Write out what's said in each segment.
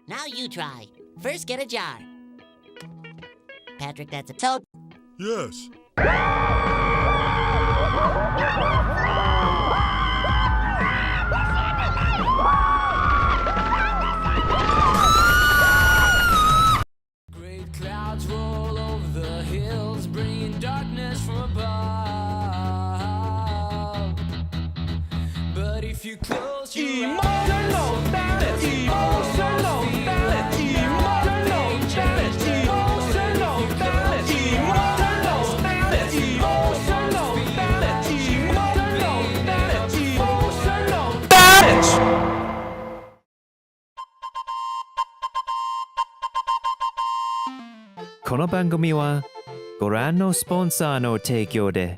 Now you try. First, get a jar. Patrick, that's a toad. Yes. Great clouds roll over the hills, bringing darkness from above. But if you close your eyes, emotional damage, emotional damage, emotional damage, emotional damage, emotional damage, emotional damage, emotional damage, emotional damage. この番組はご覧のスポンサーの提供で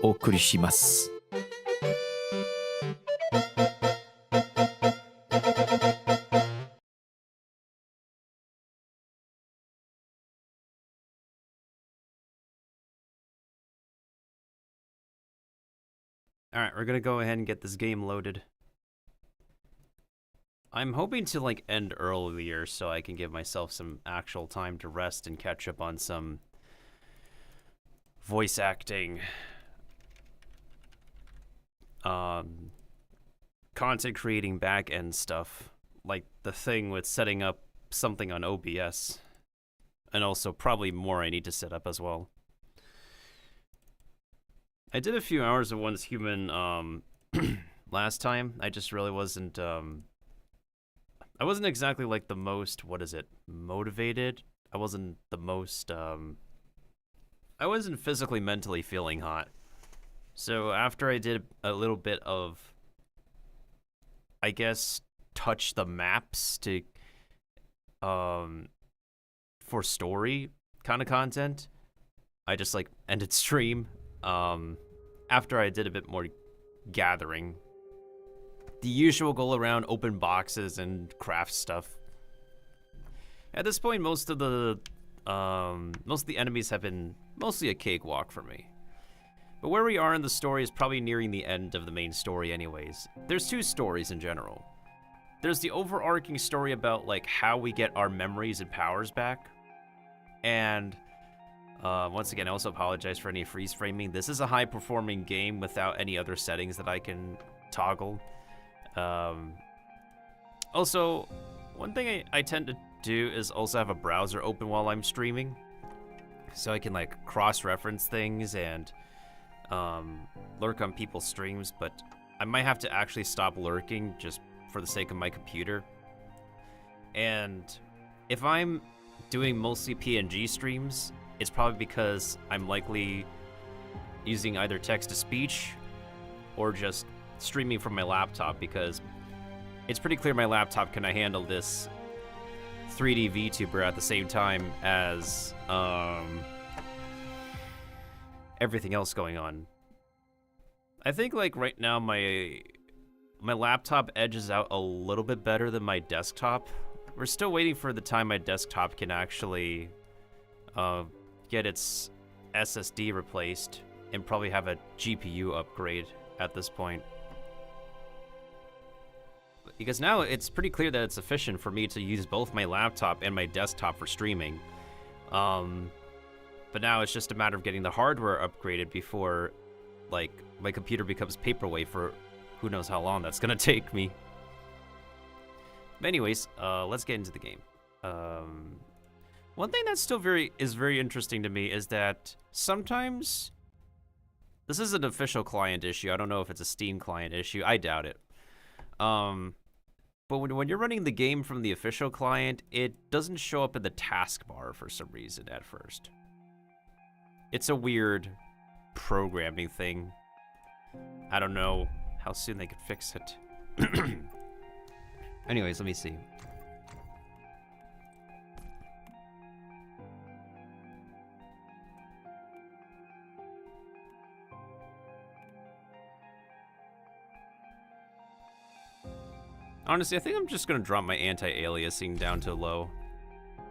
お送りします。Alright, we're gonna go ahead and get this game loaded. I'm hoping to like end earlier so I can give myself some actual time to rest and catch up on some voice acting, content creating back-end stuff, like the thing with setting up something on OBS, and also probably more I need to set up as well. I did a few hours of Once Human last time. I just really wasn't I wasn't exactly like the most, motivated. I wasn't the most I wasn't physically mentally feeling hot. So after I did a little bit of, I guess, touch the maps to for story kind of content, I just like ended stream. After I did a bit more gathering, the usual goal around open boxes and craft stuff. At this point, most of the enemies have been mostly a cakewalk for me. But where we are in the story is probably nearing the end of the main story anyways. There's two stories in general. There's the overarching story about like how we get our memories and powers back. And once again, I also apologize for any freeze framing. This is a high-performing game without any other settings that I can toggle. Also, one thing I tend to do is also have a browser open while I'm streaming, so I can like cross-reference things and lurk on people's streams, but I might have to actually stop lurking just for the sake of my computer. And if I'm doing mostly PNG streams, it's probably because I'm likely using either text-to-speech or just streaming from my laptop, because it's pretty clear my laptop can handle this 3D VTuber at the same time as everything else going on. I think like right now my laptop edges out a little bit better than my desktop. We're still waiting for the time my desktop can actually get its SSD replaced and probably have a GPU upgrade at this point. Because now it's pretty clear that it's efficient for me to use both my laptop and my desktop for streaming. But now it's just a matter of getting the hardware upgraded before like my computer becomes paperweight for who knows how long that's gonna take me. But anyways, let's get into the game. One thing that's still very interesting to me is that sometimes, this is an official client issue. I don't know if it's a Steam client issue. I doubt it. But when you're running the game from the official client, it doesn't show up in the taskbar for some reason at first. It's a weird programming thing. I don't know how soon they could fix it. Anyways, let me see. Honestly, I think I'm just gonna drop my anti-aliasing down to low.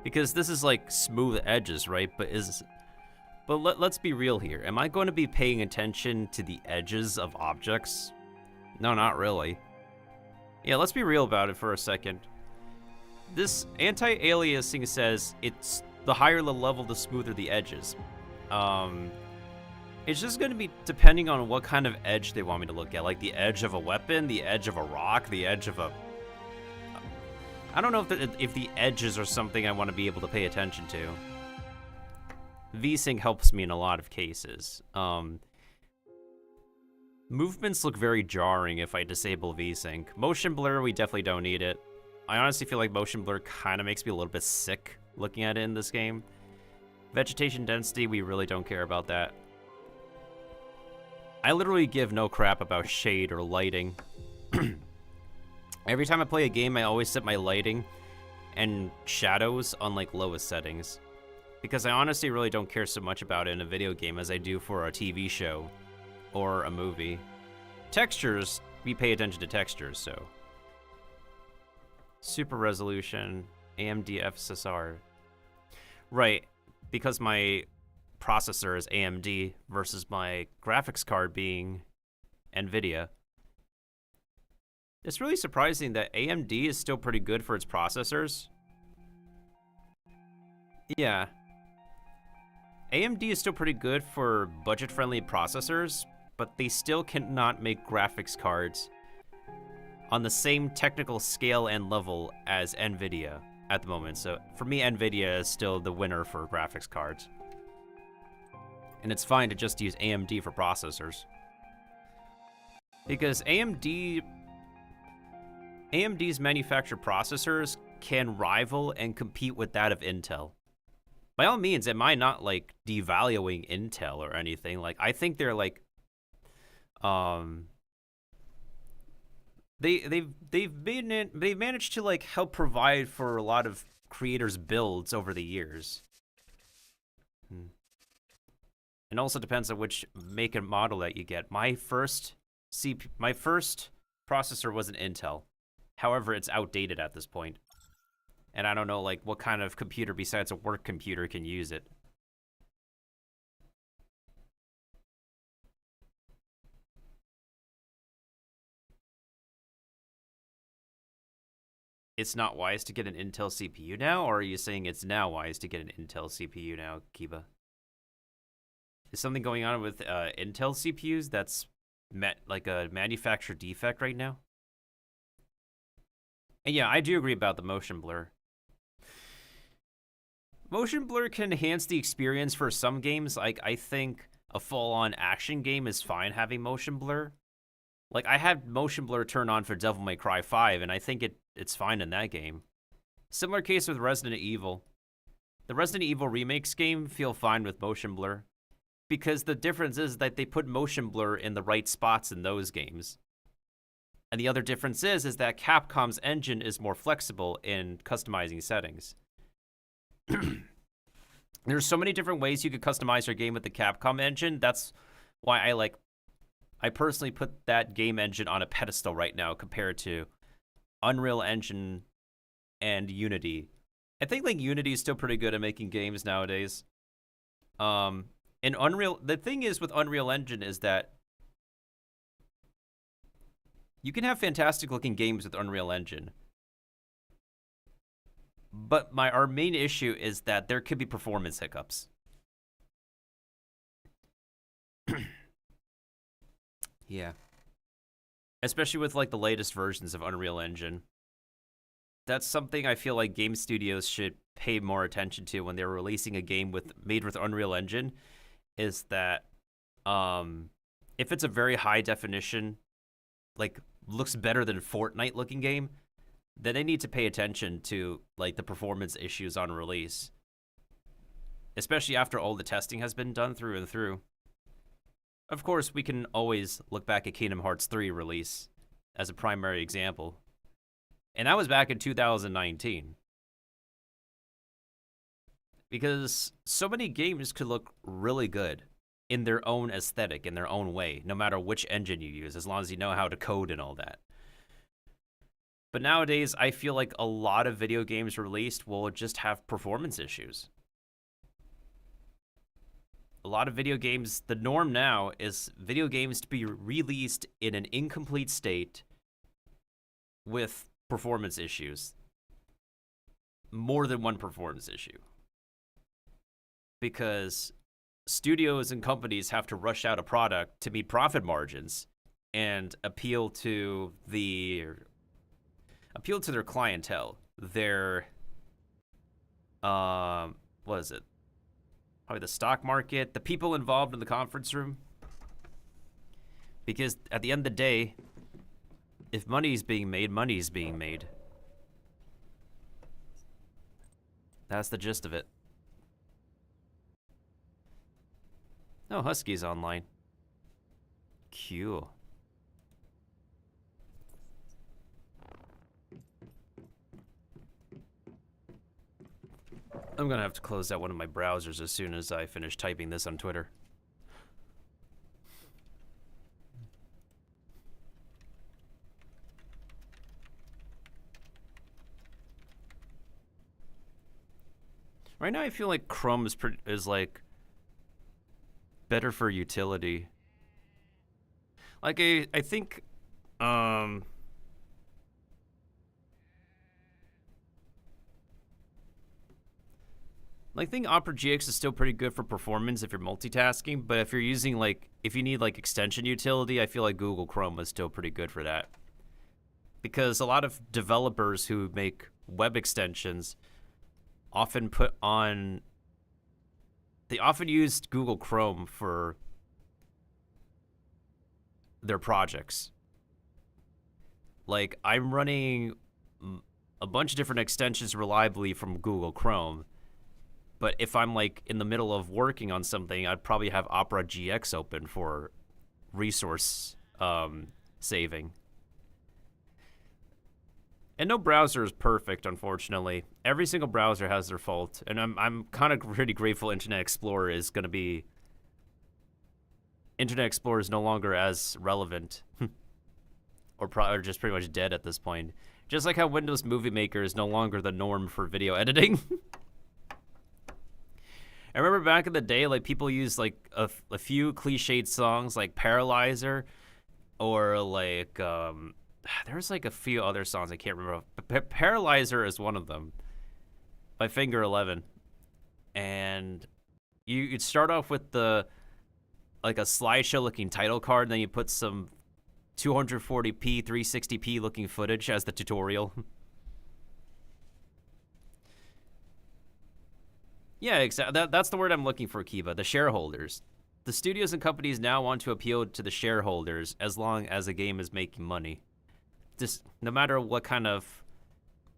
Because this is like smooth edges, right? But let's be real here. Am I going to be paying attention to the edges of objects? No, not really. Yeah, let's be real about it for a second. This anti-aliasing says it's the higher the level, the smoother the edges. It's just going to be depending on what kind of edge they want me to look at. Like the edge of a weapon, the edge of a rock, the edge of a... I don't know if the edges are something I want to be able to pay attention to. VSync helps me in a lot of cases. Movements look very jarring if I disable VSync. Motion blur, we definitely don't need it. I honestly feel like motion blur kind of makes me a little bit sick looking at it in this game. Vegetation density, we really don't care about that. I literally give no crap about shade or lighting. Every time I play a game, I always set my lighting and shadows on like lowest settings. Because I honestly really don't care so much about it in a video game as I do for a TV show or a movie. Textures, we pay attention to textures, so. Super resolution, AMD FSR. Right, because my processor is AMD versus my graphics card being NVIDIA. It's really surprising that AMD is still pretty good for its processors. Yeah. AMD is still pretty good for budget-friendly processors, but they still cannot make graphics cards on the same technical scale and level as NVIDIA at the moment. So for me, NVIDIA is still the winner for graphics cards. And it's fine to just use AMD for processors. Because AMD's manufactured processors can rival and compete with that of Intel. By all means, am I not like devaluing Intel or anything? Like I think they're like they've managed to like help provide for a lot of creators' builds over the years. It also depends on which make and model that you get. My first processor was an Intel. However, it's outdated at this point. And I don't know like what kind of computer besides a work computer can use it. It's not wise to get an Intel CPU now, or are you saying it's now wise to get an Intel CPU now, Kiba? Is something going on with Intel CPUs that's like a manufacturer defect right now? And yeah, I do agree about the motion blur. Motion blur can enhance the experience for some games. Like, I think a full-on action game is fine having motion blur. Like, I had motion blur turned on for Devil May Cry 5, and I think it's fine in that game. Similar case with Resident Evil. The Resident Evil remakes game feel fine with motion blur, because the difference is that they put motion blur in the right spots in those games. And the other difference is that Capcom's engine is more flexible in customizing settings. There's so many different ways you could customize your game with the Capcom engine. That's why I personally put that game engine on a pedestal right now compared to Unreal Engine and Unity. I think like Unity is still pretty good at making games nowadays. And the thing is with Unreal Engine is that you can have fantastic looking games with Unreal Engine. But our main issue is that there could be performance hiccups. Yeah. Especially with like the latest versions of Unreal Engine. That's something I feel like game studios should pay more attention to when they're releasing a game made with Unreal Engine, is that if it's a very high definition, like looks better than Fortnite looking game, then they need to pay attention to like the performance issues on release, especially after all the testing has been done through and through. Of course, we can always look back at Kingdom Hearts 3 release as a primary example, and that was back in 2019. Because so many games could look really good in their own aesthetic, in their own way, no matter which engine you use, as long as you know how to code and all that. But nowadays, I feel like a lot of video games released will just have performance issues. A lot of video games, the norm now is video games to be released in an incomplete state with performance issues. More than one performance issue. Because studios and companies have to rush out a product to meet profit margins and appeal to their clientele, their what is it? Probably the stock market, the people involved in the conference room. Because at the end of the day, if money's being made, money's being made. That's the gist of it. Oh, Husky's online. Cool. I'm gonna have to close out one of my browsers as soon as I finish typing this on Twitter. Right now, I feel like Chrome is like better for utility. Like I think I think Opera GX is still pretty good for performance if you're multitasking, but if you're using if you need extension utility, I feel like Google Chrome is still pretty good for that. Because a lot of developers who make web extensions often use Google Chrome for their projects. Like, I'm running a bunch of different extensions reliably from Google Chrome, but if I'm in the middle of working on something, I'd probably have Opera GX open for resource saving. And no browser is perfect, unfortunately. Every single browser has their fault, and I'm kind of pretty grateful Internet Explorer is going to be... Internet Explorer is no longer as relevant, or just pretty much dead at this point. Just like how Windows Movie Maker is no longer the norm for video editing. I remember back in the day, people used a few cliched songs like Paralyzer, or there's a few other songs I can't remember. But Paralyzer is one of them, by Finger 11. And you'd start off with a slideshow looking title card, and then you put some 240p, 360p looking footage as the tutorial. Yeah, exactly. That's the word I'm looking for, Kiba. The shareholders. The studios and companies now want to appeal to the shareholders as long as a game is making money. Just no matter what kind of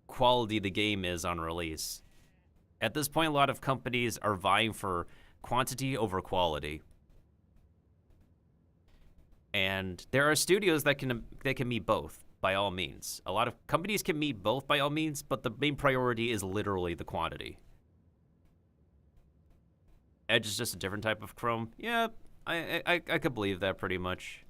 quality the game is on release. At this point, a lot of companies are vying for quantity over quality. And there are studios that can meet both, by all means. A lot of companies can meet both by all means, but the main priority is literally the quantity. Edge is just a different type of Chrome. Yeah, I could believe that pretty much.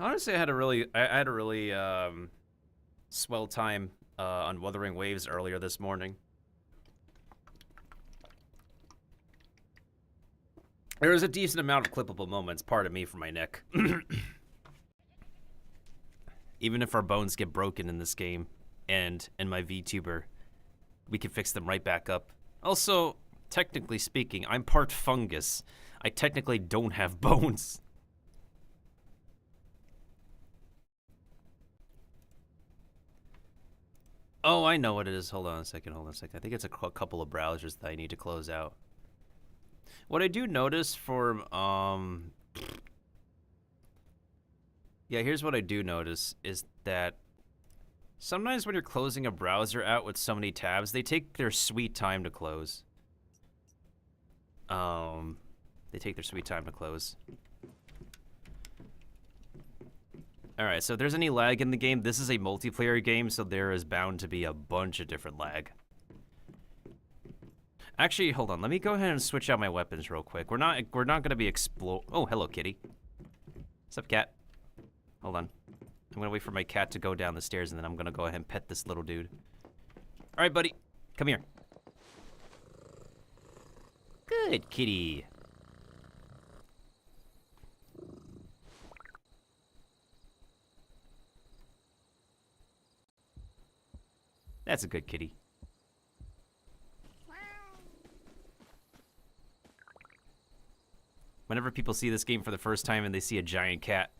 Honestly, I had a really swell time on Wuthering Waves earlier this morning. There was a decent amount of clippable moments, pardon me for my neck. Even if our bones get broken in this game, and my VTuber, we can fix them right back up. Also, technically speaking, I'm part fungus. I technically don't have bones. Oh, I know what it is. Hold on a second. I think it's a couple of browsers that I need to close out. What I do notice for, yeah, here's what I do notice is that sometimes when you're closing a browser out with so many tabs, they take their sweet time to close. They take their sweet time to close. Alright, so if there's any lag in the game, this is a multiplayer game, so there is bound to be a bunch of different lag. Actually, hold on. Let me go ahead and switch out my weapons real quick. We're not gonna be Oh, hello, kitty. What's up, cat? Hold on. I'm gonna wait for my cat to go down the stairs, and then I'm gonna go ahead and pet this little dude. Alright, buddy. Come here. Good kitty. That's a good kitty. Whenever people see this game for the first time and they see a giant cat.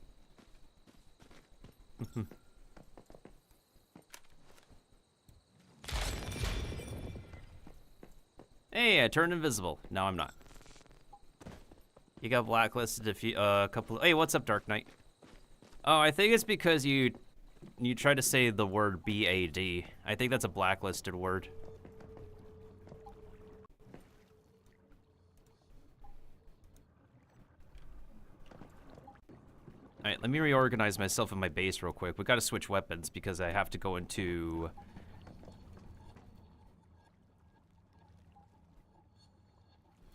Hey, I turned invisible. No, I'm not. You got blacklisted a couple. Hey, what's up, Dark Knight? Oh, I think it's because you tried to say the word BAD. I think that's a blacklisted word. Alright, let me reorganize myself in my base real quick. We gotta switch weapons because I have to go into...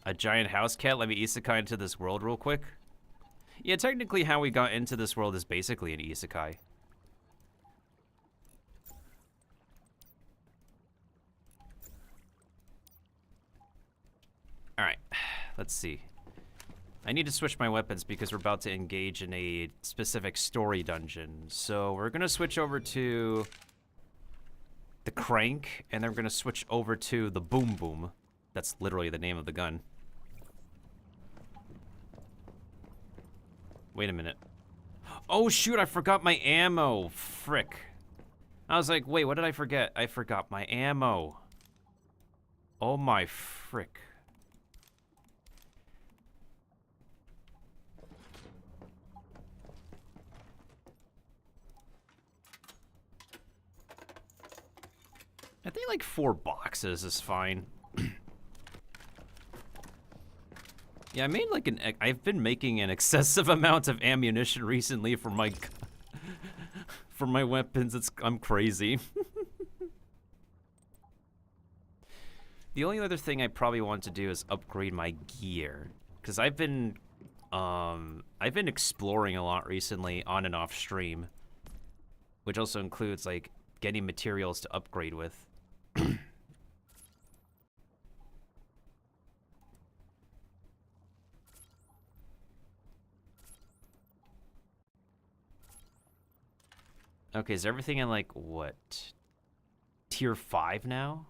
a giant house cat. Let me isekai into this world real quick. Yeah, technically how we got into this world is basically an isekai. Alright, let's see. I need to switch my weapons because we're about to engage in a specific story dungeon. So we're gonna switch over to the crank, and then we're gonna switch over to the boom boom. That's literally the name of the gun. Wait a minute. Oh shoot, I forgot my ammo. Frick. I was like, wait, what did I forget? I forgot my ammo. Oh my frick. I think like 4 boxes is fine. Yeah, I made like I've been making an excessive amount of ammunition recently for my for my weapons. I'm crazy. The only other thing I probably want to do is upgrade my gear, because I've been exploring a lot recently on and off stream, which also includes like getting materials to upgrade with. Okay, is everything in like what? Tier 5 now?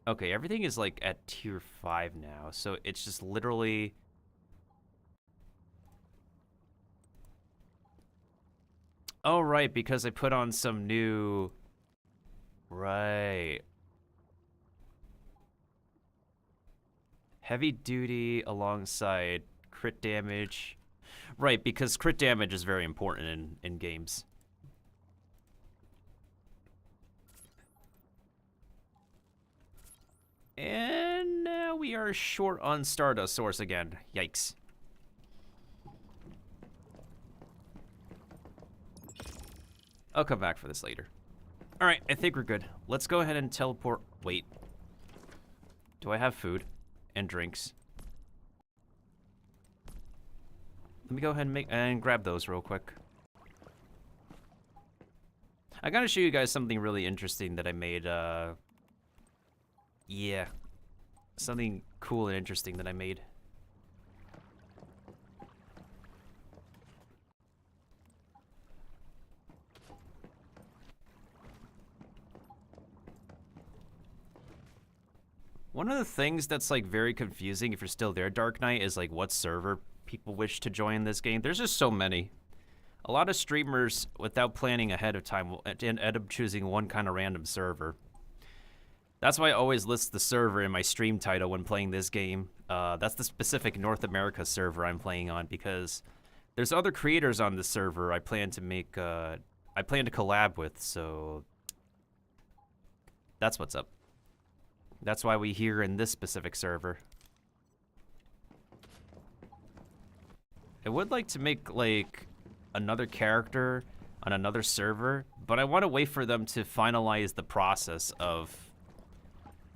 Okay, everything is like at tier 5 now, so it's just literally... Oh, right, because I put on some new... Right. Heavy duty alongside crit damage. Right, because crit damage is very important in games. And now we are short on Stardust Source again. Yikes. I'll come back for this later. Alright, I think we're good. Let's go ahead and teleport. Wait. Do I have food and drinks? Let me go ahead and grab those real quick. I gotta show you guys something really interesting that I made, yeah. Something cool and interesting that I made. One of the things that's like very confusing if you're still there, Dark Knight, is like what server people wish to join this game. There's just so many. A lot of streamers, without planning ahead of time, will end up choosing one kind of random server. That's why I always list the server in my stream title when playing this game. That's the specific North America server I'm playing on, because there's other creators on this server I plan to collab with, so that's what's up. That's why we here in this specific server. I would like to make, like, another character on another server, but I want to wait for them to finalize the process of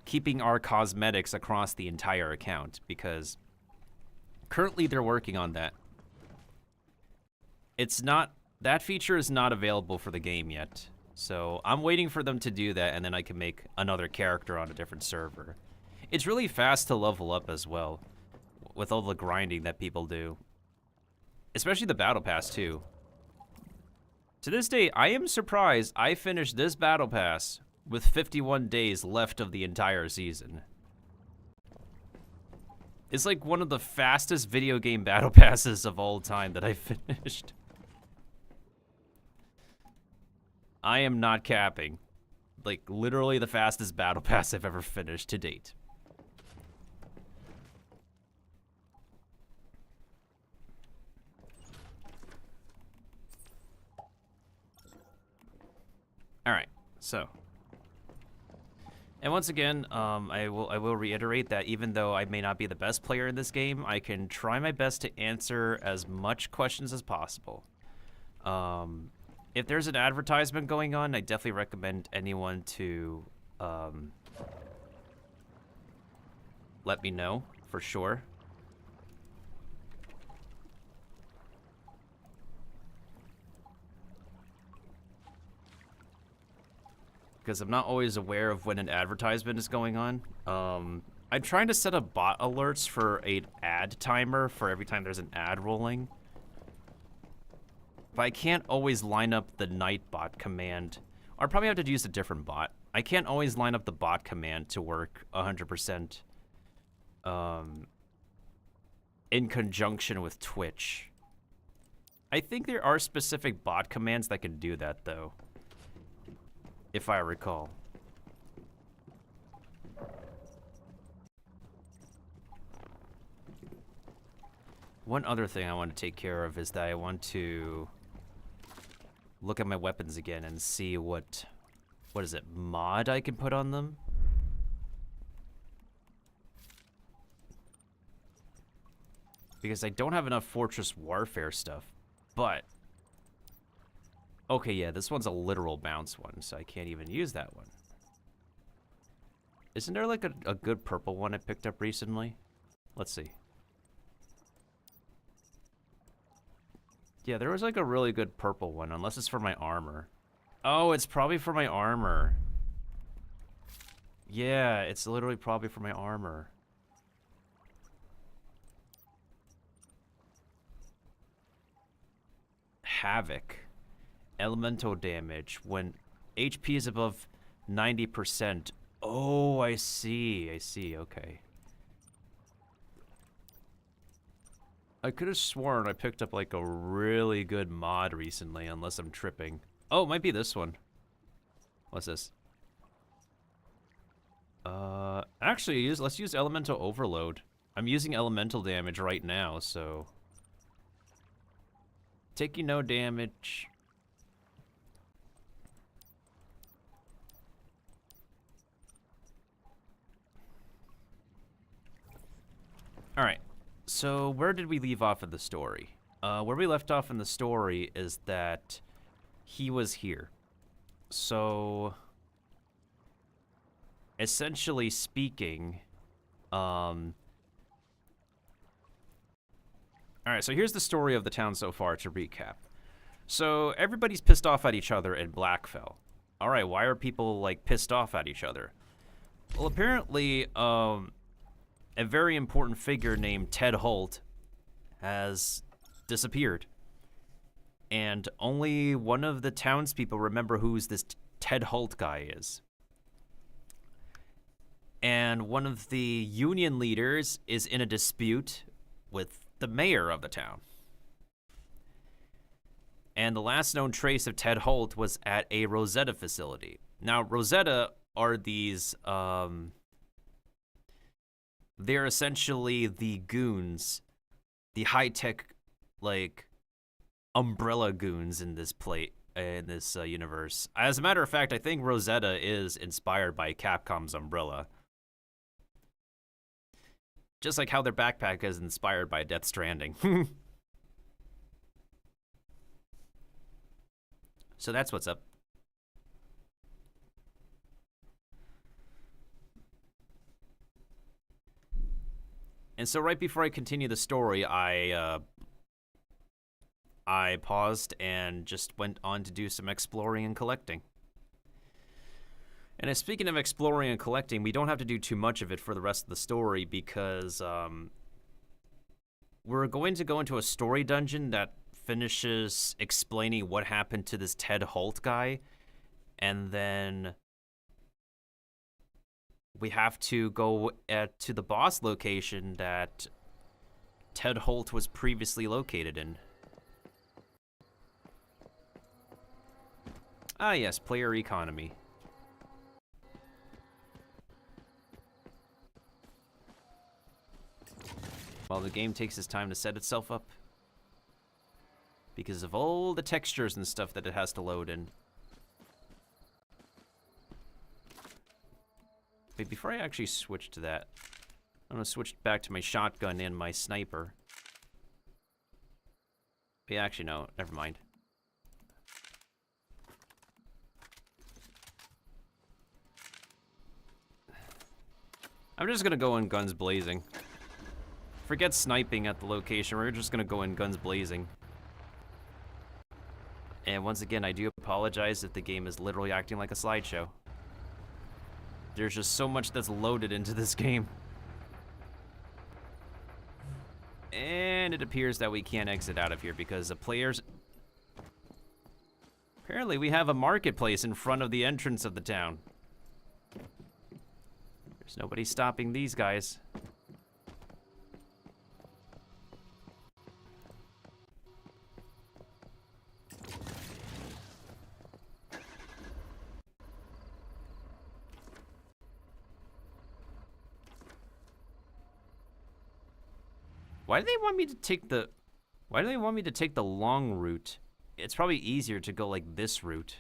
keeping our cosmetics across the entire account, because currently they're working on that. That feature is not available for the game yet. So I'm waiting for them to do that, and then I can make another character on a different server. It's really fast to level up as well, with all the grinding that people do. Especially the Battle Pass, too. To this day, I am surprised I finished this Battle Pass with 51 days left of the entire season. It's like one of the fastest video game Battle Passes of all time that I finished. I am not capping. Like, literally the fastest Battle Pass I've ever finished to date. Alright, so. And once again, I will reiterate that even though I may not be the best player in this game, I can try my best to answer as much questions as possible. If there's an advertisement going on, I definitely recommend anyone to let me know for sure. Because I'm not always aware of when an advertisement is going on. I'm trying to set up bot alerts for an ad timer for every time there's an ad rolling. But I can't always line up the Nightbot command. I'll probably have to use a different bot. I can't always line up the bot command to work 100% in conjunction with Twitch. I think there are specific bot commands that can do that, though, if I recall. One other thing I want to take care of is that I want to look at my weapons again and see what is it, mod I can put on them? Because I don't have enough Fortress Warfare stuff, but okay, yeah, this one's a literal bounce one, so I can't even use that one. Isn't there like a good purple one I picked up recently? Let's see. Yeah, there was like a really good purple one, unless it's for my armor. Oh, it's probably for my armor. Yeah, it's literally probably for my armor. Havoc. Elemental damage when HP is above 90%. Oh, I see, okay. I could have sworn I picked up like a really good mod recently, unless I'm tripping. Oh, it might be this one. What's this? Actually, let's use Elemental Overload. I'm using elemental damage right now, so taking no damage. Alright, so where did we leave off in the story? Where we left off in the story is that he was here. So, essentially speaking, alright, so here's the story of the town so far to recap. So, everybody's pissed off at each other in Blackfell. Alright, why are people, like, pissed off at each other? Well, apparently, a very important figure named Ted Holt has disappeared. And only one of the townspeople remember who this Ted Holt guy is. And one of the union leaders is in a dispute with the mayor of the town. And the last known trace of Ted Holt was at a Rosetta facility. Now, Rosetta are these, they're essentially the goons, the high-tech, like, umbrella goons in this universe. As a matter of fact, I think Rosetta is inspired by Capcom's Umbrella. Just like how their backpack is inspired by Death Stranding. So that's what's up. And so right before I continue the story, I paused and just went on to do some exploring and collecting. And speaking of exploring and collecting, we don't have to do too much of it for the rest of the story because we're going to go into a story dungeon that finishes explaining what happened to this Ted Holt guy, and then we have to go to the boss location that Ted Holt was previously located in. Ah yes, player economy. While the game takes its time to set itself up, because of all the textures and stuff that it has to load in. Wait, before I actually switch to that, I'm gonna switch back to my shotgun and my sniper. But yeah, actually no, never mind. I'm just gonna go in guns blazing. Forget sniping at the location, we're just gonna go in guns blazing. And once again, I do apologize if the game is literally acting like a slideshow. There's just so much that's loaded into this game. And it appears that we can't exit out of here because the players... Apparently we have a marketplace in front of the entrance of the town. There's nobody stopping these guys. Why do they want me to take the... Why do they want me to take the long route? It's probably easier to go like this route.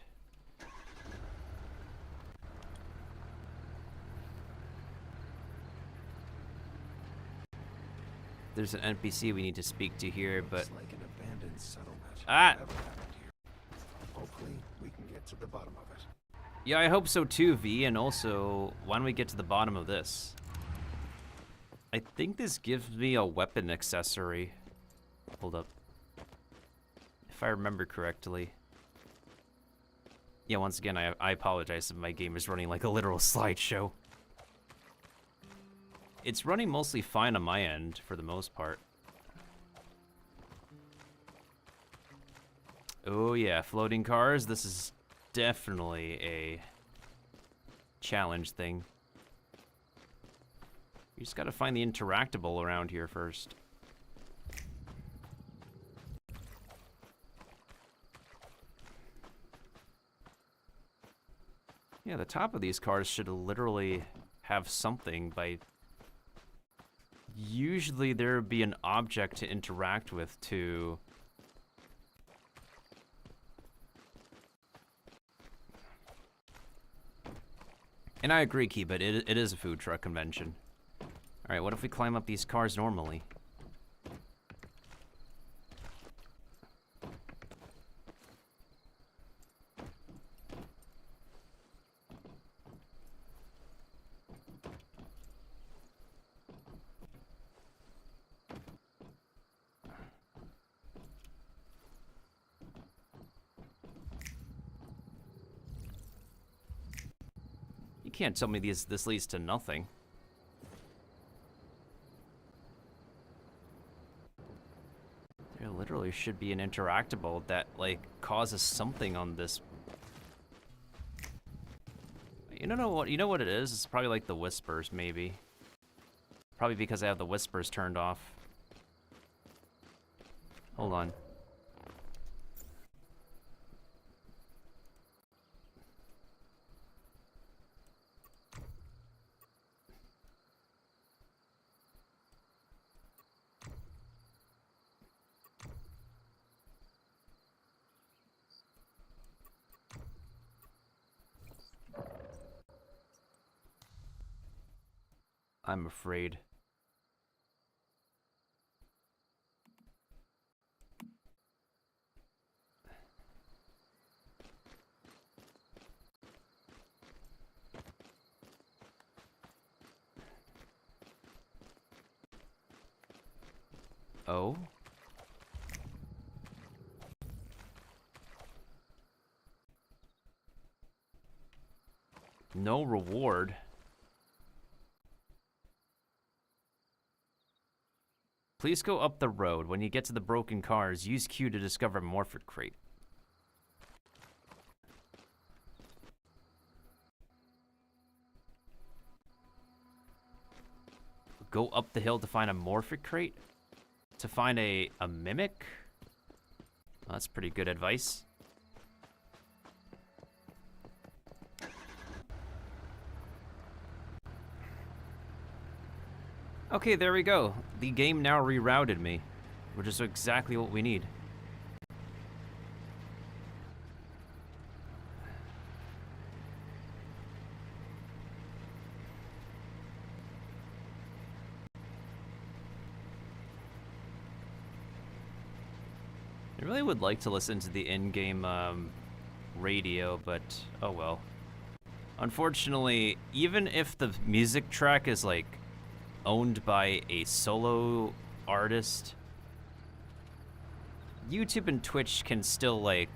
There's an NPC we need to speak to here, but... It's like an abandoned settlement. Ah! Whatever happened here? Hopefully, we can get to the bottom of it. Yeah, I hope so too, V, and also, why don't we get to the bottom of this? I think this gives me a weapon accessory. Hold up. If I remember correctly. Yeah, once again, I apologize if my game is running like a literal slideshow. It's running mostly fine on my end, for the most part. Oh yeah, floating cars. This is definitely a challenge thing. You just gotta find the interactable around here first. Yeah, the top of these cars should literally have something by... Usually there would be an object to interact with to... And I agree, Key, but it is a food truck convention. Alright, what if we climb up these cars normally? You can't tell me this leads to nothing. There literally should be an interactable that, like, causes something on this. You don't know what? You know what it is? It's probably like the whispers, maybe. Probably because I have the whispers turned off. Hold on. I'm afraid. Oh? No reward. Please go up the road. When you get to the broken cars, use Q to discover Morphid Crate. Go up the hill to find a Morphid Crate? To find a Mimic? Well, that's pretty good advice. Okay, there we go. The game now rerouted me, which is exactly what we need. I really would like to listen to the in-game radio, but oh well. Unfortunately, even if the music track is like owned by a solo artist, YouTube and Twitch can still like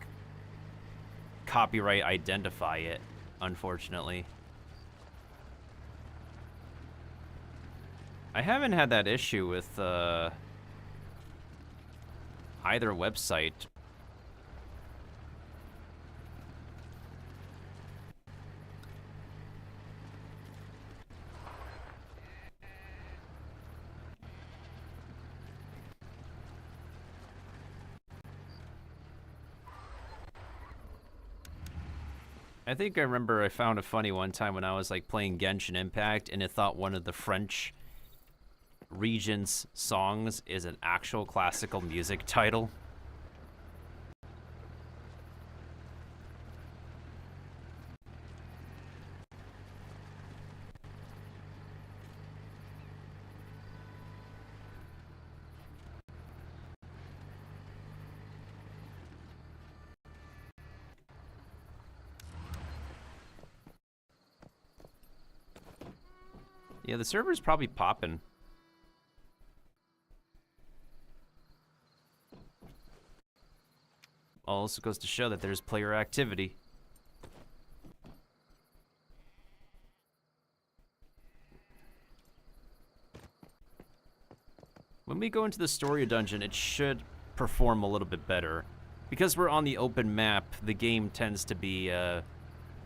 copyright identify it, unfortunately. I haven't had that issue with either website. I think I remember I found it funny one time when I was like playing Genshin Impact and it thought one of the French region's songs is an actual classical music title. Yeah, the server's probably popping. Also goes to show that there's player activity. When we go into the story dungeon, it should perform a little bit better. Because we're on the open map, the game tends to be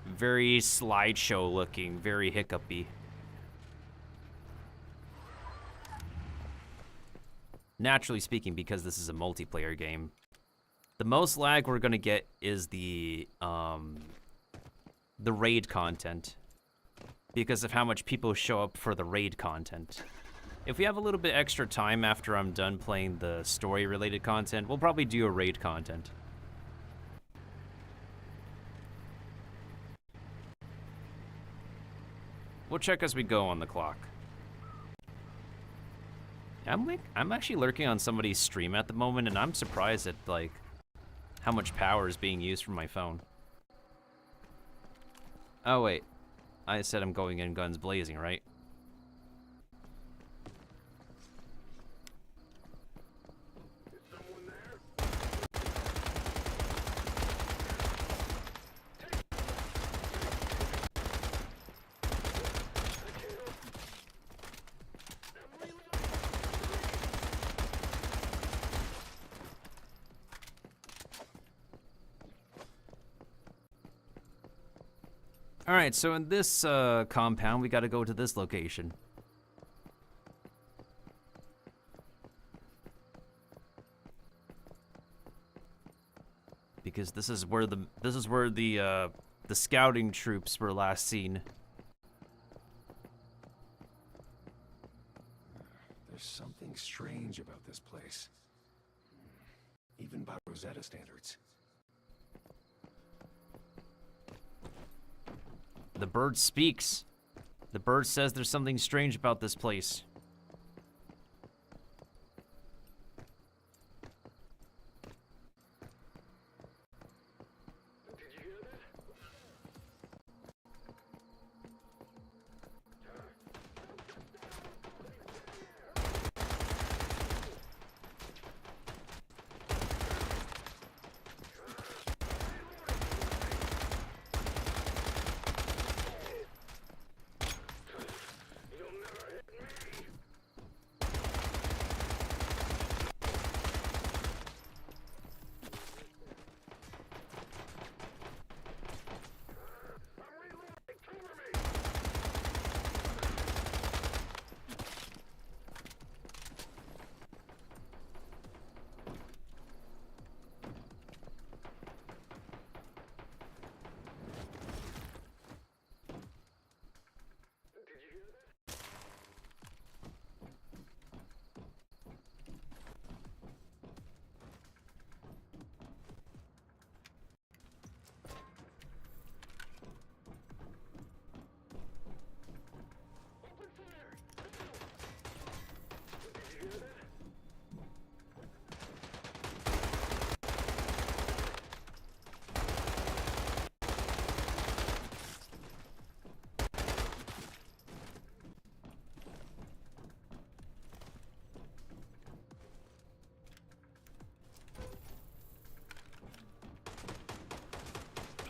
very slideshow looking, very hiccupy. Naturally speaking, because this is a multiplayer game. The most lag we're gonna get is the raid content, because of how much people show up for the raid content. If we have a little bit extra time after I'm done playing the story-related content, we'll probably do a raid content. We'll check as we go on the clock. I'm actually lurking on somebody's stream at the moment, and I'm surprised at like how much power is being used from my phone. Oh wait, I said I'm going in guns blazing, right? All right, so in this compound, we got to go to this location. Because this is where the scouting troops were last seen. There's something strange about this place. Even by Rosetta standards. The bird speaks. The bird says there's something strange about this place.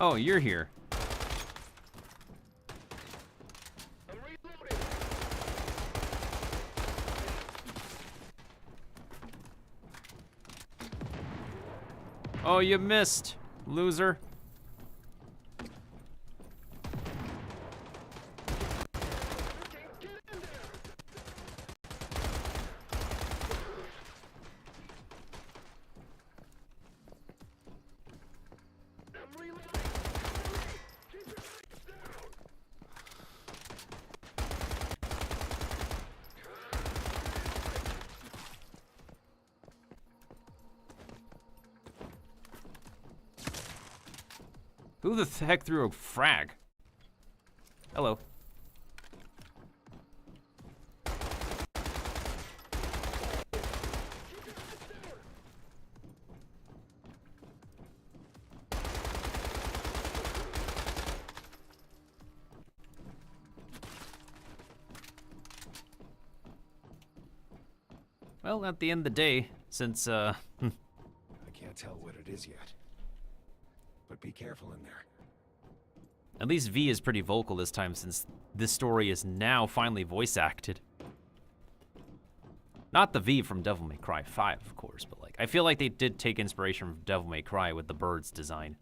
Oh, you're here. Oh, you missed, loser. Who the heck threw a frag? Hello. Well, at the end of the day, since, I can't tell what it is yet. But be careful in there. At least V is pretty vocal this time, since this story is now finally voice acted. Not the V from Devil May Cry 5, of course, but like, I feel like they did take inspiration from Devil May Cry with the bird's design.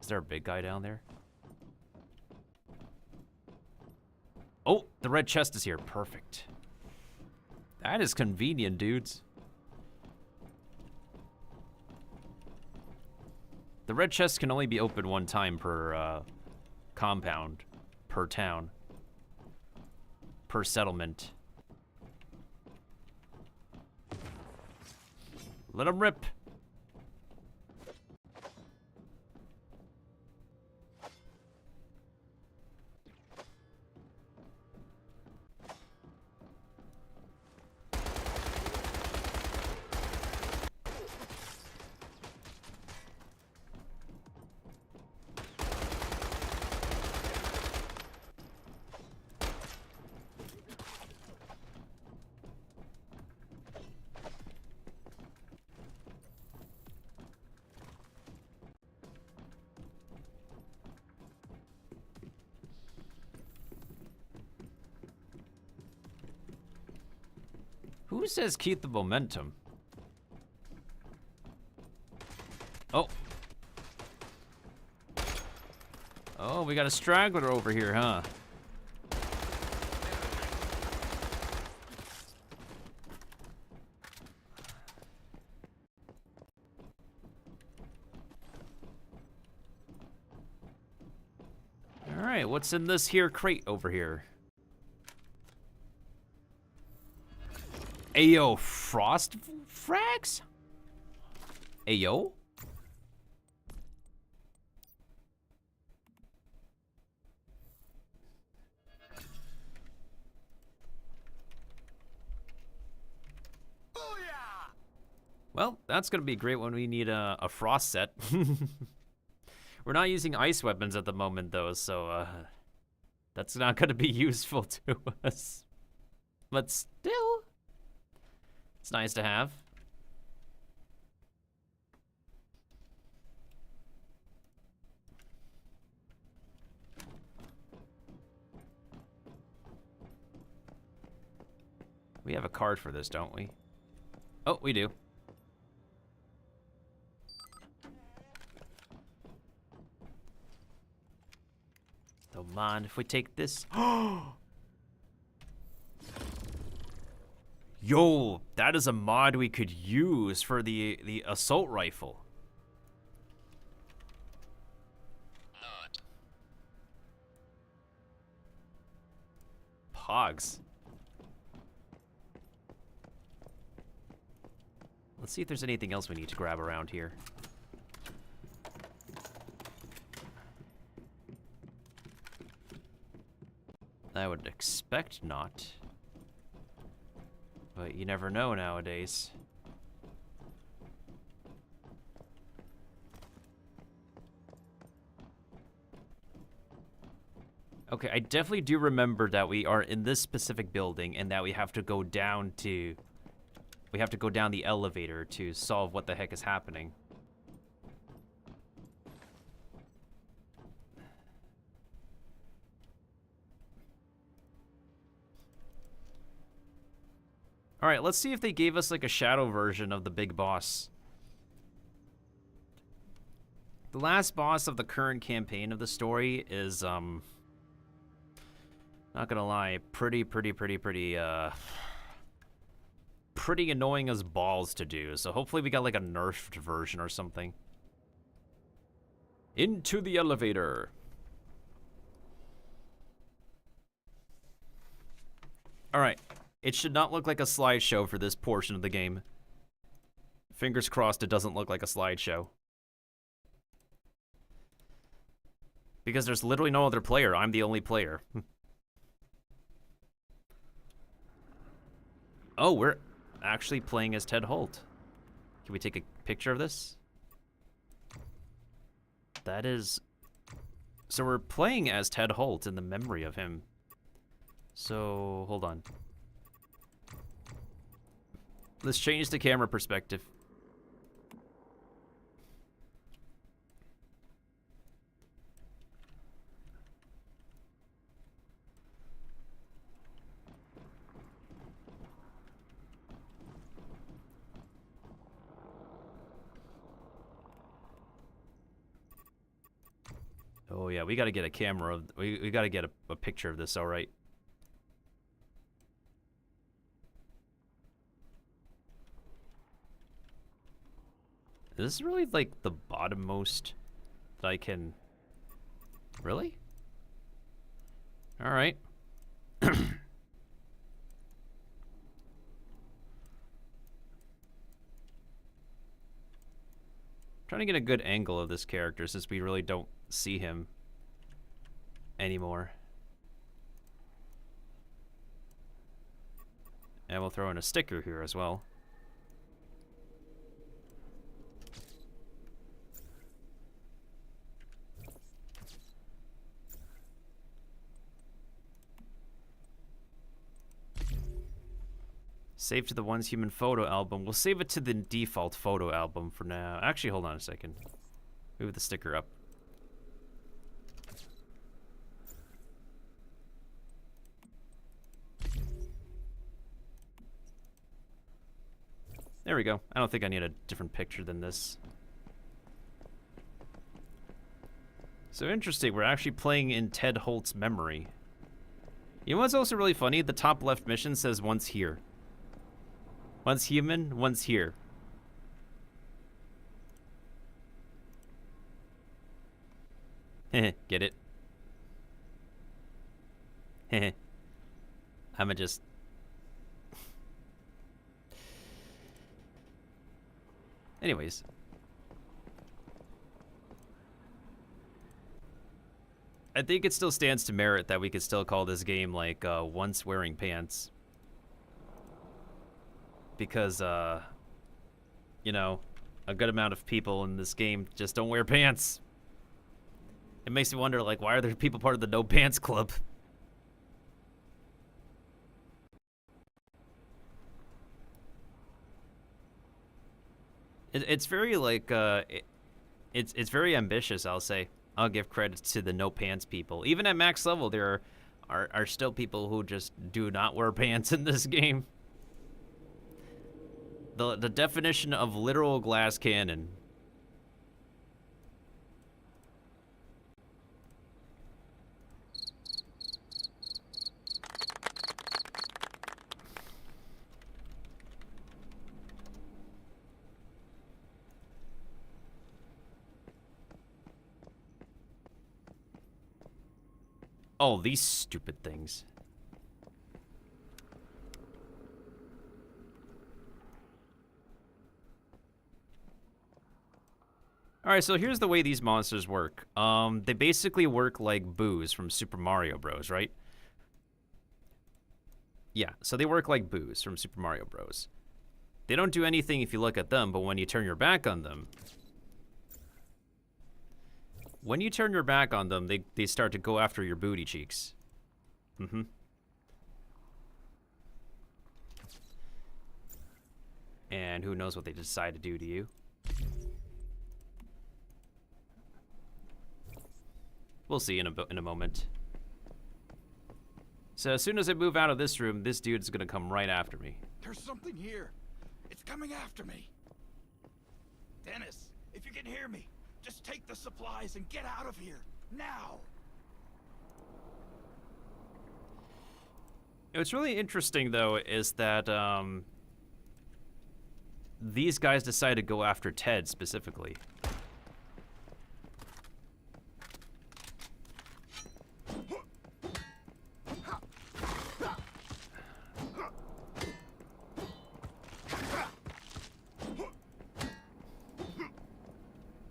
Is there a big guy down there? Oh, the red chest is here. Perfect. That is convenient, dudes. The red chest can only be opened one time per compound, per town, per settlement. Let 'em rip. Who says keep the momentum? Oh. we got a straggler over here, huh? Alright, what's in this here crate over here? Ayo, frost frags? Ayo? Well, that's gonna be great when we need a frost set. We're not using ice weapons at the moment though, so that's not gonna be useful to us. But still, it's nice to have. We have a card for this, don't we? Oh, we do. Don't mind if we take this. Yo, that is a mod we could use for the assault rifle. Pogs. Let's see if there's anything else we need to grab around here. I would expect not. But you never know nowadays. Okay, I definitely do remember that we are in this specific building and that we have to go down to... We have to go down the elevator to solve what the heck is happening. All right, let's see if they gave us like a shadow version of the big boss. The last boss of the current campaign of the story is, not gonna lie, pretty annoying as balls to do. So hopefully we got like a nerfed version or something. Into the elevator. All right. It should not look like a slideshow for this portion of the game. Fingers crossed it doesn't look like a slideshow. Because there's literally no other player. I'm the only player. Oh, we're actually playing as Ted Holt. Can we take a picture of this? That is... So we're playing as Ted Holt in the memory of him. So, hold on. Let's change the camera perspective. Oh yeah, we gotta get a camera of, we gotta get a picture of this, alright. Is this really like the bottommost that I can, really? Alright. Trying to get a good angle of this character since we really don't see him anymore. And we'll throw in a sticker here as well. Save to the One's Human photo album. We'll save it to the default photo album for now. Actually, hold on a second. Move the sticker up. There we go. I don't think I need a different picture than this. So interesting, we're actually playing in Ted Holt's memory. You know what's also really funny? The top left mission says once here. Once human, once here. Get it? I'ma just... Anyways. I think it still stands to merit that we could still call this game, like, once wearing pants. Because, you know, a good amount of people in this game just don't wear pants. It makes me wonder, like, why are there people part of the No Pants Club? It's very, like, it's very ambitious, I'll say. I'll give credit to the no pants people. Even at max level, there are still people who just do not wear pants in this game. The definition of literal glass cannon. Oh, these stupid things. Alright, so here's the way these monsters work. They basically work like Boos from Super Mario Bros., right? Yeah, so they work like Boos from Super Mario Bros. They don't do anything if you look at them, but when you turn your back on them... When you turn your back on them, they start to go after your booty cheeks. Mm-hmm. And who knows what they decide to do to you. We'll see in a moment. So as soon as I move out of this room, this dude's gonna come right after me. There's something here. It's coming after me. Dennis, if you can hear me, just take the supplies and get out of here, now! What's really interesting, though, is that, these guys decide to go after Ted, specifically.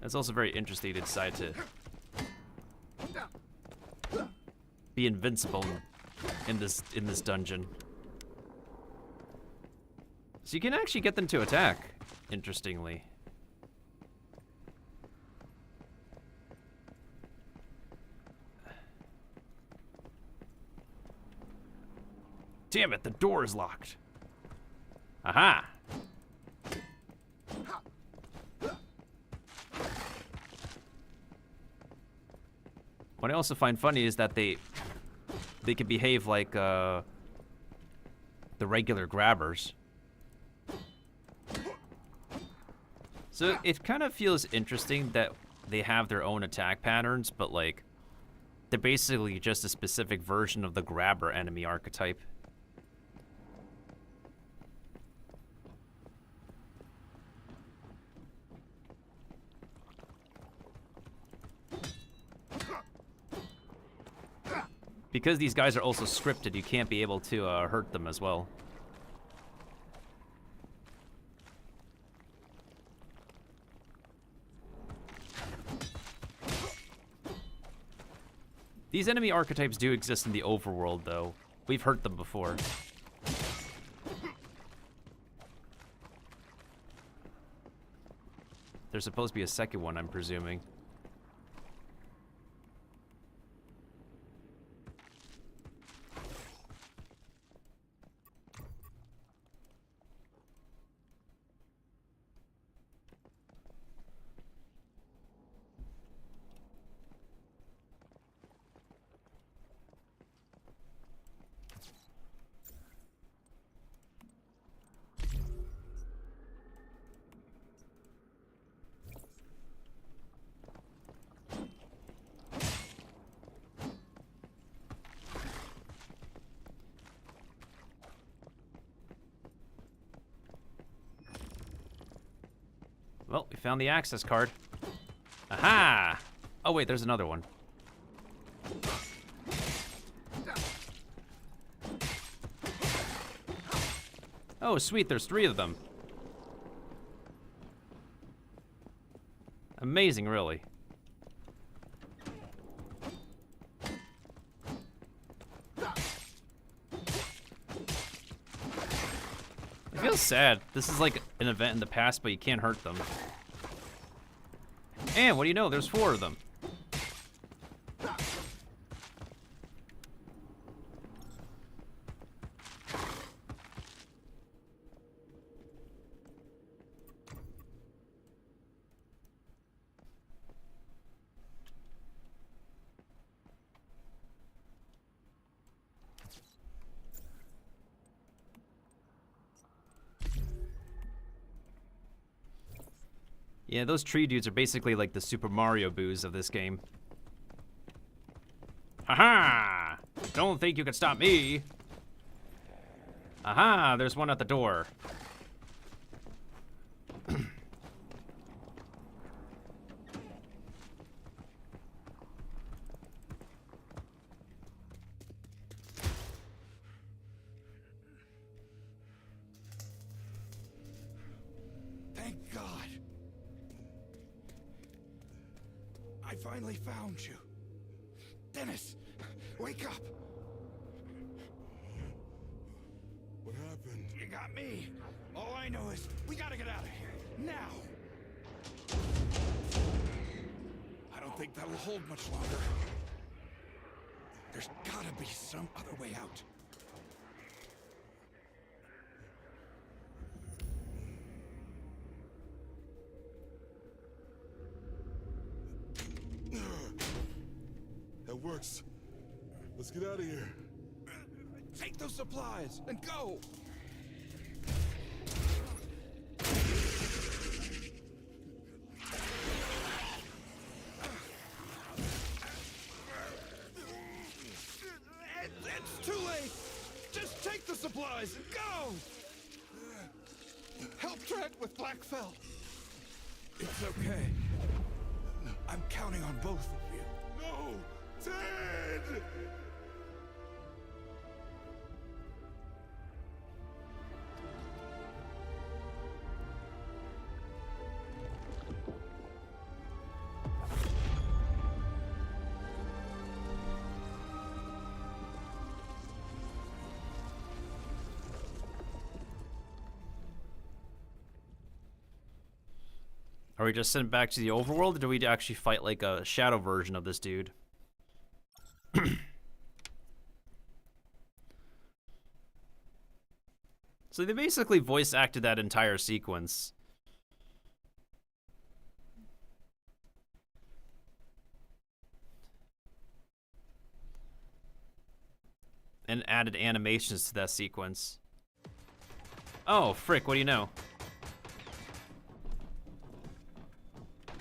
It's also very interesting to decide to be invincible in this dungeon. So you can actually get them to attack, interestingly. Damn it, the door is locked. Aha! What I also find funny is that they can behave like the regular grabbers. So it kind of feels interesting that they have their own attack patterns, but like they're basically just a specific version of the grabber enemy archetype. Because these guys are also scripted, you can't be able to hurt them as well. These enemy archetypes do exist in the overworld, though. We've hurt them before. There's supposed to be a second one, I'm presuming. Well, we found the access card. Aha! Oh wait, there's another one. Oh sweet, there's 3 of them. Amazing, really. It feels sad. This is like an event in the past, but you can't hurt them. And what do you know? There's 4 of them. Yeah, those tree dudes are basically like the Super Mario boos of this game. Aha! Don't think you can stop me. Aha, there's one at the door. Thank God. I finally found you. Dennis, wake up. What happened? You got me. All I know is we gotta get out of here. Now. I don't think that will hold much longer. There's gotta be some other way out. That works. Let's get out of here. Take those supplies and go. It's too late. Just take the supplies and go. Help Trent with Blackfell. It's okay. I'm counting on both of you. No! Ted! Are we just sent back to the overworld, or do we actually fight like a shadow version of this dude? So they basically voice acted that entire sequence. And added animations to that sequence. Oh, frick, what do you know?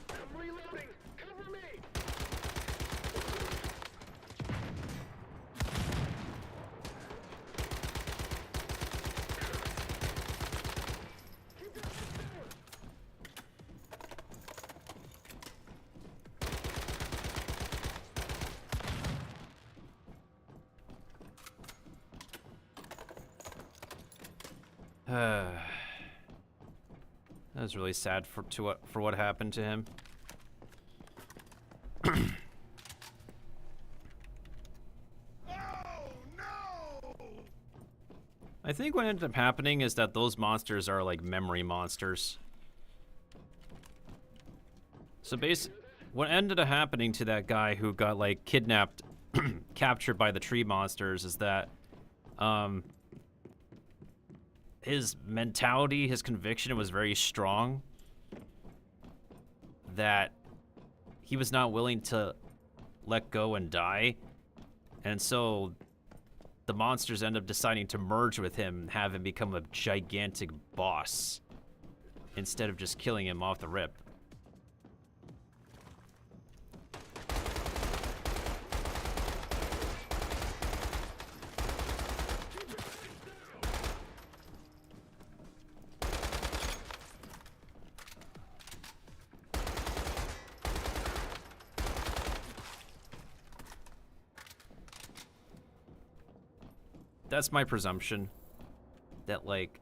I'm reloading! Cover me! That was really sad for what happened to him. Oh, no! I think what ended up happening is that those monsters are like memory monsters. So what ended up happening to that guy who got like kidnapped, captured by the tree monsters is that his mentality, his conviction was very strong that he was not willing to let go and die. And so the monsters end up deciding to merge with him and have him become a gigantic boss instead of just killing him off the rip. That's my presumption. That, like,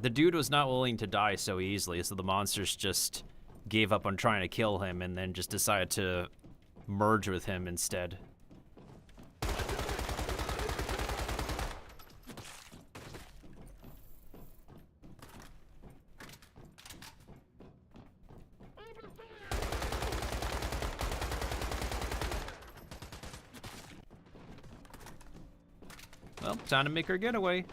the dude was not willing to die so easily, so the monsters just gave up on trying to kill him and then just decided to merge with him instead. Well, time to make our getaway.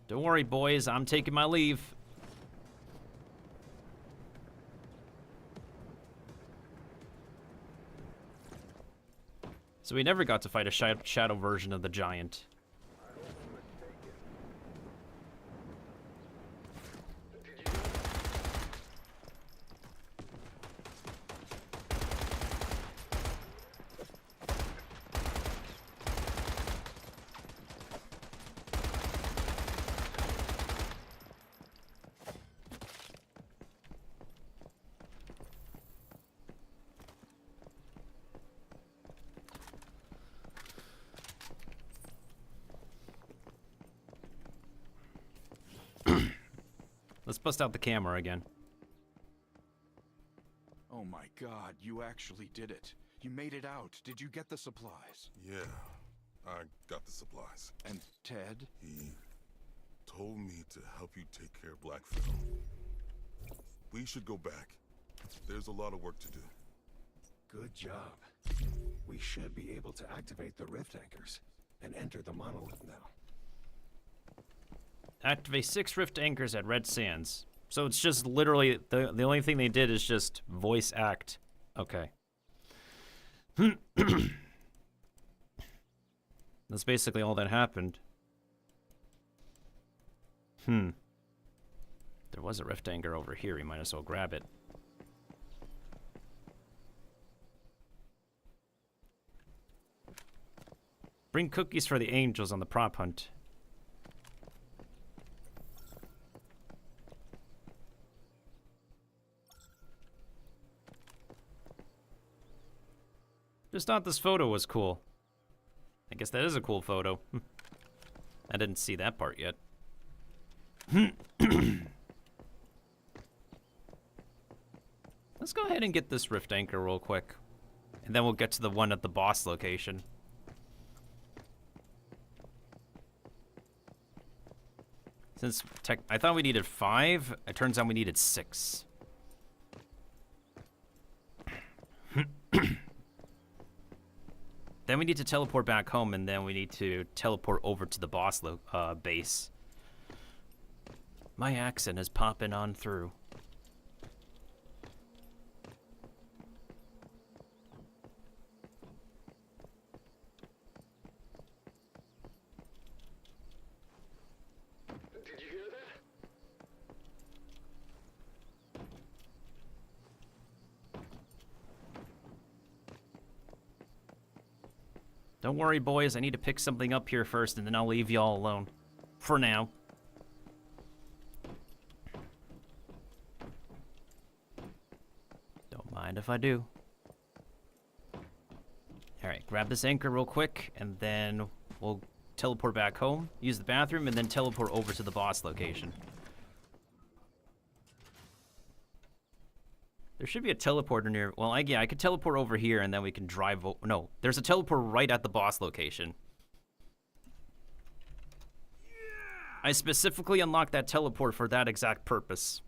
Don't worry, boys. I'm taking my leave. So we never got to fight a shadow version of the giant. Let's bust out the camera again. Oh my god, you actually did it. You made it out. Did you get the supplies? Yeah, I got the supplies. And Ted? He told me to help you take care of Blackfell. We should go back. There's a lot of work to do. Good job. We should be able to activate the rift anchors and enter the monolith now. Activate 6 rift anchors at Red Sands. So it's just literally, the only thing they did is just voice act. Okay. That's basically all that happened. There was a rift anchor over here. We might as well grab it. Bring cookies for the angels on the prop hunt. Just thought this photo was cool. I guess that is a cool photo. I didn't see that part yet. Let's go ahead and get this rift anchor real quick. And then we'll get to the one at the boss location. Since I thought we needed 5, it turns out we needed 6. Then we need to teleport back home, and then we need to teleport over to the boss base. My accent is popping on through. Did you hear that? Don't worry, boys. I need to pick something up here first, and then I'll leave y'all alone. For now. Don't mind if I do. Alright, grab this anchor real quick, and then we'll teleport back home, use the bathroom, and then teleport over to the boss location. There should be a teleporter near... Well, yeah, I could teleport over here, and then we can drive... No, there's a teleport right at the boss location. I specifically unlocked that teleport for that exact purpose.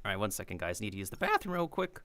Alright, 1 second, guys. Need to use the bathroom real quick.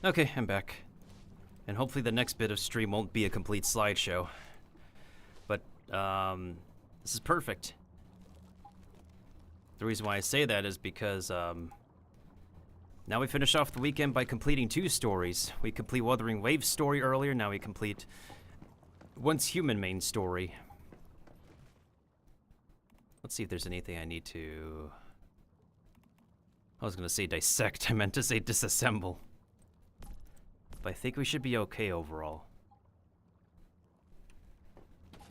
Okay, I'm back. And hopefully the next bit of stream won't be a complete slideshow. But, this is perfect. The reason why I say that is because, now we finish off the weekend by completing 2 stories. We complete Wuthering Waves story earlier, now we complete Once Human main story. Let's see if there's anything I need to... I was gonna say dissect, I meant to say disassemble. But I think we should be okay overall.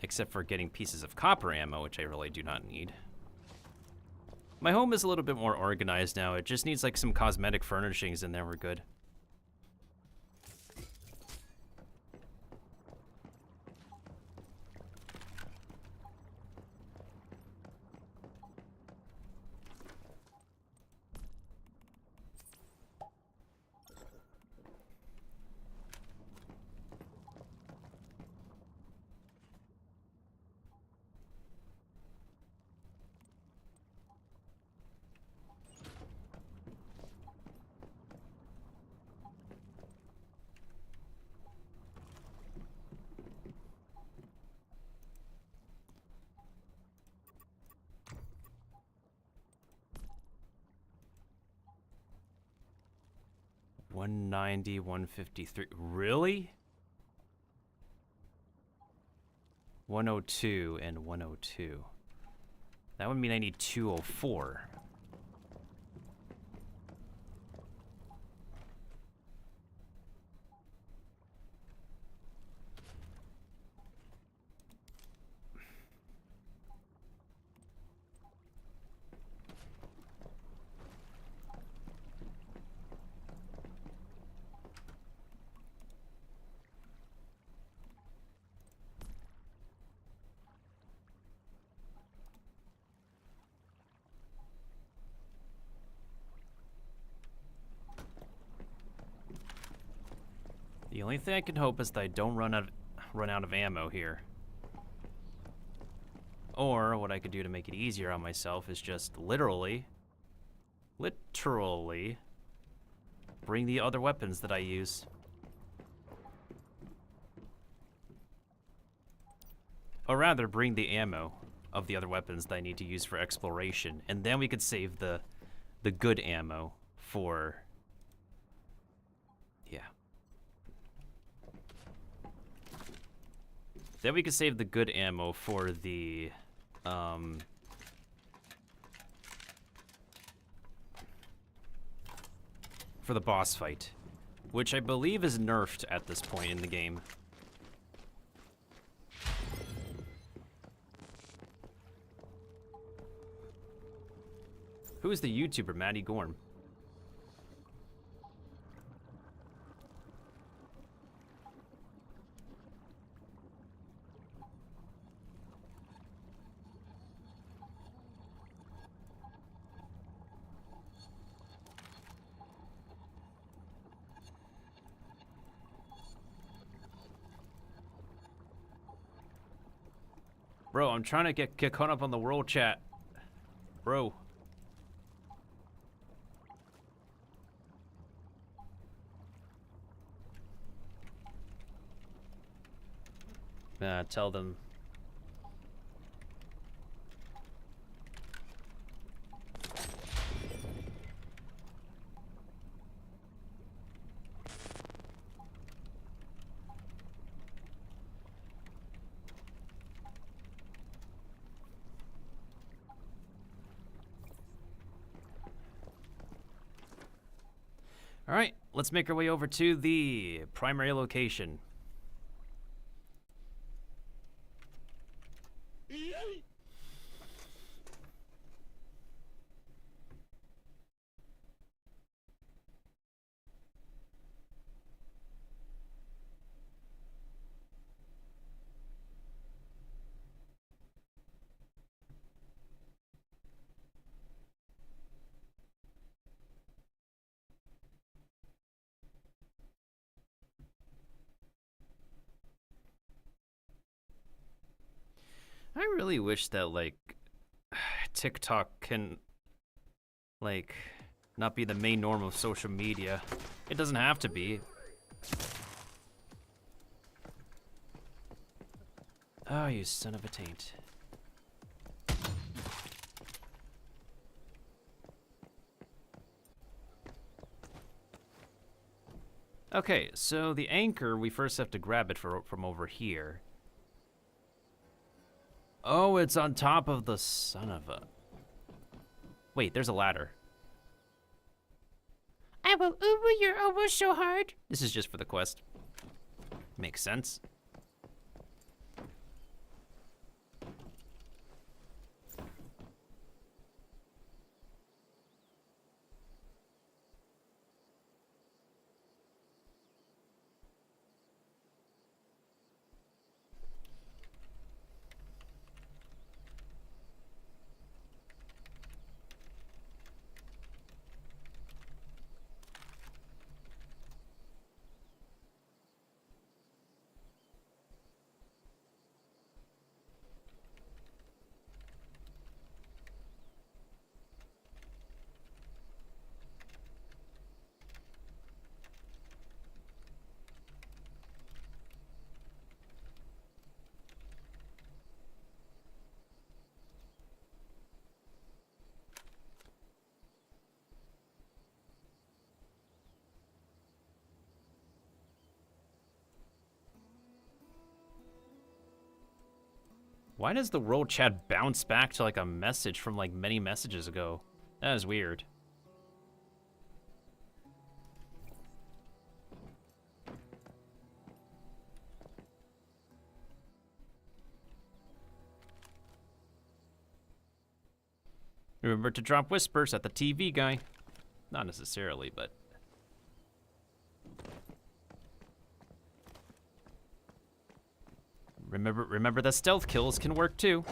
Except for getting pieces of copper ammo, which I really do not need. My home is a little bit more organized now. It just needs like some cosmetic furnishings and then we're good. $190, $153. Really? 102 and 102. That would mean I need 204. The only thing I can hope is that I don't run out of ammo here. Or what I could do to make it easier on myself is just literally bring the other weapons that I use. Or rather, bring the ammo of the other weapons that I need to use for exploration, and then we could save the good ammo for... yeah. Then we could save the good ammo for the, for the boss fight, which I believe is nerfed at this point in the game. Who is the YouTuber, Maddie Gorm? Bro, I'm trying to get caught up on the world chat. Bro. Tell them. All right, let's make our way over to the primary location. I really wish that, like, TikTok can, like, not be the main norm of social media. It doesn't have to be. Oh, you son of a taint. Okay, so the anchor, we first have to grab it from over here. Oh, it's on top of the son of a... Wait, there's a ladder. I will Uber your over so hard. This is just for the quest. Makes sense. Why does the world chat bounce back to like a message from like many messages ago? That is weird. Remember to drop whispers at the TV guy. Not necessarily, but... Remember that stealth kills can work too.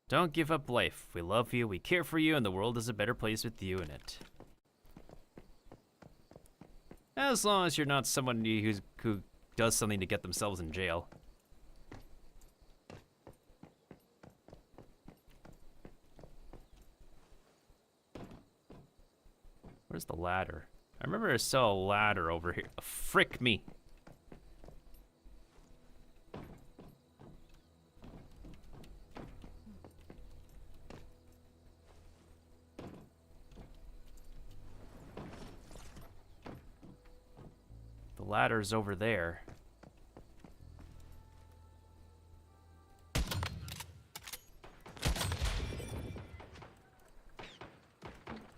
Don't give up life. We love you, we care for you, and the world is a better place with you in it. As long as you're not someone who does something to get themselves in jail. Where's the ladder? I remember I saw a ladder over here. Frick me. The ladder's over there.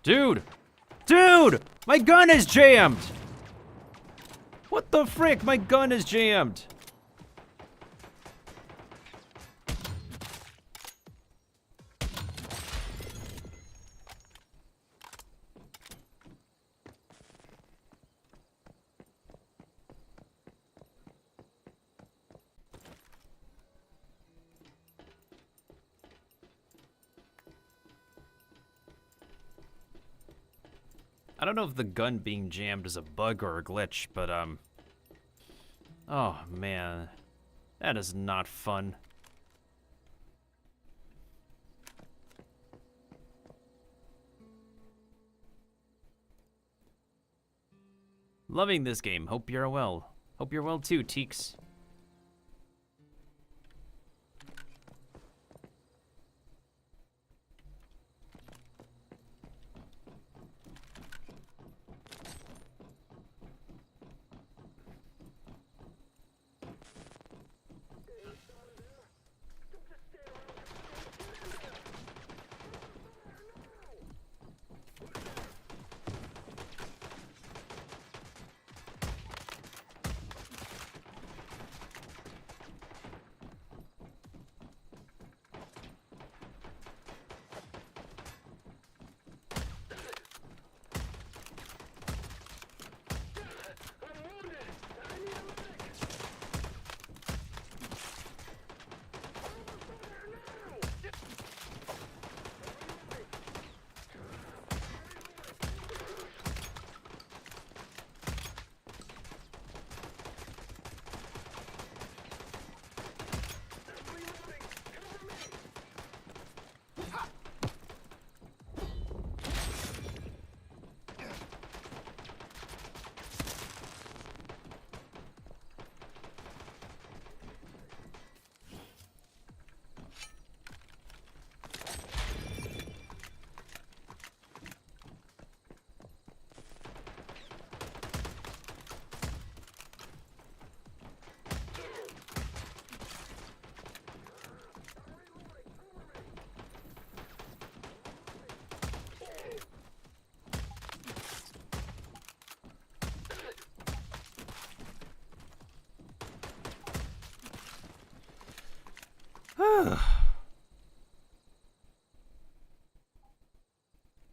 Dude! Dude! My gun is jammed! What the frick? My gun is jammed! I don't know if the gun being jammed is a bug or a glitch, but, oh, man. That is not fun. Loving this game. Hope you're well. Hope you're well too, Teeks.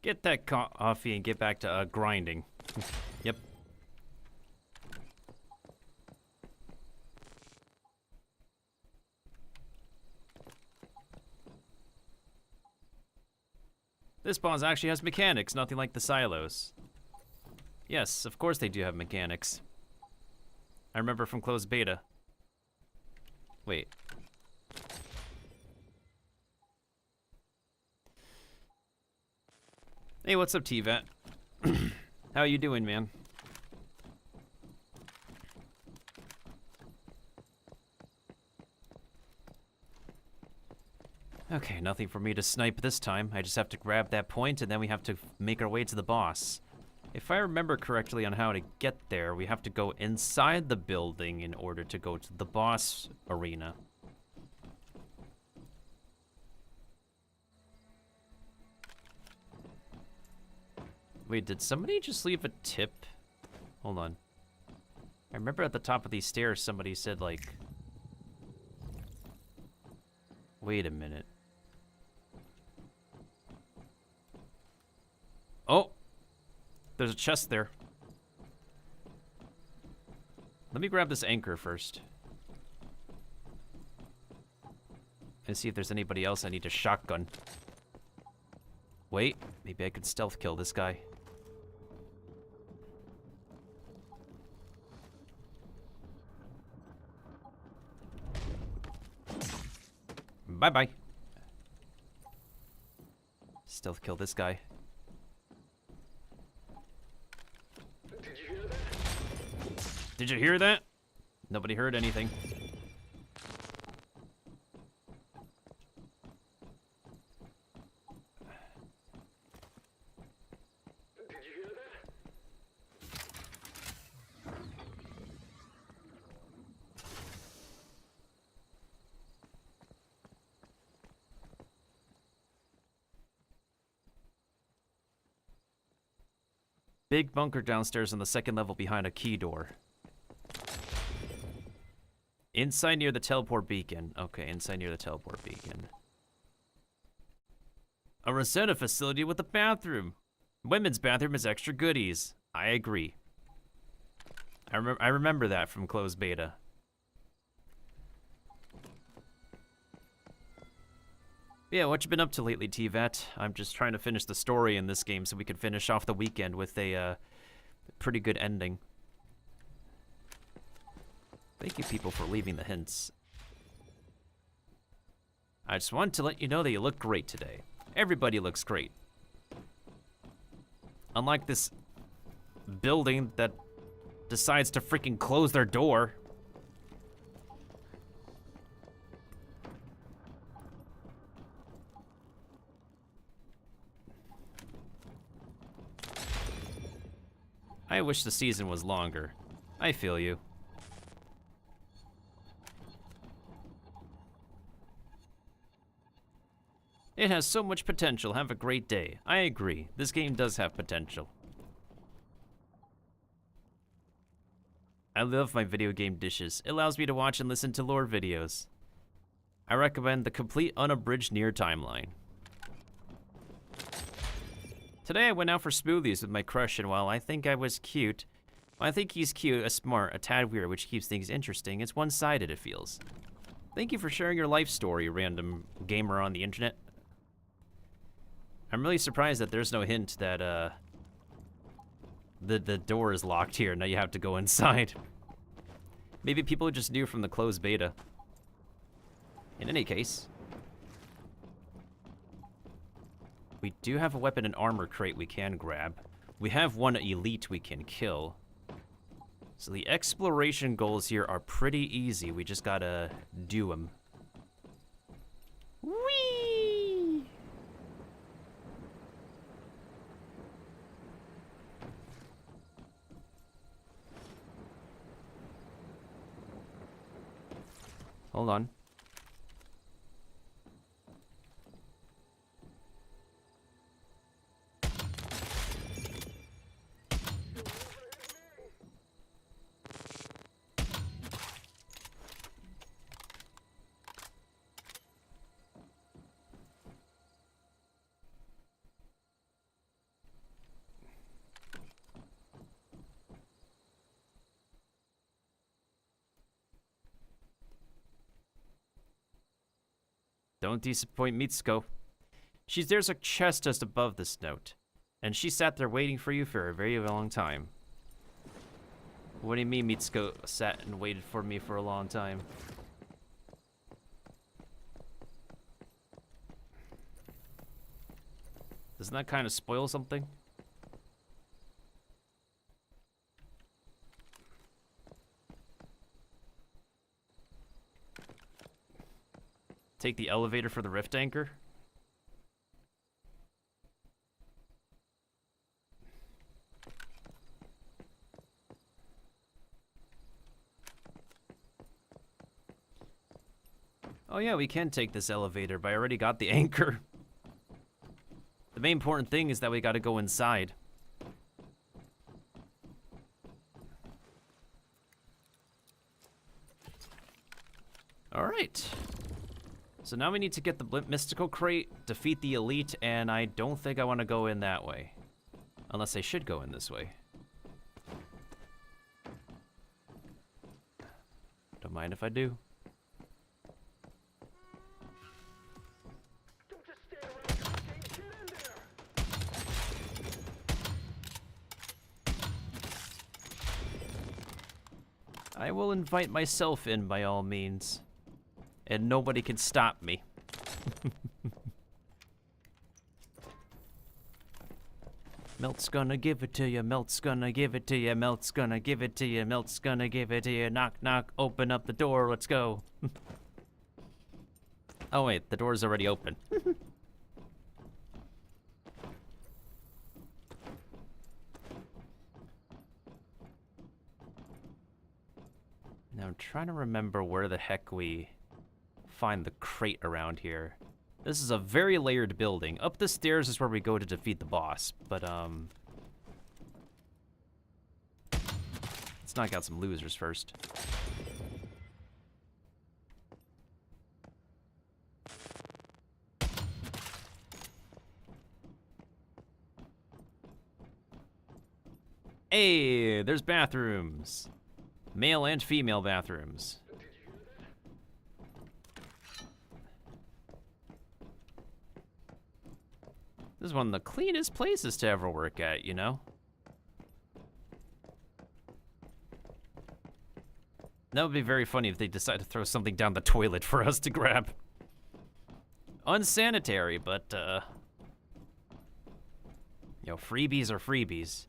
Get that coffee and get back to grinding. Yep. This boss actually has mechanics, nothing like the silos. Yes, of course they do have mechanics. I remember from closed beta. Wait. Hey, what's up, T-Vet? How you doing, man? Okay, nothing for me to snipe this time. I just have to grab that point and then we have to make our way to the boss. If I remember correctly on how to get there, we have to go inside the building in order to go to the boss arena. Wait, did somebody just leave a tip? Hold on. I remember at the top of these stairs somebody said like... Wait a minute. Oh! There's a chest there. Let me grab this anchor first. And see if there's anybody else I need to shotgun. Wait, maybe I could stealth kill this guy. Bye-bye. Stealth kill this guy. Did you hear that? Nobody heard anything. Big bunker downstairs on the second level behind a key door. Inside near the teleport beacon. Okay, inside near the teleport beacon. A Rosetta facility with a bathroom. Women's bathroom is extra goodies. I agree. I remember that from closed beta. Yeah, what you been up to lately, T-Vet? I'm just trying to finish the story in this game so we can finish off the weekend with a pretty good ending. Thank you, people, for leaving the hints. I just wanted to let you know that you look great today. Everybody looks great. Unlike this building that decides to freaking close their door. I wish the season was longer. I feel you. It has so much potential. Have a great day. I agree. This game does have potential. I love my video game dishes. It allows me to watch and listen to lore videos. I recommend the complete unabridged Nier timeline. Today I went out for smoothies with my crush, and while I think I was cute, I think he's cute, a smart, a tad weird, which keeps things interesting. It's one-sided, it feels. Thank you for sharing your life story, random gamer on the internet. I'm really surprised that there's no hint that, the door is locked here. Now you have to go inside. Maybe people just knew from the closed beta. In any case, we do have a weapon and armor crate we can grab. We have one elite we can kill. So the exploration goals here are pretty easy. We just gotta do them. Whee! Hold on. Don't disappoint Mitsuko. There's a chest just above this note. And she sat there waiting for you for a very long time. What do you mean Mitsuko sat and waited for me for a long time? Doesn't that kind of spoil something? Take the elevator for the rift anchor? Oh yeah, we can take this elevator, but I already got the anchor. The main important thing is that we gotta go inside. Alright. So now we need to get the mystical crate, defeat the elite, and I don't think I want to go in that way. Unless I should go in this way. Don't mind if I do. I will invite myself in by all means. And nobody can stop me. Melt's gonna give it to you, Melt's gonna give it to you, Melt's gonna give it to you, Melt's gonna give it to you. Knock, knock, open up the door, let's go. Oh wait, the door's already open. Now I'm trying to remember where the heck we find the crate around here. This is a very layered building. Up the stairs is where we go to defeat the boss, but let's knock out some losers first. Hey, there's bathrooms. Male and female bathrooms. This is one of the cleanest places to ever work at, you know? That would be very funny if they decide to throw something down the toilet for us to grab. Unsanitary, but, you know, freebies are freebies.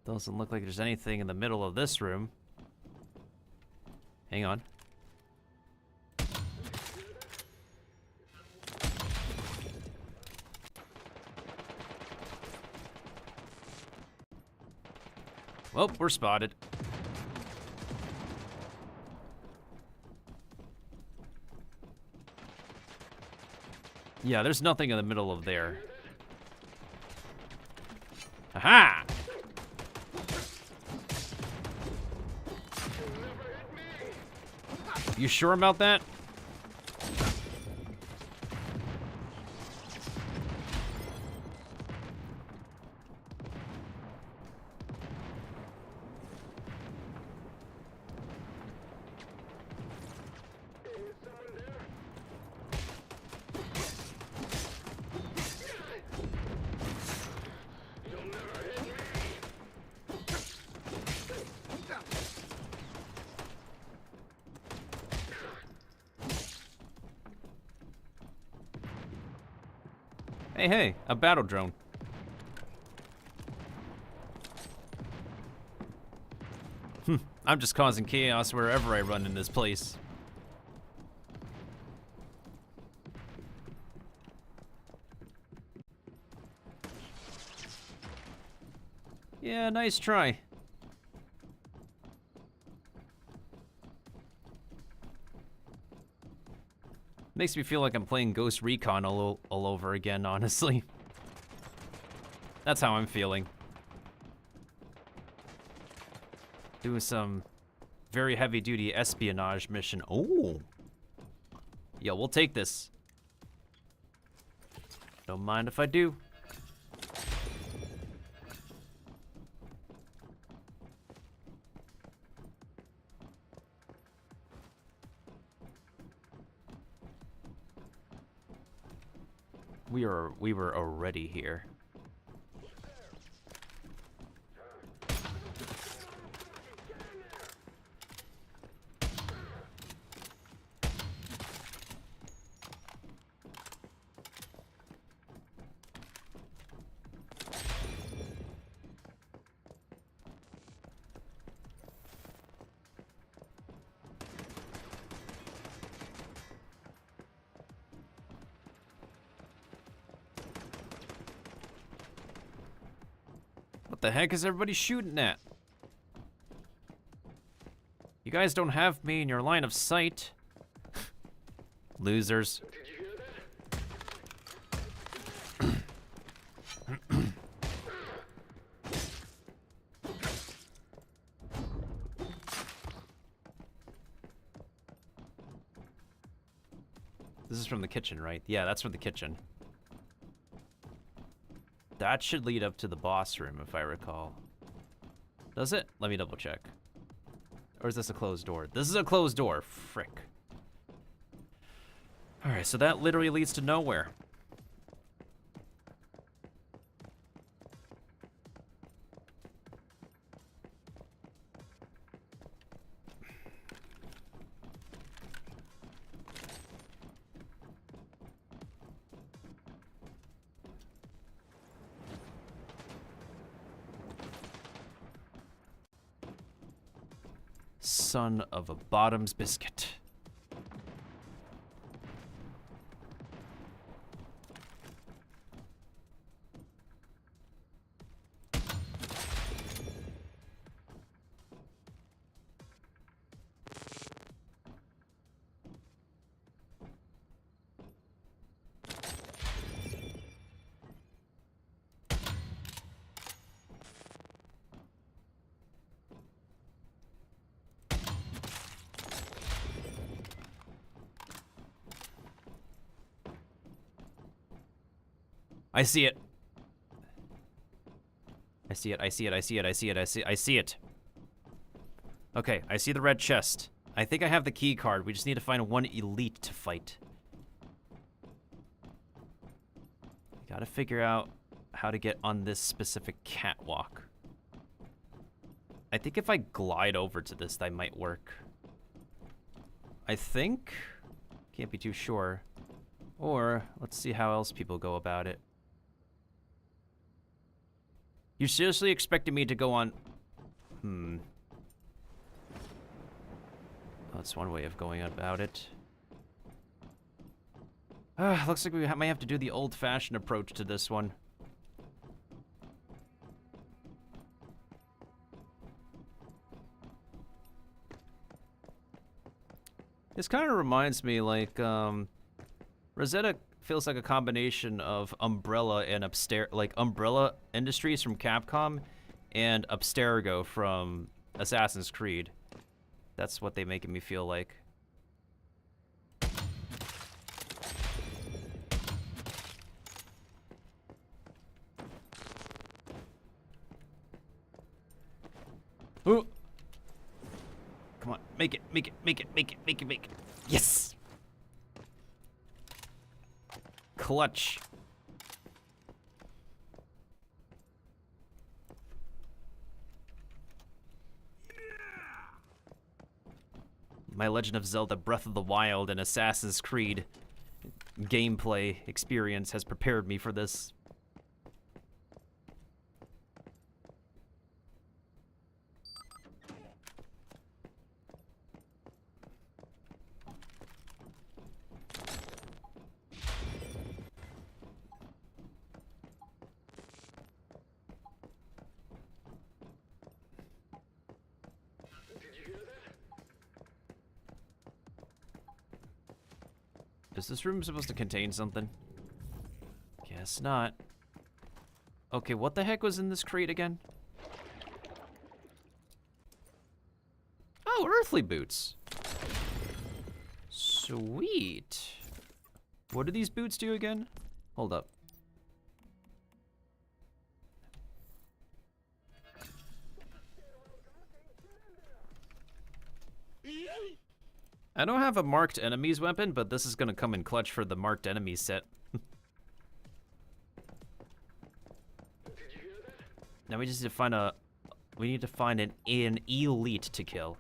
Doesn't look like there's anything in the middle of this room. Hang on. Well, we're spotted. Yeah, there's nothing in the middle of there. Aha! You sure about that? Hey, hey, a battle drone. I'm just causing chaos wherever I run in this place. Yeah, nice try. Makes me feel like I'm playing Ghost Recon all over again, honestly. That's how I'm feeling. Doing some Very heavy-duty espionage mission. Oh. Yeah, we'll take this. Don't mind if I do. We were already here. What the heck is everybody shooting at? You guys don't have me in your line of sight. Losers. This is from the kitchen, right? Yeah, that's from the kitchen. That should lead up to the boss room, if I recall. Does it? Let me double check. Or is this a closed door? This is a closed door. Frick. Alright, so that literally leads to nowhere. Son of a bottom's biscuit. I see it. I see it, I see it, I see it, I see it, I see it. Okay, I see the red chest. I think I have the key card. We just need to find one elite to fight. Gotta figure out how to get on this specific catwalk. I think if I glide over to this, that might work. I think. Can't be too sure. Or, let's see how else people go about it. You're seriously expecting me to go on... Oh, that's one way of going about it. Looks like we might have to do the old-fashioned approach to this one. This kind of reminds me, like, Rosetta feels like a combination of Umbrella and Umbrella Industries from Capcom and Abstergo from Assassin's Creed. That's what they make me feel like. Ooh. Come on, make it, make it, make it, make it, make it, make it. Yes! Clutch. My Legend of Zelda Breath of the Wild and Assassin's Creed gameplay experience has prepared me for this. Is this room supposed to contain something? Guess not. Okay, what the heck was in this crate again? Oh, unearthly boots. Sweet. What do these boots do again? Hold up. I don't have a marked enemies weapon, but this is gonna come in clutch for the marked enemies set. Now we just need to find a... We need to find an elite to kill.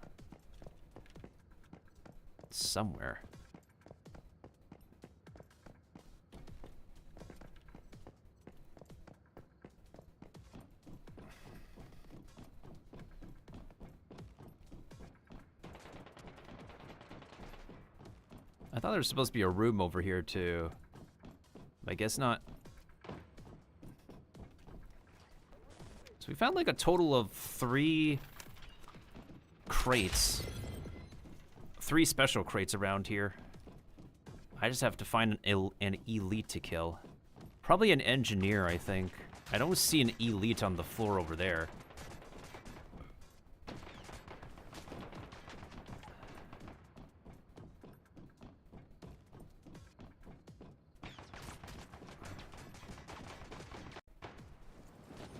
Somewhere. I thought there was supposed to be a room over here too. I guess not. So we found like a total of 3 crates. 3 special crates around here. I just have to find an elite to kill. Probably an engineer, I think. I don't see an elite on the floor over there.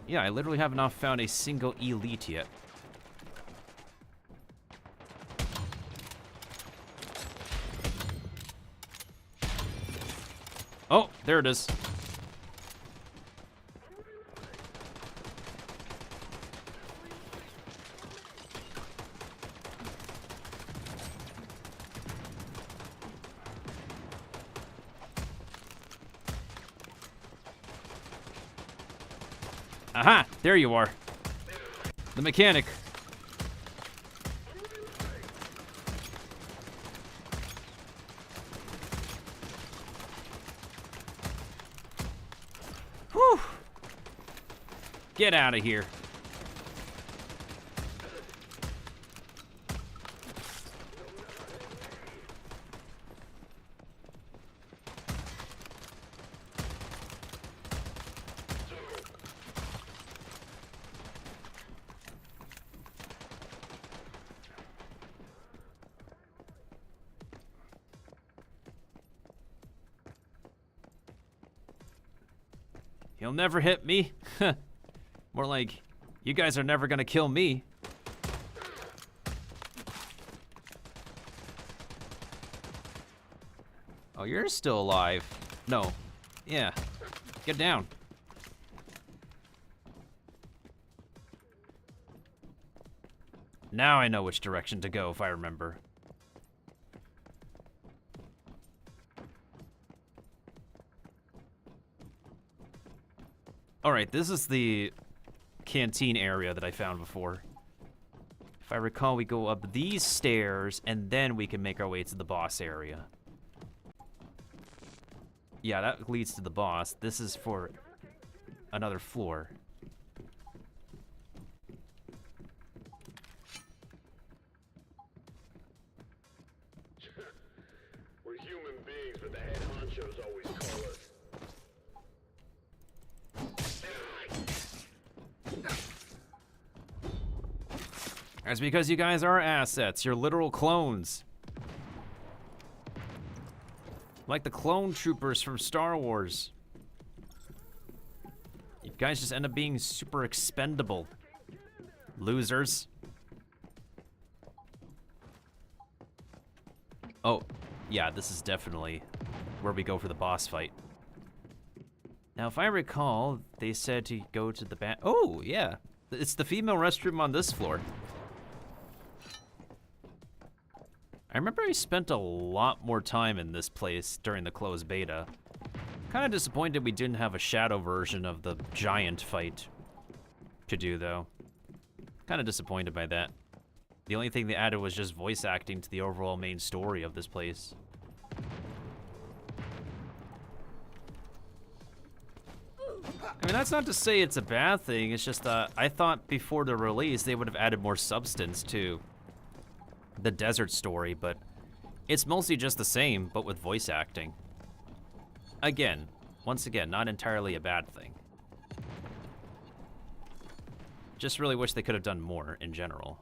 Yeah, I literally have not found a single elite yet. Oh, there it is. Aha! There you are. The mechanic. Whew! Get out of here. He'll never hit me. More like, you guys are never gonna kill me. Oh, you're still alive. No. Yeah. Get down. Now I know which direction to go if I remember. Alright, this is the canteen area that I found before. If I recall, we go up these stairs, and then we can make our way to the boss area. Yeah, that leads to the boss. This is for another floor. We're human beings, but the head honchos always call us. That's because you guys are assets. You're literal clones. Like the clone troopers from Star Wars. You guys just end up being super expendable. Losers. Oh, yeah, this is definitely where we go for the boss fight. Now, if I recall, they said to go to the oh, yeah. It's the female restroom on this floor. I remember I spent a lot more time in this place during the closed beta. Kind of disappointed we didn't have a shadow version of the giant fight to do, though. Kind of disappointed by that. The only thing they added was just voice acting to the overall main story of this place. I mean, that's not to say it's a bad thing, it's just I thought before the release they would have added more substance to the desert story, but it's mostly just the same, but with voice acting. Again, once again, not entirely a bad thing. Just really wish they could have done more in general.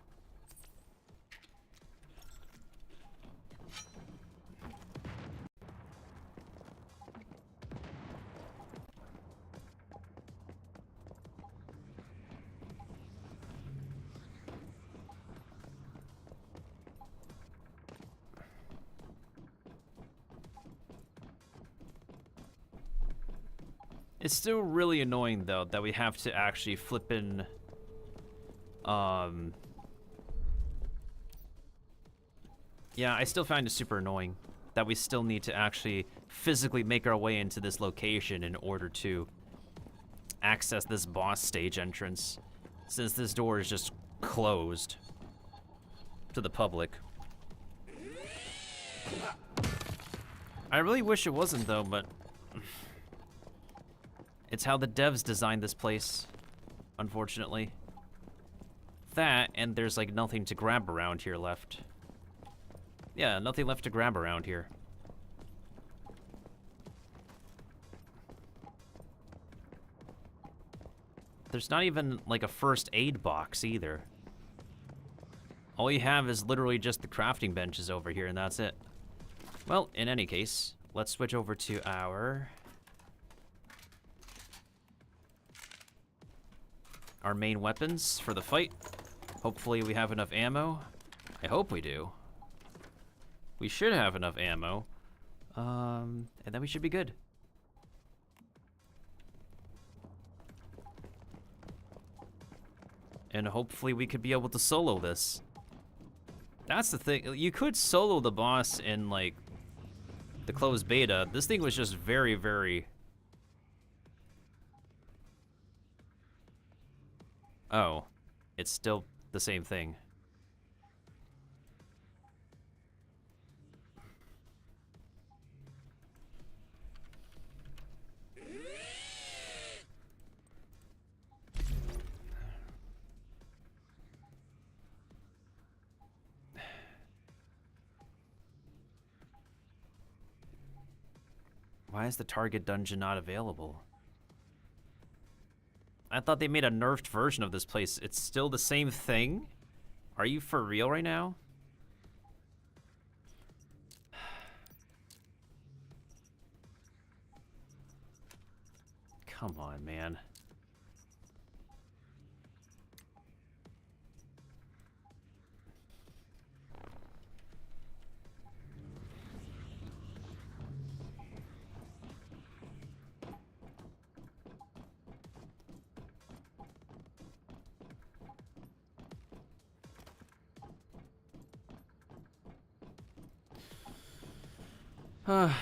It's still really annoying, though, that we have to actually flip in, yeah, I still find it super annoying that we still need to actually physically make our way into this location in order to access this boss stage entrance, since this door is just closed to the public. I really wish it wasn't, though, but it's how the devs designed this place, unfortunately. That, and there's like nothing to grab around here left. Yeah, nothing left to grab around here. There's not even like a first aid box either. All you have is literally just the crafting benches over here, and that's it. Well, in any case, let's switch over to our main weapons for the fight. Hopefully we have enough ammo. I hope we do. We should have enough ammo. And then we should be good. And hopefully we could be able to solo this. That's the thing. You could solo the boss in, like, the closed beta. This thing was just very, very... Oh. It's still the same thing. Why is the target dungeon not available? I thought they made a nerfed version of this place. It's still the same thing? Are you for real right now? Come on, man.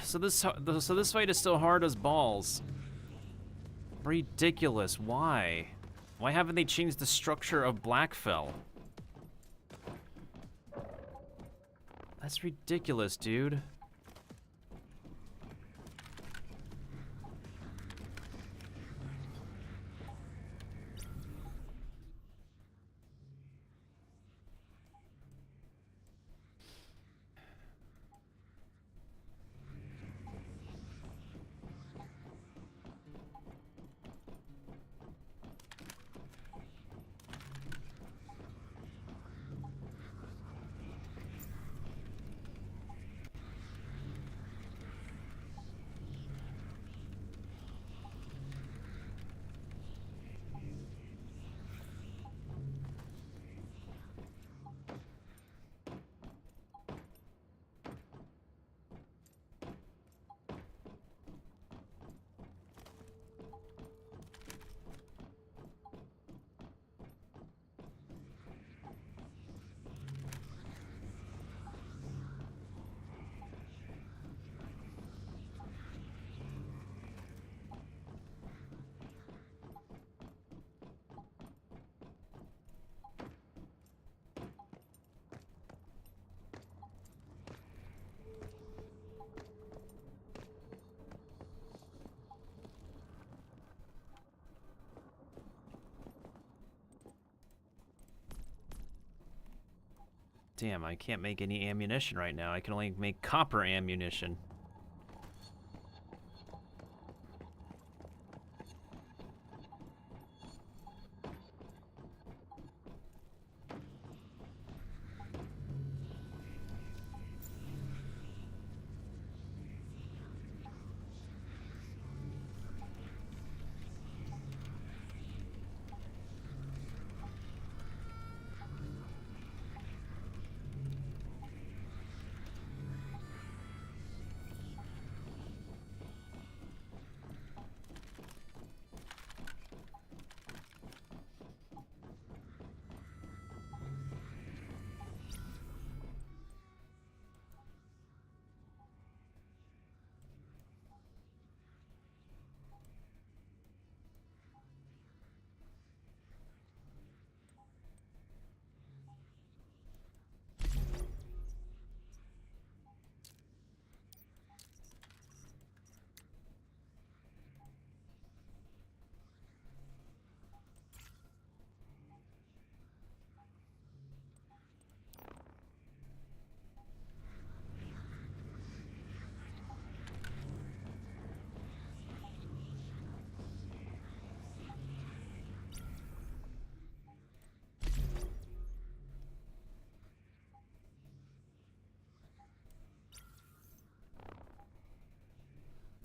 So this fight is still hard as balls. Ridiculous. Why? Why haven't they changed the structure of Blackfell? That's ridiculous, dude. Damn, I can't make any ammunition right now. I can only make copper ammunition.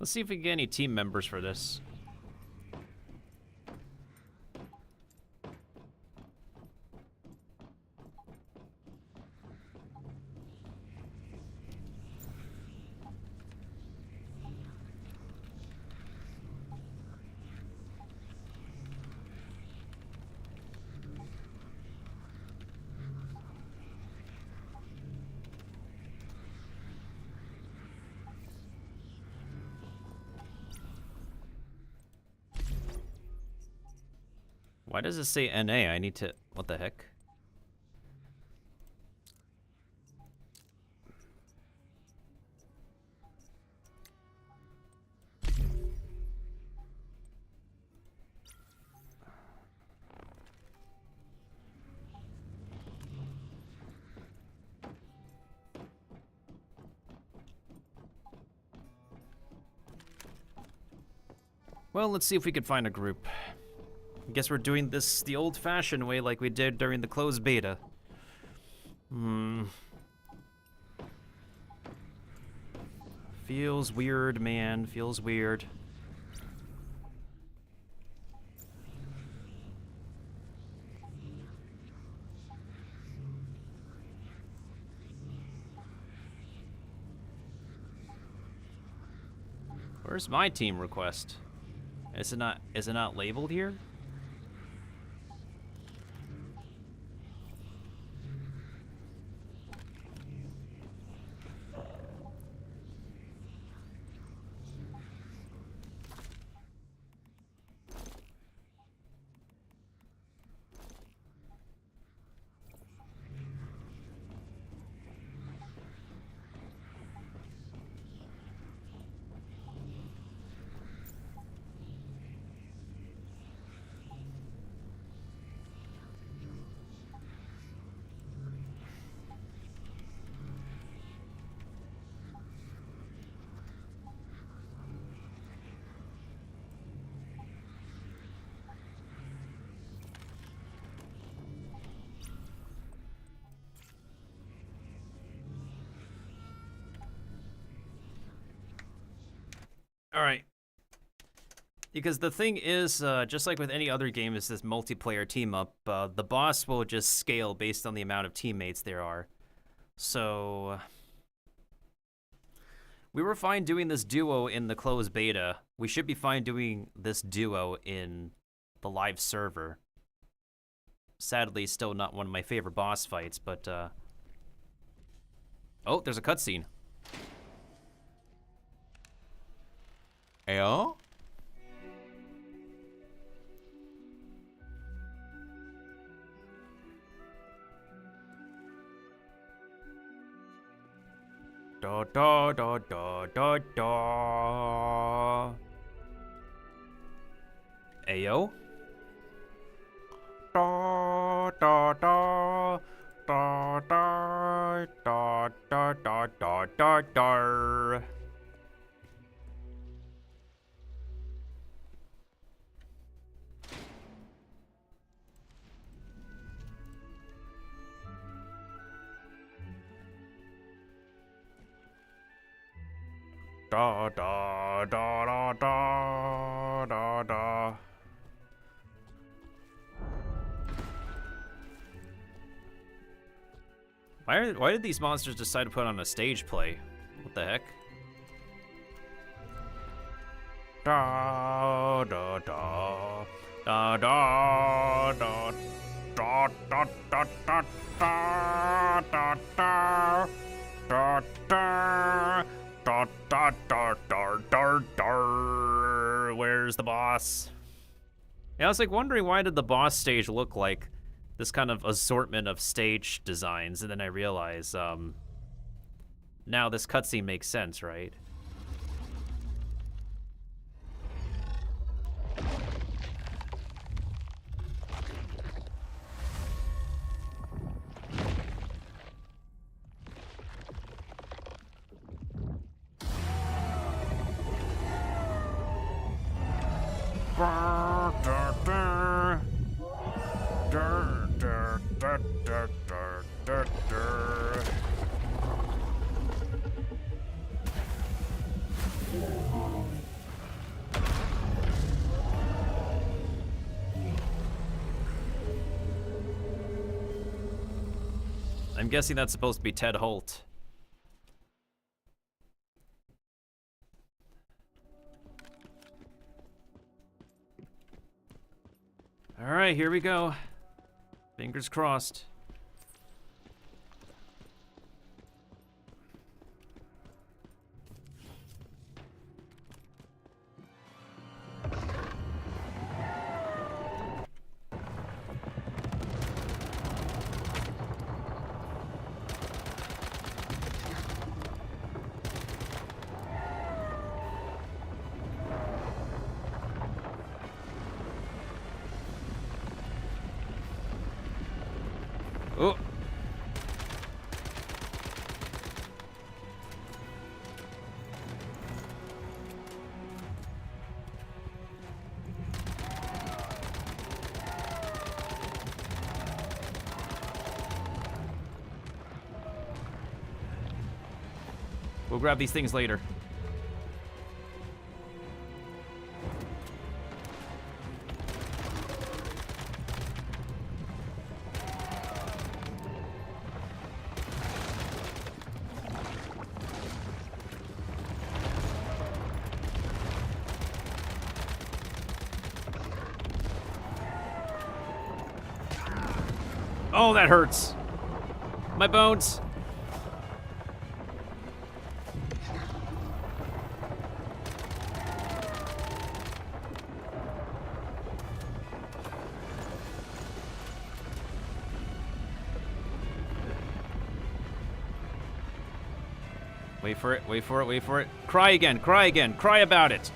Let's see if we can get any team members for this. Why does it say NA? I need to... What the heck? Well, let's see if we can find a group. I guess we're doing this the old-fashioned way like we did during the closed beta. Feels weird, man. Feels weird. Where's my team request? Is it not labeled here? Alright. Because the thing is, just like with any other game, is this multiplayer team-up, the boss will just scale based on the amount of teammates there are. So... we were fine doing this duo in the closed beta. We should be fine doing this duo in the live server. Sadly, still not one of my favorite boss fights, but, oh, there's a cutscene. Ayo? Da da da da da da. Ayo? Da da da da da da da da da da da. Da da da da da da da. Why did these monsters decide to put on a stage play? What the heck? Da da da da da da da da da da da da da da da. Da, da, da, da, da, da. Where's the boss? Yeah, I was like wondering, why did the boss stage look like this kind of assortment of stage designs? And then I realized, now this cutscene makes sense, right? I'm guessing that's supposed to be Ted Holt. Alright, here we go. Fingers crossed. Oh. We'll grab these things later. Oh, that hurts. My bones. Wait for it, wait for it, wait for it. Cry again, cry again, cry about it.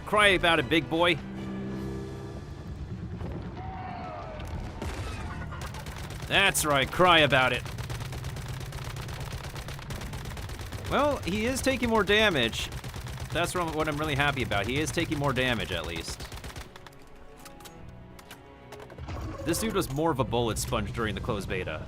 Cry about it, big boy. That's right, cry about it. Well, he is taking more damage. That's what I'm really happy about. He is taking more damage, at least. This dude was more of a bullet sponge during the closed beta.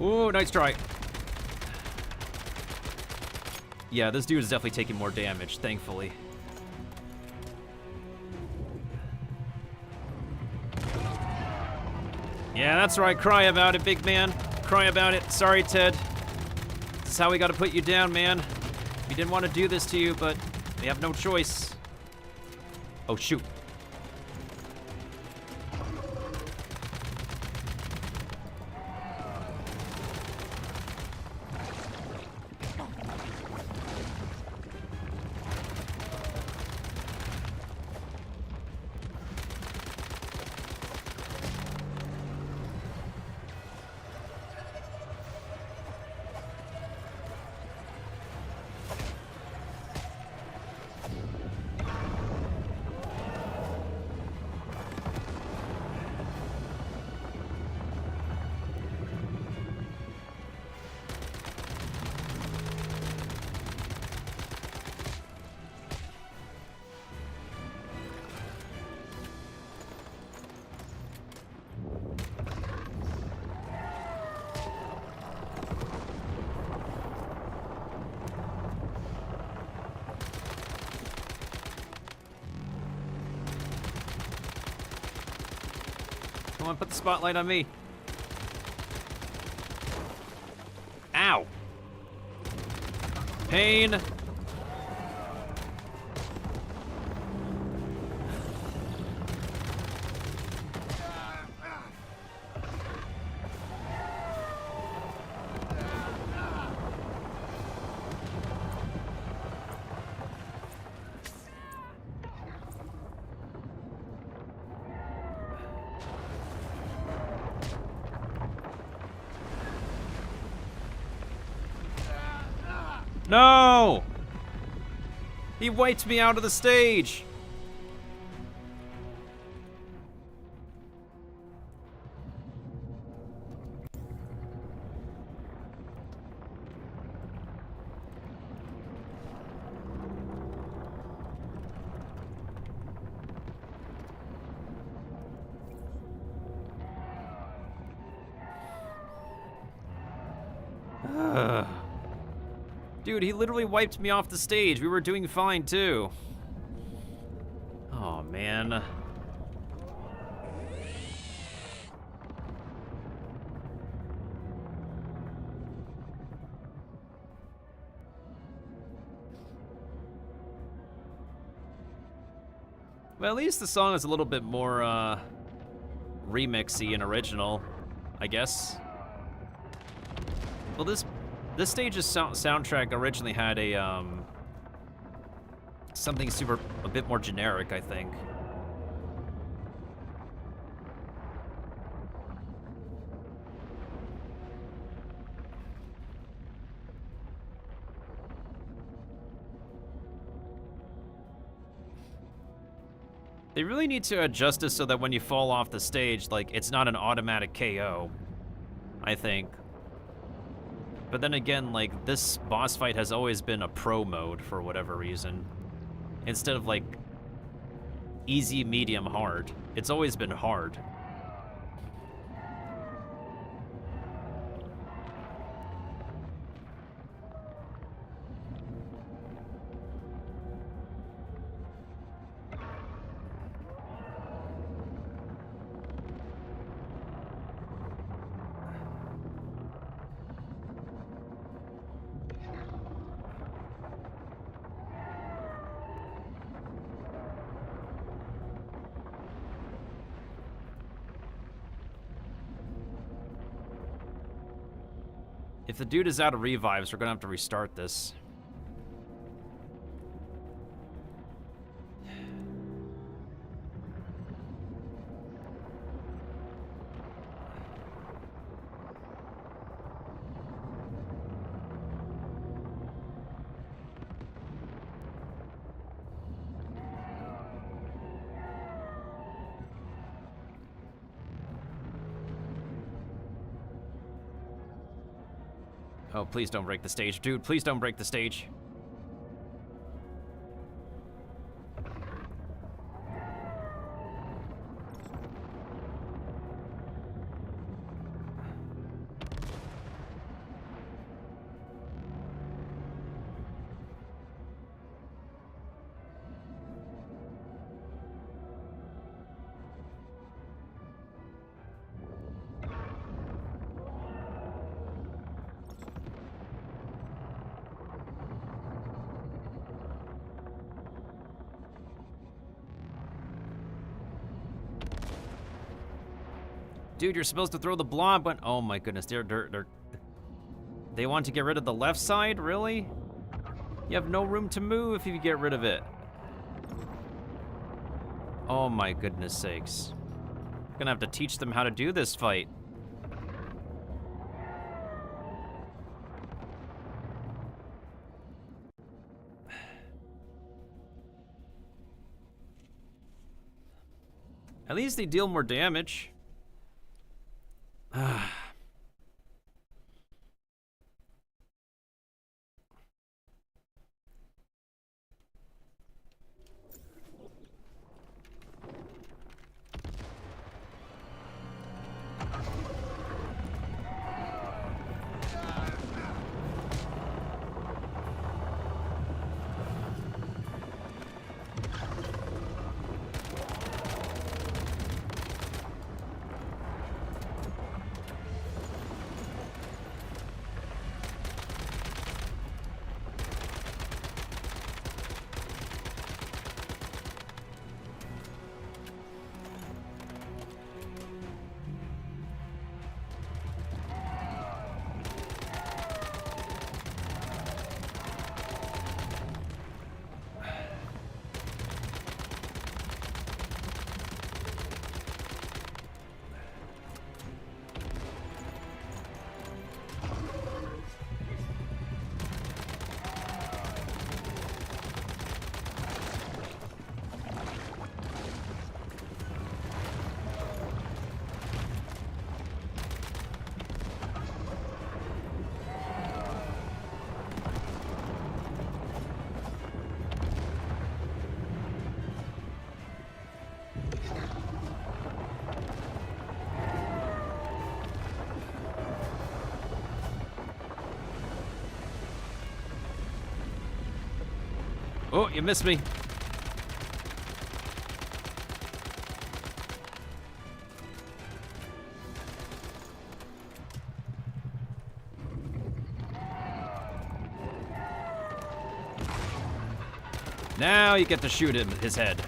Ooh, nice try. Yeah, this dude is definitely taking more damage, thankfully. Yeah, that's right. Cry about it, big man. Cry about it. Sorry, Ted. This is how we gotta put you down, man. We didn't want to do this to you, but we have no choice. Oh, shoot. Come on, put the spotlight on me. Ow. Pain. No! He wiped me out of the stage! Dude, he literally wiped me off the stage. We were doing fine, too. Oh, man. Well, at least the song is a little bit more, remixy and original, I guess. Well, this stage's soundtrack originally had a, something a bit more generic, I think. They really need to adjust this so that when you fall off the stage, like, it's not an automatic KO, I think. But then again, like, this boss fight has always been a pro mode for whatever reason. Instead of, like, easy, medium, hard. It's always been hard. If the dude is out of revives, we're gonna have to restart this. Oh, please don't break the stage. Dude, please don't break the stage. Dude, you're supposed to throw the blob, but oh my goodness, they want to get rid of the left side, really? You have no room to move if you get rid of it. Oh my goodness sakes. I'm gonna have to teach them how to do this fight. At least they deal more damage. Oh, you missed me. Now you get to shoot him, his head.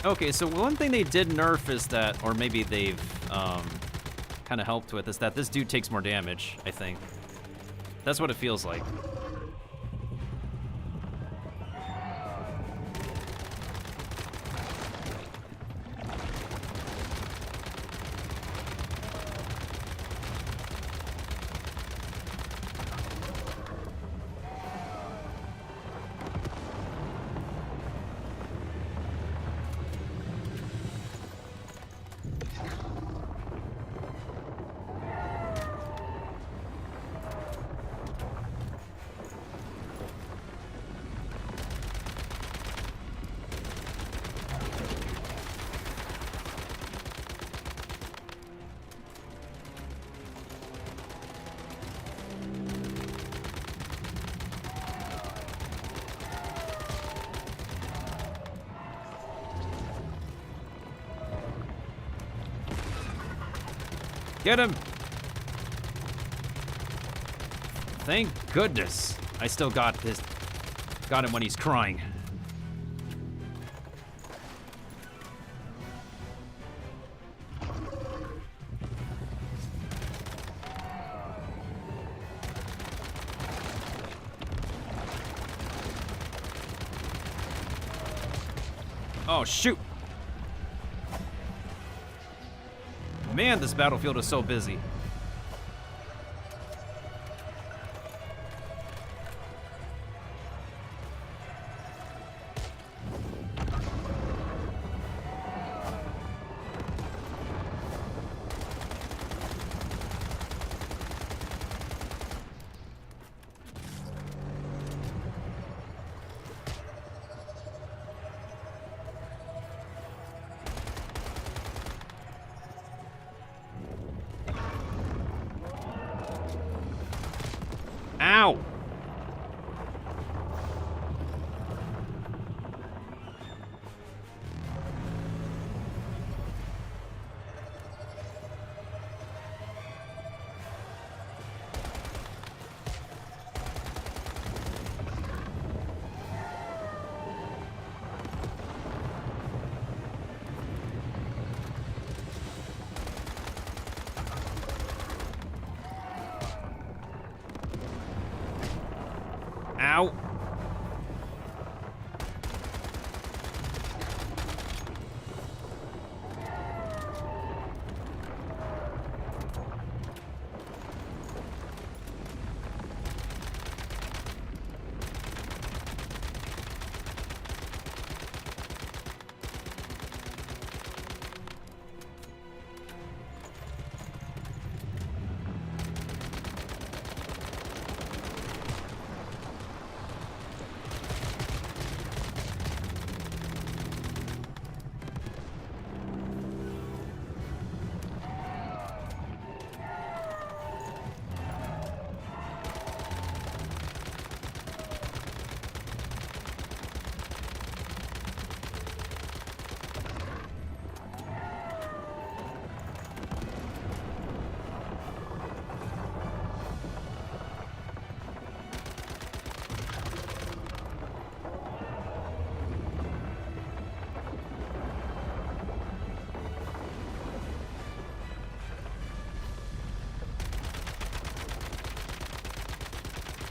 Okay, so one thing they did nerf is that, or maybe they've kind of helped with, is that this dude takes more damage, I think. That's what it feels like. Get him! Thank goodness I still got this. Got him when he's crying. Oh, shoot! Man, this battlefield is so busy. Ow! Ow.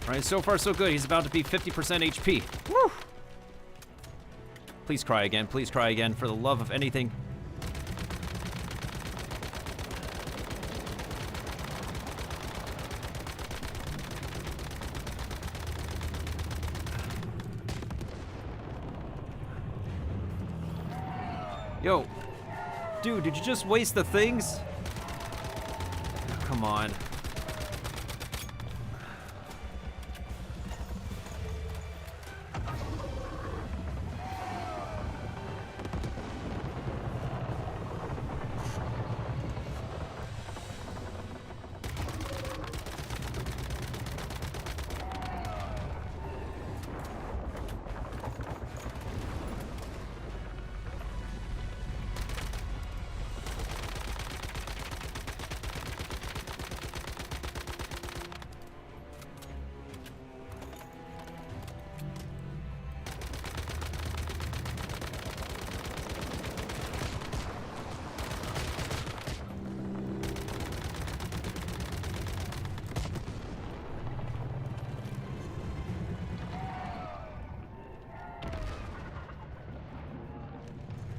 All right, so far so good. He's about to be 50% HP. Woo! Please cry again. Please cry again. For the love of anything. Yo. Dude, did you just waste the things? Come on.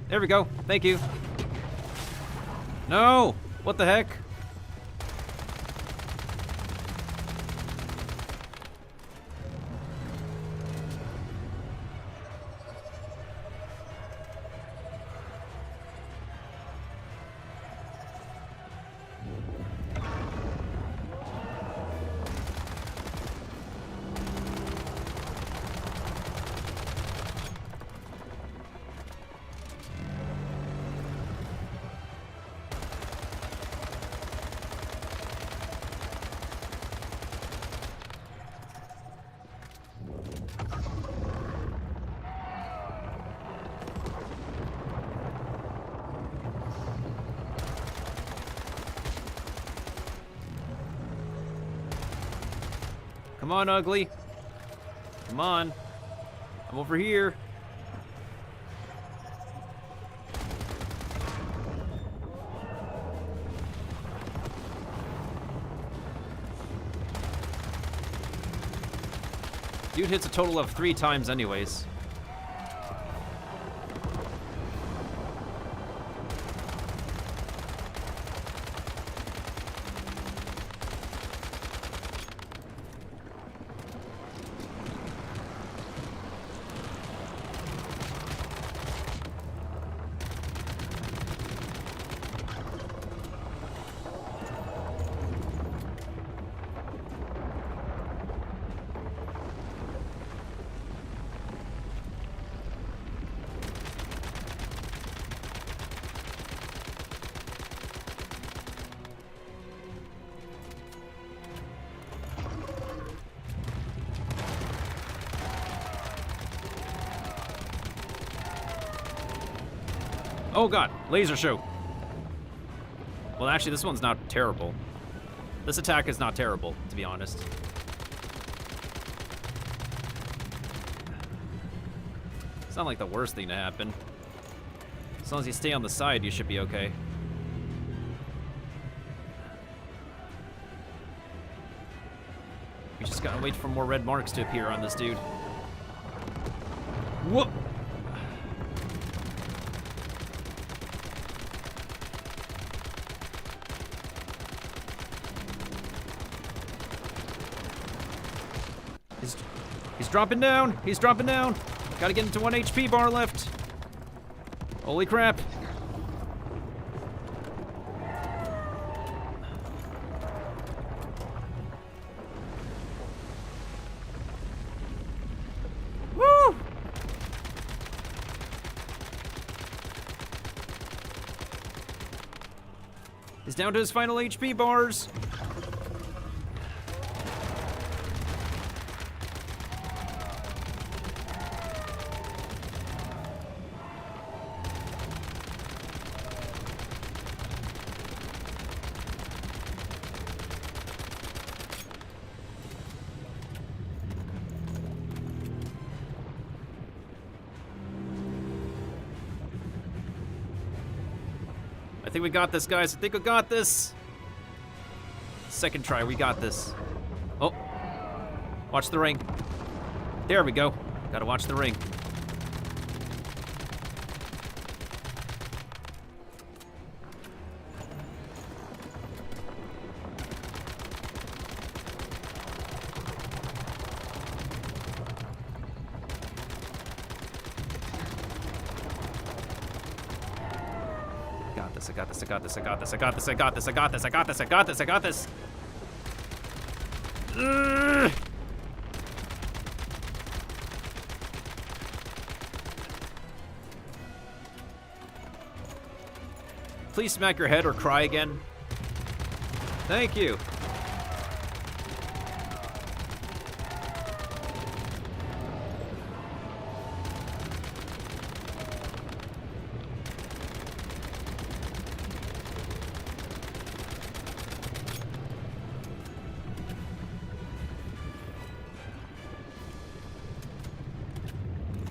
There we go. Thank you. No! What the heck? Come on, ugly. Come on. I'm over here. Dude hits a total of 3 times anyways. Oh god, laser show. Well, actually, this one's not terrible. This attack is not terrible, to be honest. It's not like the worst thing to happen. As long as you stay on the side, you should be okay. We just gotta wait for more red marks to appear on this dude. Whoop! He's dropping down. He's dropping down. Gotta get into 1 HP bar left. Holy crap. Woo! He's down to his final HP bars. I think we got this, guys. I think we got this. Second try, we got this. Oh, watch the ring. There we go. Gotta watch the ring. I got this, I got this, I got this, I got this, I got this, I got this, I got this, I got this, I got this. Please smack your head or cry again. Thank you.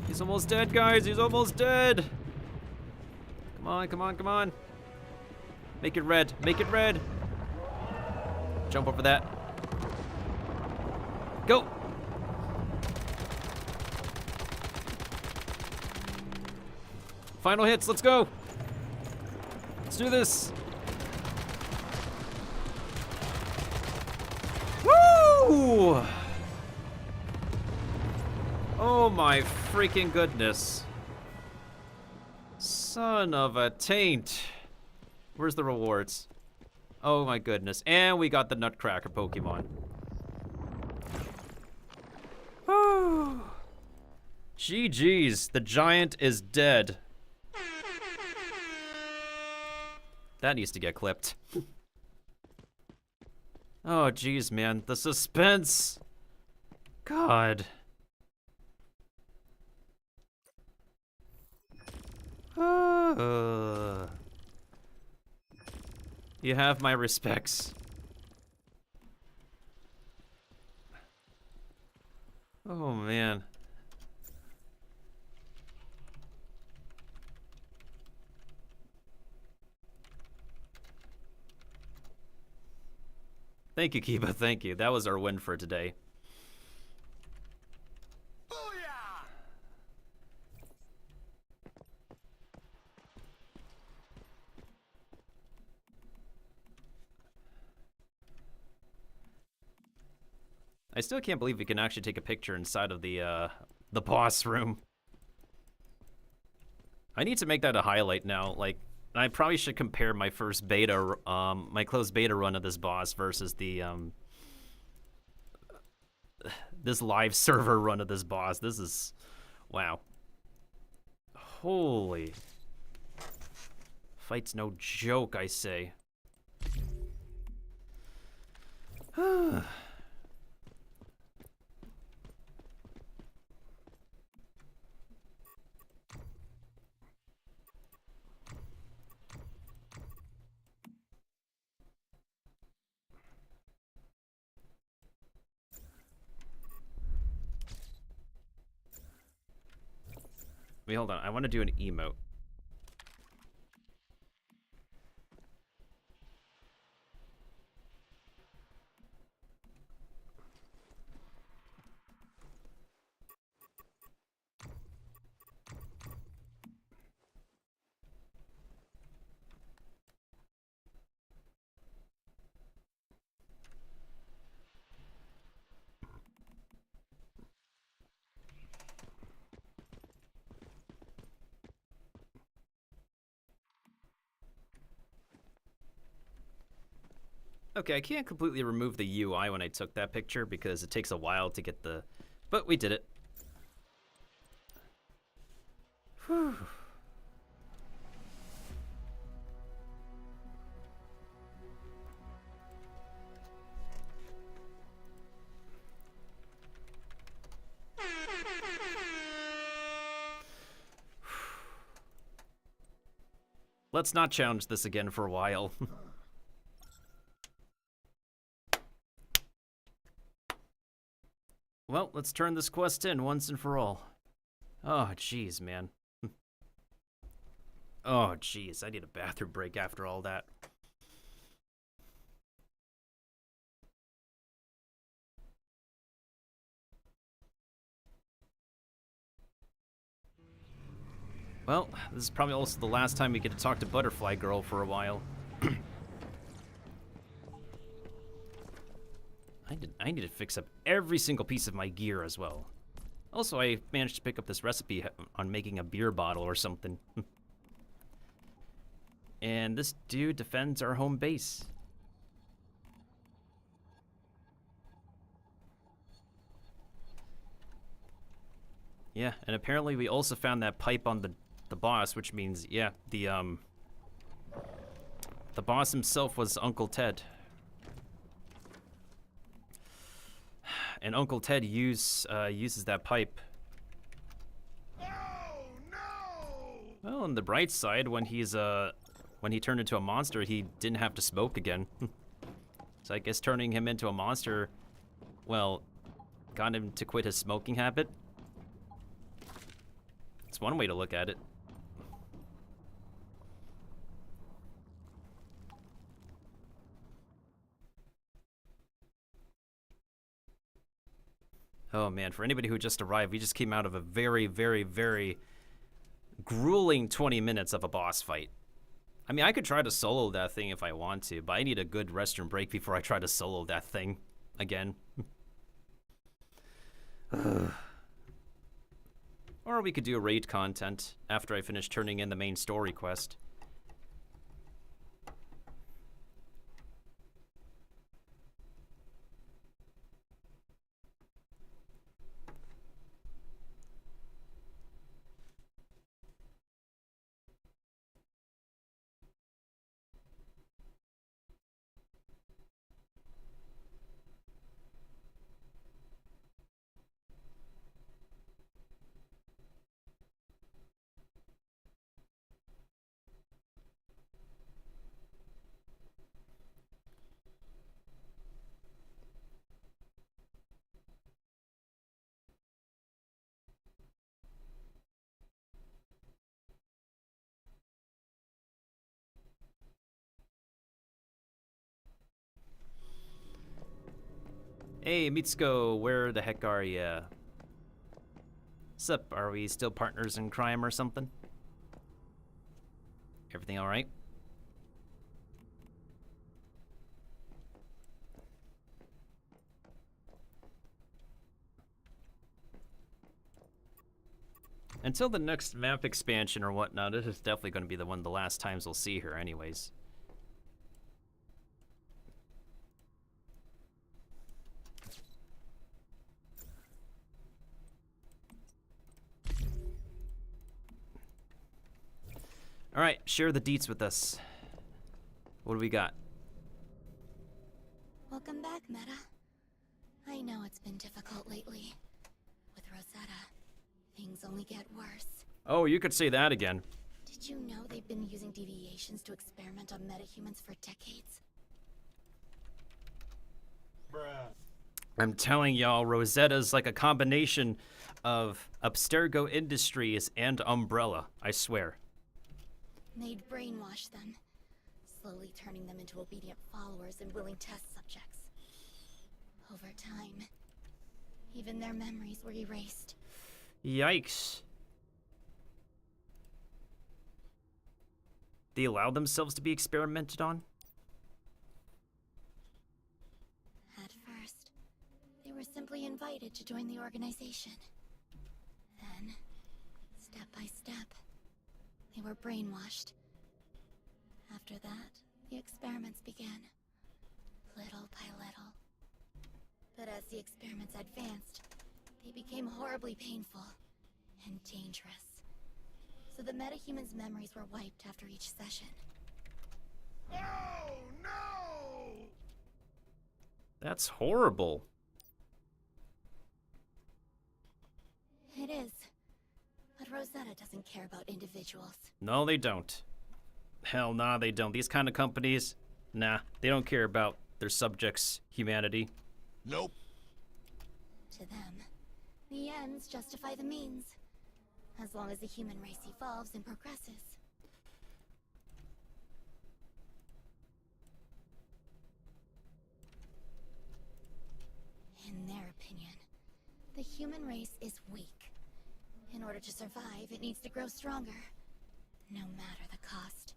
He's almost dead, guys. He's almost dead. Come on, come on, come on. Make it red. Make it red. Jump over that. Go. Final hits, let's go! Let's do this! Woo! Oh my freaking goodness. Son of a taint. Where's the rewards? Oh my goodness. And we got the Nutcracker Pokemon. Woo! GG's, the giant is dead. That needs to get clipped. Oh geez, man, the suspense. God. You have my respects. Oh man. Thank you, Kiba, thank you. That was our win for today. I still can't believe we can actually take a picture inside of the boss room. I need to make that a highlight now. Like, I probably should compare my first beta, my closed beta run of this boss versus the, this live server run of this boss. This is, wow. Holy. Fight's no joke, I say. Wait, hold on. I want to do an emote. Okay, I can't completely remove the UI when I took that picture because it takes a while to get the... But we did it. Whew. Let's not challenge this again for a while. Well, let's turn this quest in once and for all. Oh, jeez, man. Oh, jeez, I need a bathroom break after all that. Well, this is probably also the last time we get to talk to Butterfly Girl for a while. I need to fix up every single piece of my gear as well. Also, I managed to pick up this recipe on making a beer bottle or something. And this dude defends our home base. Yeah, and apparently we also found that pipe on the boss, which means, yeah, the boss himself was Uncle Ted. And Uncle Ted uses that pipe. Oh, no! Well, on the bright side, when he turned into a monster, he didn't have to smoke again. So I guess turning him into a monster, well, got him to quit his smoking habit. It's one way to look at it. Oh man, for anybody who just arrived, we just came out of a very, very, very grueling 20 minutes of a boss fight. I mean, I could try to solo that thing if I want to, but I need a good restroom break before I try to solo that thing again. Or we could do raid content after I finish turning in the main story quest. Hey, Mitsuko, where the heck are ya? Sup, are we still partners in crime or something? Everything alright? Until the next map expansion or whatnot, this is definitely going to be the last times we'll see her anyways. Alright, share the deets with us. What do we got? Welcome back, Meta. I know it's been difficult lately. With Rosetta, things only get worse. Oh, you could say that again. Did you know they've been using deviations to experiment on metahumans for decades? I'm telling y'all, Rosetta's like a combination of Abstergo Industries and Umbrella, I swear. They'd brainwash them, slowly turning them into obedient followers and willing test subjects. Over time, even their memories were erased. Yikes. They allowed themselves to be experimented on? At first, they were simply invited to join the organization. Then, step by step, they were brainwashed. After that, the experiments began, little by little. But as the experiments advanced, they became horribly painful and dangerous. So the metahumans' memories were wiped after each session. Oh, no! That's horrible. It is. But Rosetta doesn't care about individuals. No, they don't. Hell nah, they don't. These kind of companies, nah, they don't care about their subjects' humanity. Nope. To them, the ends justify the means. As long as the human race evolves and progresses. In their opinion, the human race is weak. In order to survive, it needs to grow stronger, no matter the cost.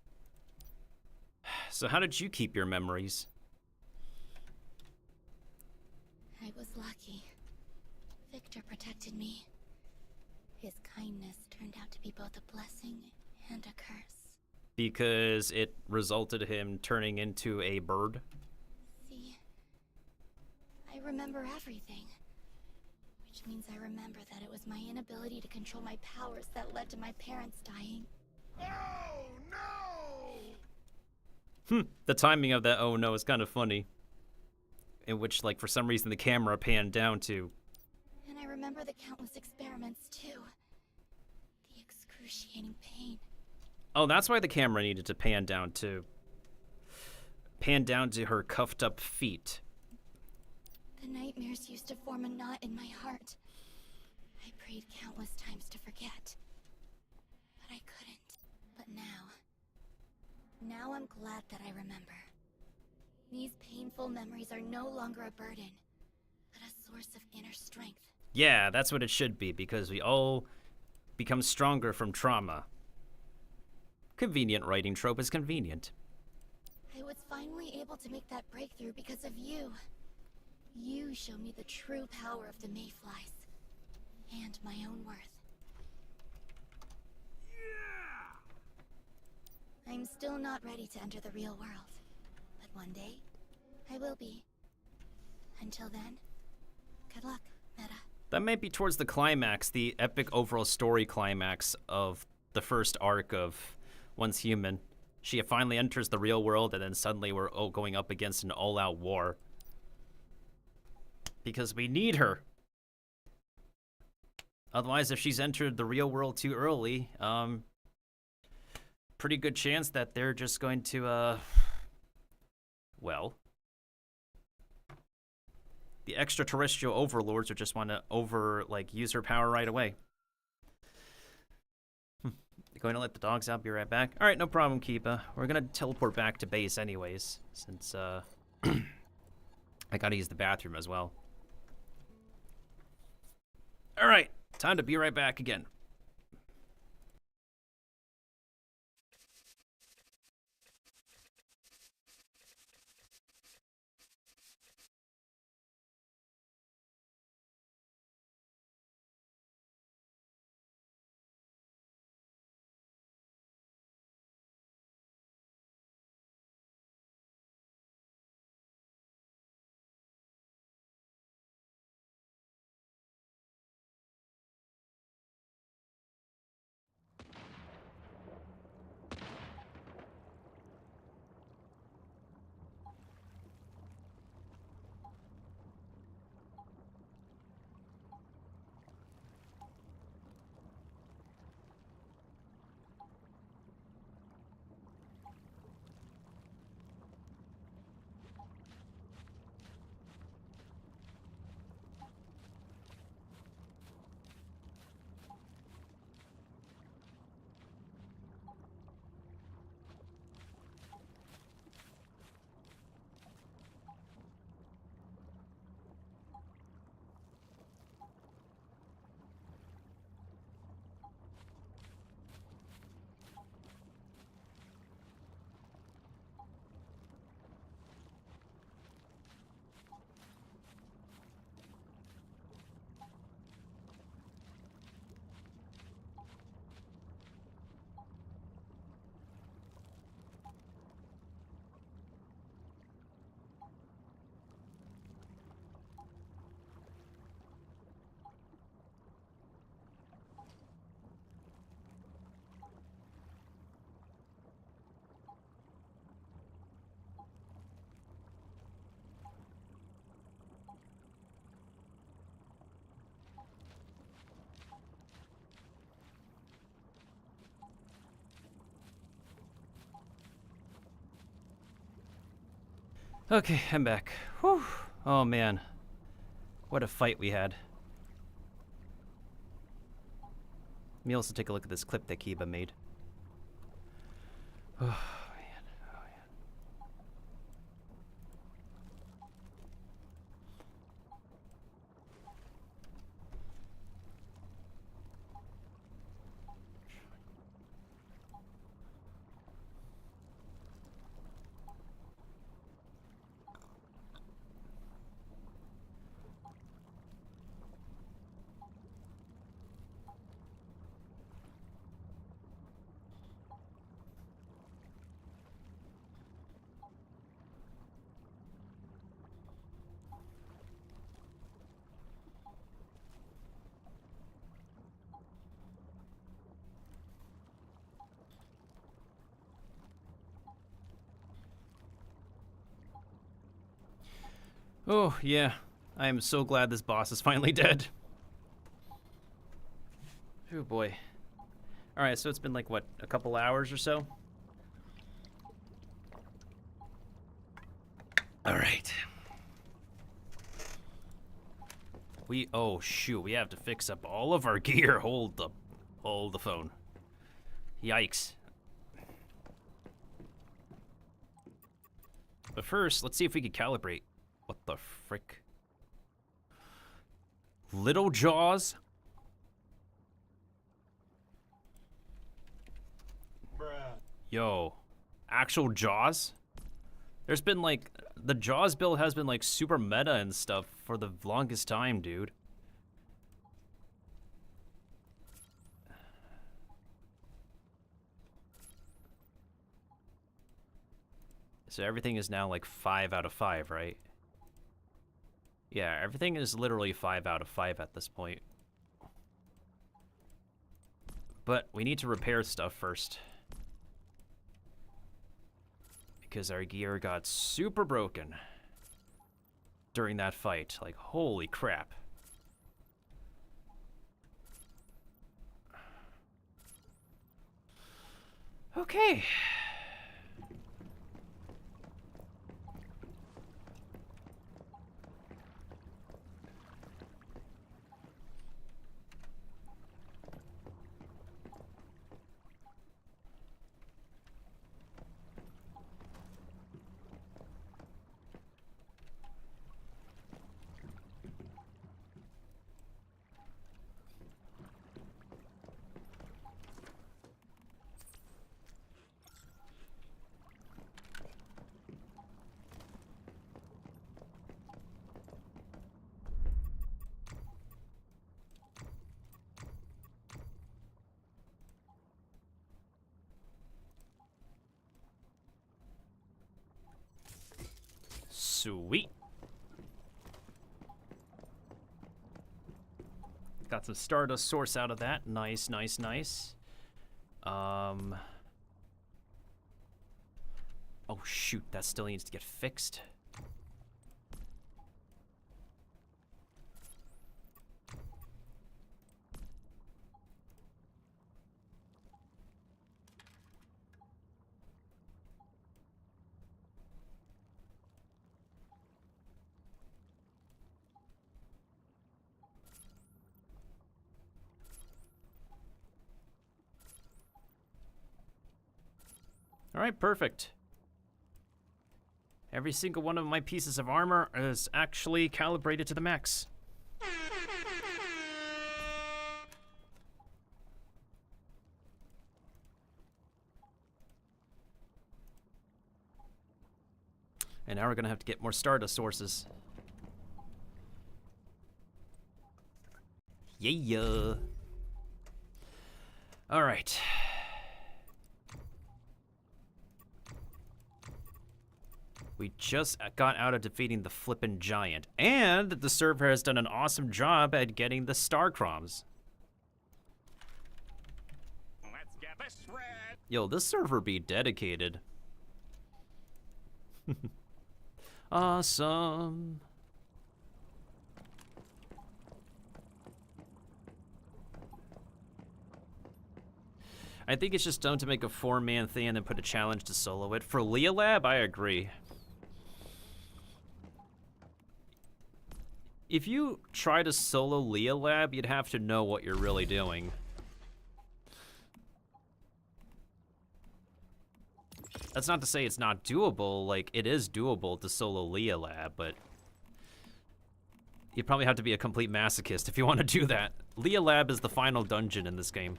So how did you keep your memories? I was lucky. Victor protected me. His kindness turned out to be both a blessing and a curse. Because it resulted in him turning into a bird? See, I remember everything. Which means I remember that it was my inability to control my powers that led to my parents dying. Oh, no! The timing of that oh no is kind of funny. In which, like, for some reason the camera panned down to. And I remember the countless experiments, too. The excruciating pain. Oh, that's why the camera needed to pan down to. Pan down to her cuffed up feet. The nightmares used to form a knot in my heart. I prayed countless times to forget. But I couldn't. But now I'm glad that I remember. These painful memories are no longer a burden, but a source of inner strength. Yeah, that's what it should be, because we all become stronger from trauma. Convenient writing trope is convenient. I was finally able to make that breakthrough because of you. You showed me the true power of the Mayflies. And my own worth. I'm still not ready to enter the real world. But one day, I will be. Until then, good luck, Meta. That might be towards the climax, the epic overall story climax of the first arc of Once Human. She finally enters the real world, and then suddenly we're going up against an all-out war. Because we need her. Otherwise, if she's entered the real world too early, pretty good chance that they're just going to, well, the extraterrestrial overlords would just want to use her power right away. Going to let the dogs out, be right back. All right, no problem, Kiba. We're going to teleport back to base anyways, since, I gotta use the bathroom as well. All right, time to be right back again. Okay, I'm back. Whew. Oh man, what a fight we had. Let me also take a look at this clip that Kiba made. Oh man, oh man. Oh, yeah. I am so glad this boss is finally dead. Oh, boy. Alright, so it's been like, what, a couple hours or so? Alright. Oh, shoot, we have to fix up all of our gear. Hold the phone. Yikes. But first, let's see if we can calibrate. What the frick? Little Jaws? Bruh. Yo, actual Jaws? There's been like, the Jaws build has been like super meta and stuff for the longest time, dude. So everything is now like 5 out of 5, right? Yeah, everything is literally 5 out of 5 at this point. But we need to repair stuff first. Because our gear got super broken during that fight. Like, holy crap. Okay. Sweet. Got some Stardust source out of that. Nice, nice, nice. Oh shoot, that still needs to get fixed. All right, perfect. Every single one of my pieces of armor is actually calibrated to the max. And now we're gonna have to get more Stardust sources. Yeah. All right. We just got out of defeating the flippin' giant, and the server has done an awesome job at getting the star crumbs. Let's get this red. Yo, this server be dedicated. Awesome. I think it's just dumb to make a 4-man thing and then put a challenge to solo it. For Leah Lab, I agree. If you try to solo Leah Lab, you'd have to know what you're really doing. That's not to say it's not doable, like, it is doable to solo Leah Lab, but you'd probably have to be a complete masochist if you want to do that. Leah Lab is the final dungeon in this game.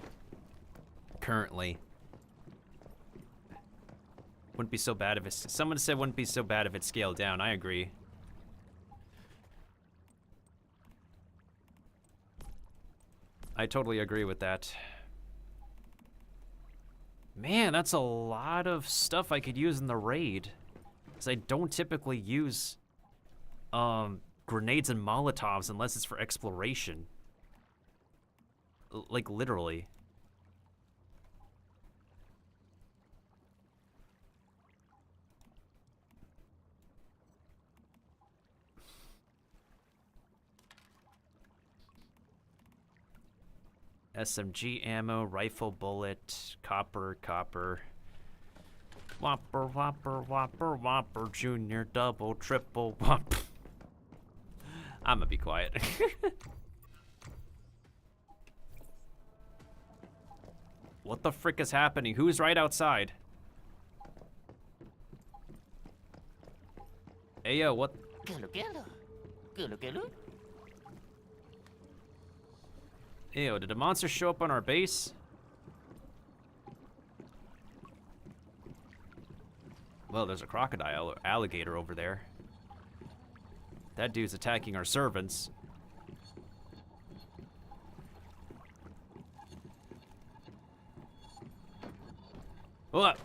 Currently. Wouldn't be so bad if it's... Someone said wouldn't be so bad if it's scaled down, I agree. I totally agree with that. Man, that's a lot of stuff I could use in the raid. Because I don't typically use grenades and Molotovs unless it's for exploration. Like, literally. SMG ammo, rifle bullet, copper, copper. Whopper, whopper, whopper, whopper, junior, double, triple, whopper. I'm gonna be quiet. What the frick is happening? Who's right outside? Hey, yo, what? Ew, did a monster show up on our base? Well, there's a crocodile or alligator over there. That dude's attacking our servants. What?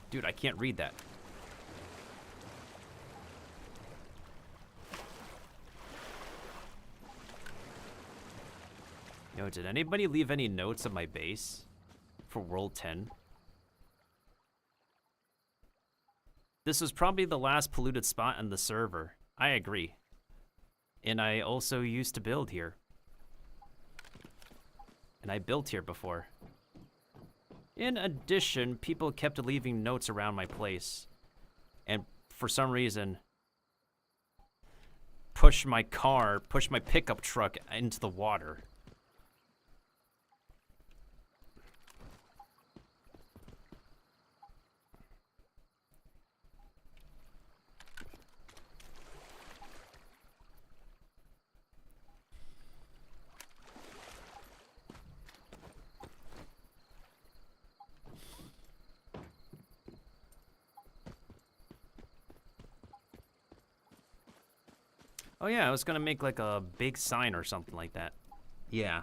Dude, I can't read that. Yo, did anybody leave any notes on my base for World 10? This was probably the last polluted spot on the server. I agree. And I also used to build here. And I built here before. In addition, people kept leaving notes around my place. And for some reason, pushed my pickup truck into the water. Oh yeah, I was gonna make like a big sign or something like that. Yeah,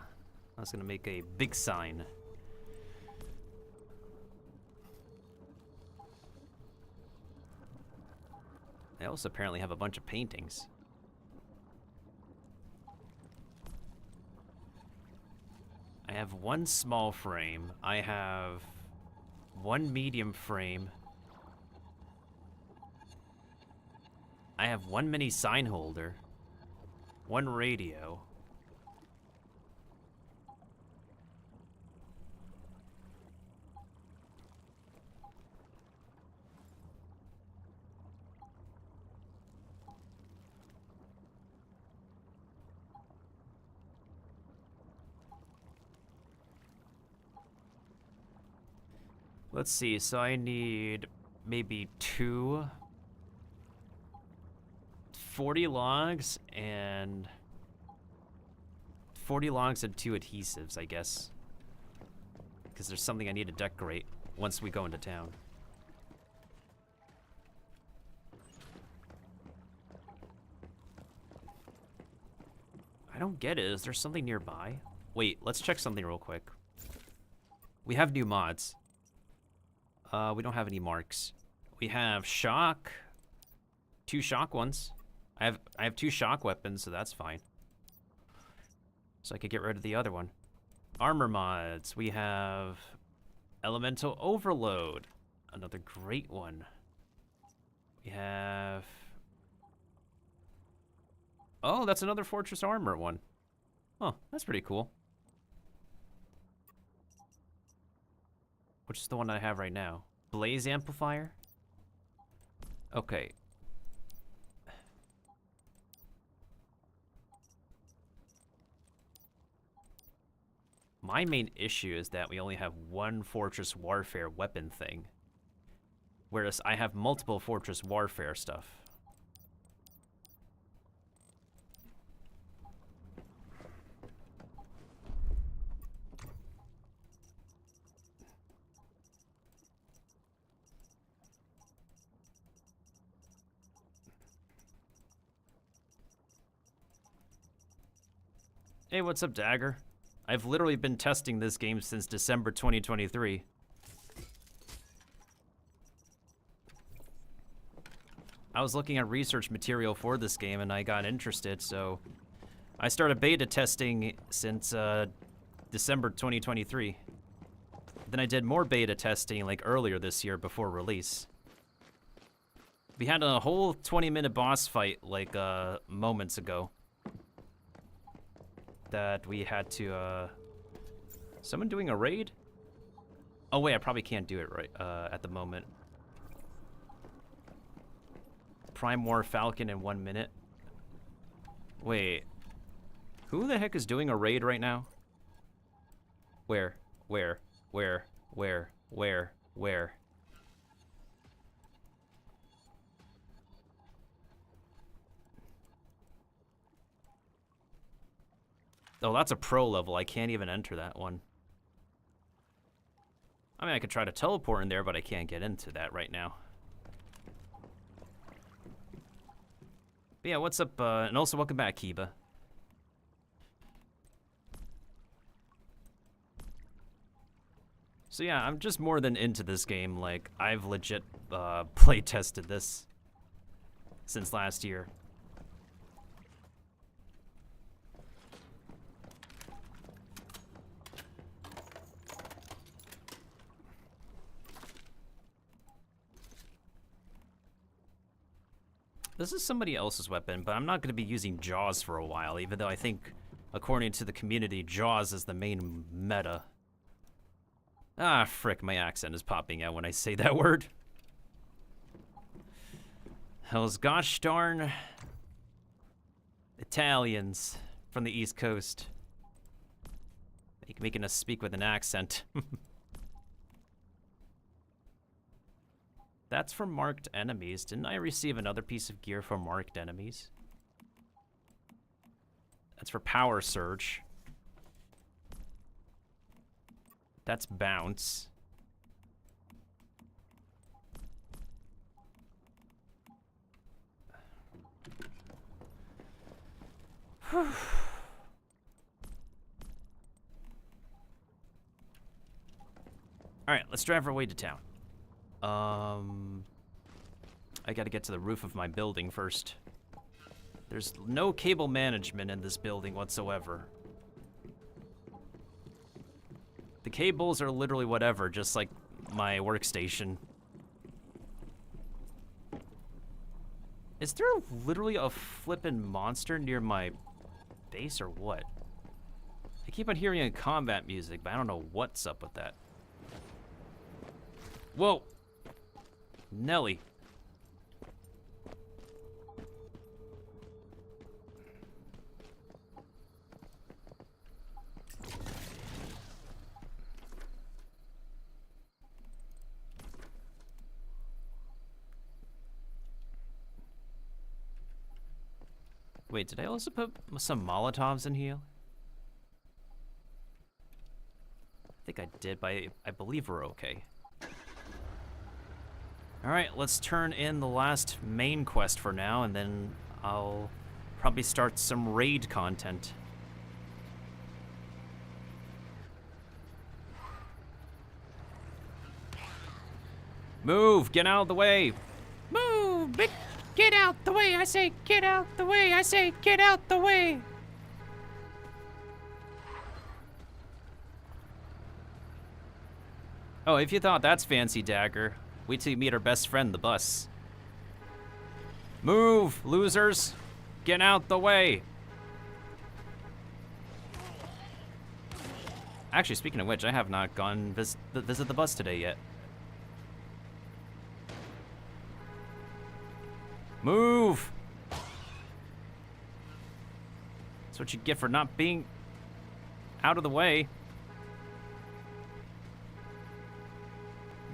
I was gonna make a big sign. They also apparently have a bunch of paintings. I have one small frame. I have one medium frame. I have one mini sign holder. One radio. Let's see, so I need maybe 40 logs and 2 adhesives, I guess. Because there's something I need to decorate once we go into town. I don't get it. Is there something nearby? Wait, let's check something real quick. We have new mods. We don't have any marks. We have shock. 2 shock ones. I have 2 shock weapons, so that's fine. So I could get rid of the other one. Armor mods. We have Elemental Overload. Another great one. We have... Oh, that's another Fortress Armor one. Oh, that's pretty cool. Which is the one I have right now? Blaze Amplifier? Okay. My main issue is that we only have one Fortress Warfare weapon thing. Whereas I have multiple Fortress Warfare stuff. Hey, what's up, Dagger? I've literally been testing this game since December 2023. I was looking at research material for this game and I got interested, so I started beta testing since December 2023. Then I did more beta testing like earlier this year before release. We had a whole 20-minute boss fight like moments ago. That we had to, someone doing a raid? Oh wait, I probably can't do it right, at the moment. Prime War Falcon in 1 minute. Wait, who the heck is doing a raid right now? Where? Oh, that's a pro level. I can't even enter that one. I mean, I could try to teleport in there, but I can't get into that right now. But yeah, what's up? And also, welcome back, Kiba. So yeah, I'm just more than into this game. Like, I've legit play tested this since last year. This is somebody else's weapon, but I'm not going to be using Jaws for a while, even though I think, according to the community, Jaws is the main meta. Ah, frick, my accent is popping out when I say that word. Those gosh darn Italians from the East Coast. Making us speak with an accent. That's for marked enemies. Didn't I receive another piece of gear for marked enemies? That's for power surge. That's bounce. Alright, let's drive our way to town. I gotta get to the roof of my building first. There's no cable management in this building whatsoever. The cables are literally whatever, just like my workstation. Is there literally a flippin' monster near my base or what? I keep on hearing combat music, but I don't know what's up with that. Whoa! Nelly. Wait, did I also put some Molotovs in here? I think I did, but I believe we're okay. Alright, let's turn in the last main quest for now, and then I'll probably start some raid content. Move! Get out of the way! Move! Get out the way! I say get out the way! I say get out the way! Oh, if you thought that's fancy, Dagger, wait till you meet our best friend, the bus. Move, losers! Get out the way! Actually, speaking of which, I have not gone visit the bus today yet. Move! That's what you get for not being out of the way.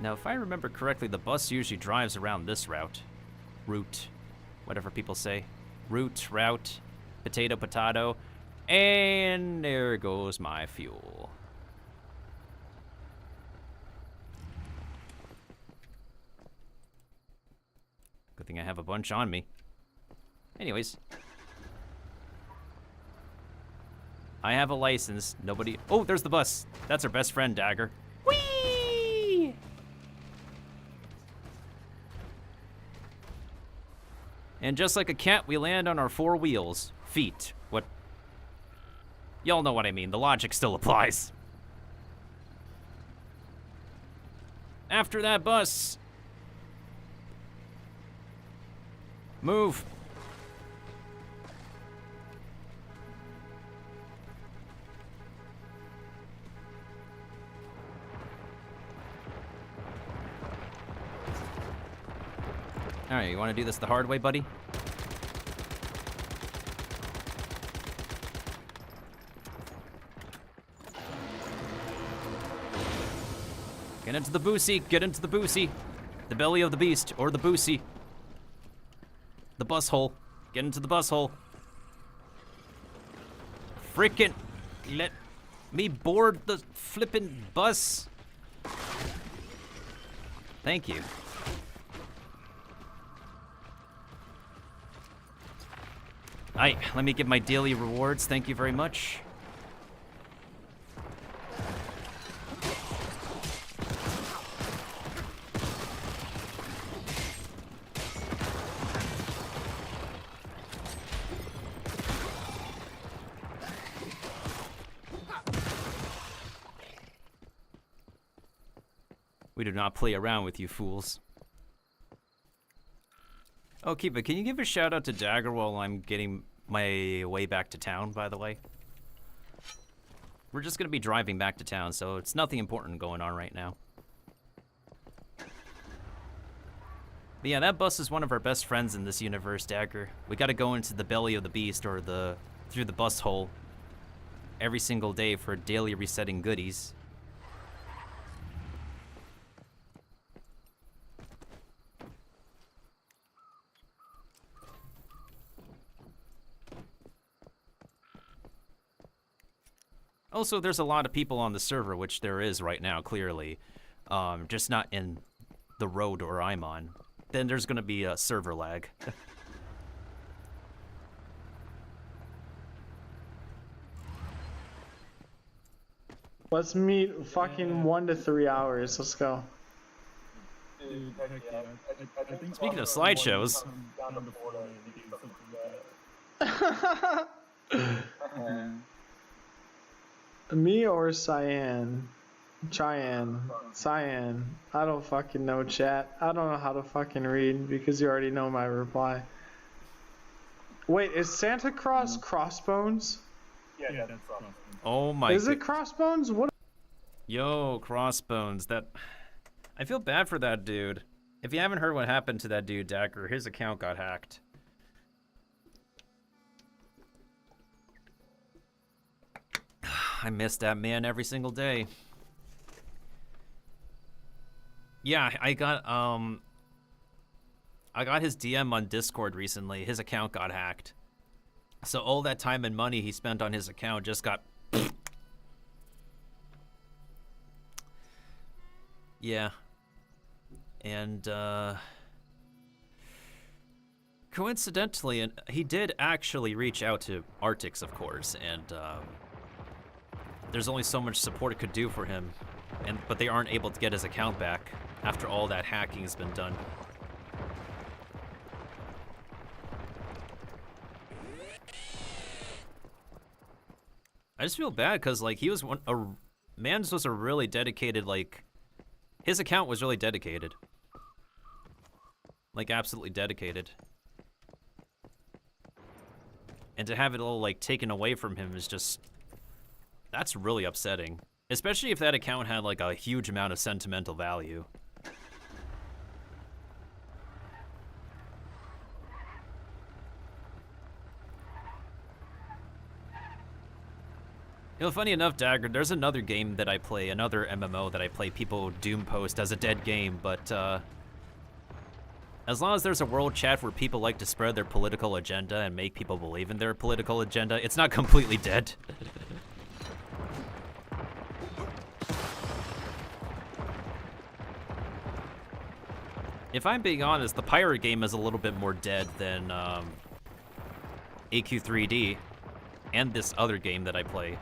Now, if I remember correctly, the bus usually drives around this route. Route. Whatever people say. Route, route, potato, potato. And there goes my fuel. Good thing I have a bunch on me. Anyways. I have a license. Nobody... Oh, there's the bus. That's our best friend, Dagger. Whee! And just like a cat, we land on our 4 wheels. Feet. What? Y'all know what I mean. The logic still applies. After that bus. Move. All right, you want to do this the hard way, buddy? Get into the boosie, get into the boosie. The belly of the beast, or the boosie. The bus hole. Get into the bus hole. Freaking let me board the flippin' bus. Thank you. Alright, let me get my daily rewards. Thank you very much. We do not play around with you fools. Oh, Kiva, can you give a shout out to Dagger while I'm getting my way back to town, by the way? We're just gonna be driving back to town, so it's nothing important going on right now. But yeah, that bus is one of our best friends in this universe, Dagger. We gotta go into the belly of the beast, or through the bus hole, every single day for daily resetting goodies. Also, there's a lot of people on the server, which there is right now, clearly. Just not in the road where I'm on. Then there's gonna be a server lag. Let's meet fucking 1 to 3 hours. Let's go. Speaking of slideshows. Me or Cyan? Cheyenne. Cyan. I don't fucking know, chat. I don't know how to fucking read because you already know my reply. Wait, is Santa Claus Crossbones? Yeah, that's Crossbones. Oh my god. Is it Crossbones? What? Yo, Crossbones. That... I feel bad for that dude. If you haven't heard what happened to that dude, Dagger, his account got hacked. I miss that man every single day. Yeah, I got his DM on Discord recently. His account got hacked. So all that time and money he spent on his account just got... Yeah. And, coincidentally, and he did actually reach out to Arctix, of course, and, there's only so much support it could do for him, but they aren't able to get his account back after all that hacking has been done. I just feel bad because, like, he was Mans was a really dedicated, like, his account was really dedicated. Like, absolutely dedicated. And to have it all, like, taken away from him is just... That's really upsetting. Especially if that account had, like, a huge amount of sentimental value. You know, funny enough, Dagger, there's another game that I play, another MMO that I play, people doom post as a dead game, but, as long as there's a world chat where people like to spread their political agenda and make people believe in their political agenda, it's not completely dead. If I'm being honest, the pirate game is a little bit more dead than AQ3D and this other game that I play.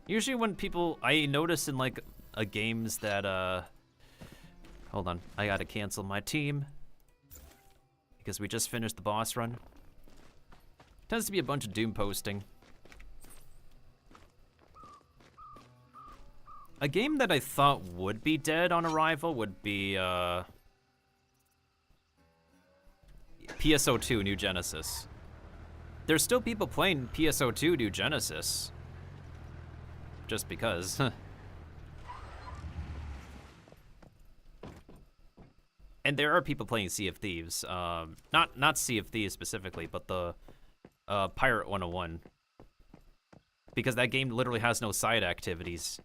Usually when people, I notice in like games that, hold on, I gotta cancel my team because we just finished the boss run. Tends to be a bunch of doom posting. A game that I thought would be dead on arrival would be, PSO2 New Genesis. There's still people playing PSO2 New Genesis. Just because. And there are people playing Sea of Thieves. Not Sea of Thieves specifically, but the Pirate 101. Because that game literally has no side activities.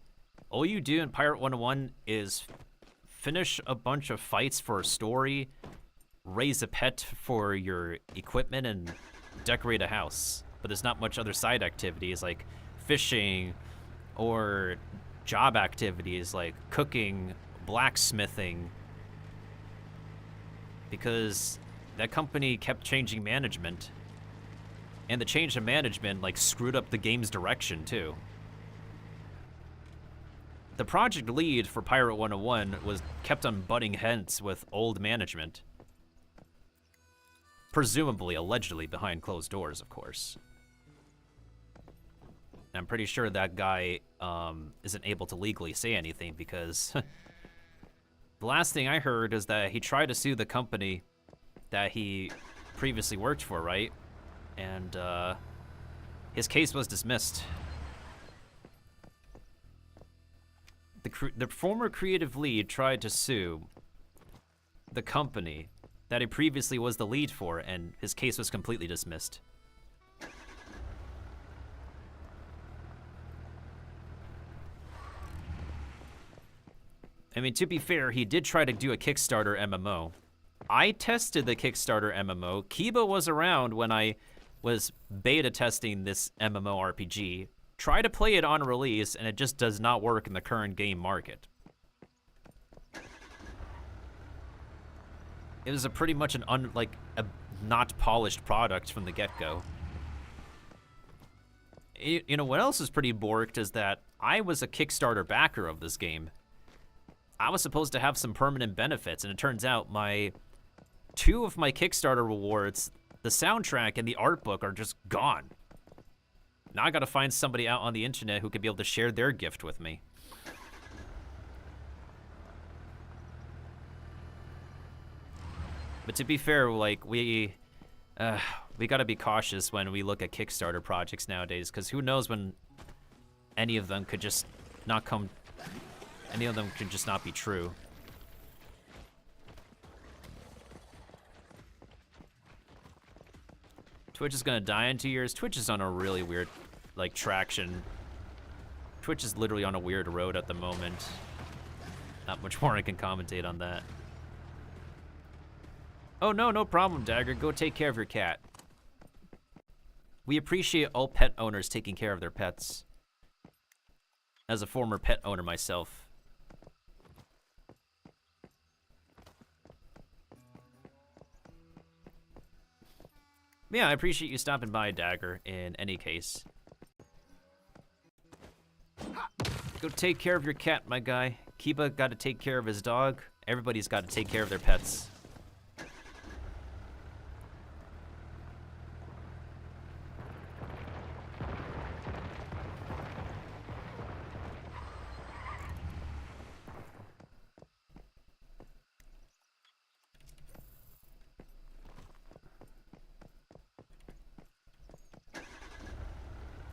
All you do in Pirate 101 is finish a bunch of fights for a story, raise a pet for your equipment and decorate a house. But there's not much other side activities like fishing or job activities like cooking, blacksmithing. Because that company kept changing management. And the change of management like screwed up the game's direction too. The project lead for Pirate 101 was kept on butting heads with old management. Presumably, allegedly, behind closed doors, of course. I'm pretty sure that guy isn't able to legally say anything because the last thing I heard is that he tried to sue the company that he previously worked for, right? And his case was dismissed. The former creative lead tried to sue the company that he previously was the lead for, and his case was completely dismissed. I mean, to be fair, he did try to do a Kickstarter MMO. I tested the Kickstarter MMO. Kiba was around when I was beta testing this MMORPG. Try to play it on release, and it just does not work in the current game market. It was a pretty much an a not polished product from the get-go. You know what else is pretty borked is that I was a Kickstarter backer of this game. I was supposed to have some permanent benefits, and it turns out two of my Kickstarter rewards, the soundtrack and the art book, are just gone. Now I gotta find somebody out on the internet who could be able to share their gift with me. But to be fair, like, we gotta be cautious when we look at Kickstarter projects nowadays, because who knows when any of them could just not come, any of them could just not be true. Twitch is gonna die in 2 years. Twitch is on a really weird, like, traction. Twitch is literally on a weird road at the moment. Not much more I can commentate on that. Oh no, no problem, Dagger. Go take care of your cat. We appreciate all pet owners taking care of their pets. As a former pet owner myself. Yeah, I appreciate you stopping by, Dagger, in any case. Go take care of your cat, my guy. Kiba got to take care of his dog. Everybody's got to take care of their pets.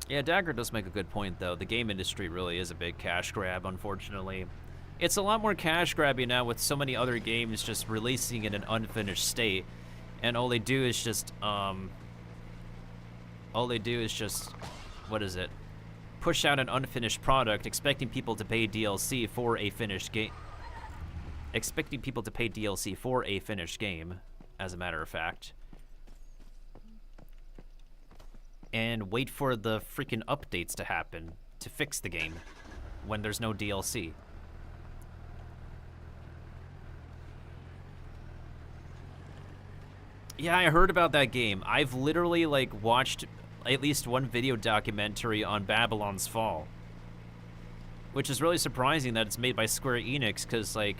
Yeah, Dagger does make a good point, though. The game industry really is a big cash grab, unfortunately. It's a lot more cash grabby now with so many other games just releasing in an unfinished state. And all they do is just, what is it? Push out an unfinished product, expecting people to pay DLC for a finished game. Expecting people to pay DLC for a finished game, as a matter of fact. And wait for the freaking updates to happen to fix the game when there's no DLC. Yeah, I heard about that game. I've literally, like, watched at least one video documentary on Babylon's Fall. Which is really surprising that it's made by Square Enix, because, like,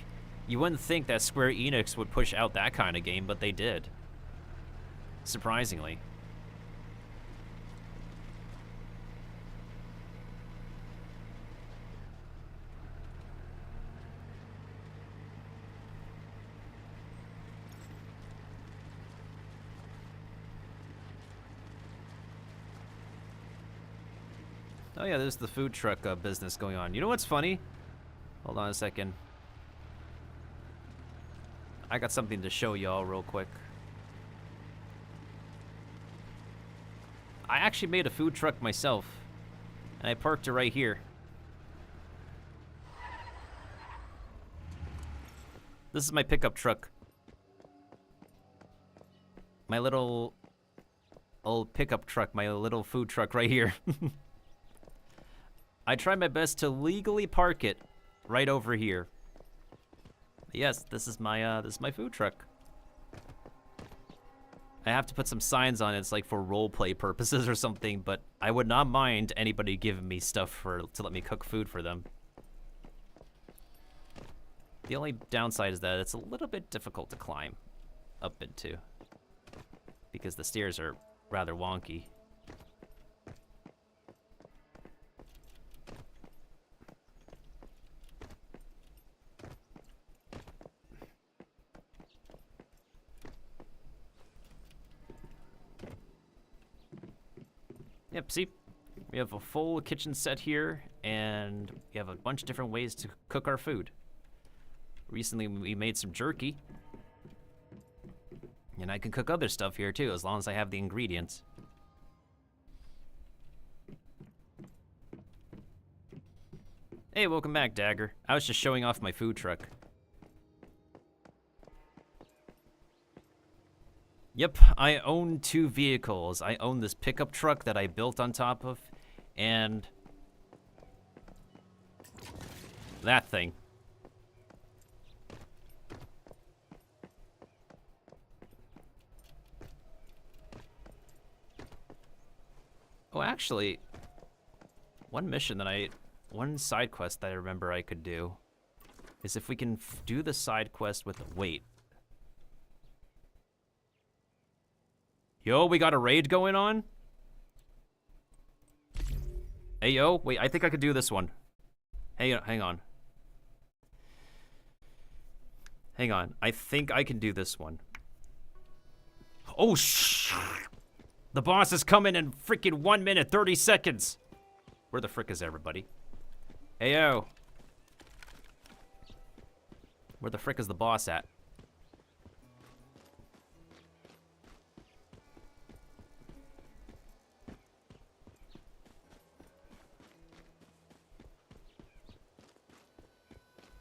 you wouldn't think that Square Enix would push out that kind of game, but they did. Surprisingly. Oh yeah, there's the food truck business going on. You know what's funny? Hold on a second. I got something to show y'all real quick. I actually made a food truck myself, and I parked it right here. This is my pickup truck. My little old pickup truck, my little food truck right here. I try my best to legally park it right over here. Yes, this is my food truck. I have to put some signs on it. It's like for roleplay purposes or something, but I would not mind anybody giving me stuff to let me cook food for them. The only downside is that it's a little bit difficult to climb up into because the stairs are rather wonky. Yep, see? We have a full kitchen set here, and we have a bunch of different ways to cook our food. Recently, we made some jerky. And I can cook other stuff here, too, as long as I have the ingredients. Hey, welcome back, Dagger. I was just showing off my food truck. Yep, I own 2 vehicles. I own this pickup truck that I built on top of, and that thing. Oh, actually, one side quest that I remember I could do is if we can do the side quest with, wait. Yo, we got a raid going on? Hey, yo, wait, I think I could do this one. Hey, hang on. Hang on, I think I can do this one. Oh, the boss is coming in freaking 1 minute, 30 seconds. Where the frick is everybody? Hey, yo. Where the frick is the boss at?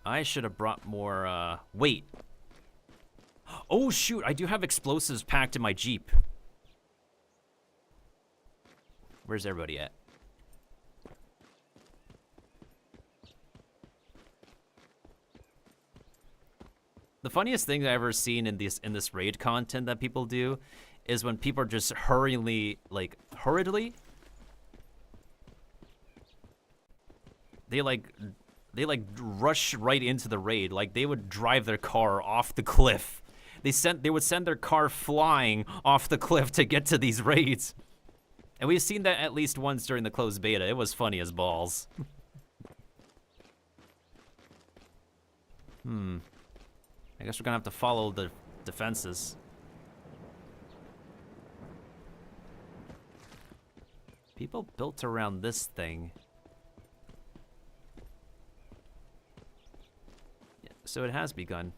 I should have brought more, wait. Oh, shoot, I do have explosives packed in my Jeep. Where's everybody at? The funniest thing I've ever seen in this raid content that people do is when people are just hurriedly, they rush right into the raid. Like they would drive their car off the cliff. They would send their car flying off the cliff to get to these raids. And we've seen that at least once during the closed beta. It was funny as balls. I guess we're gonna have to follow the defenses. People built around this thing. Yeah, so it has begun.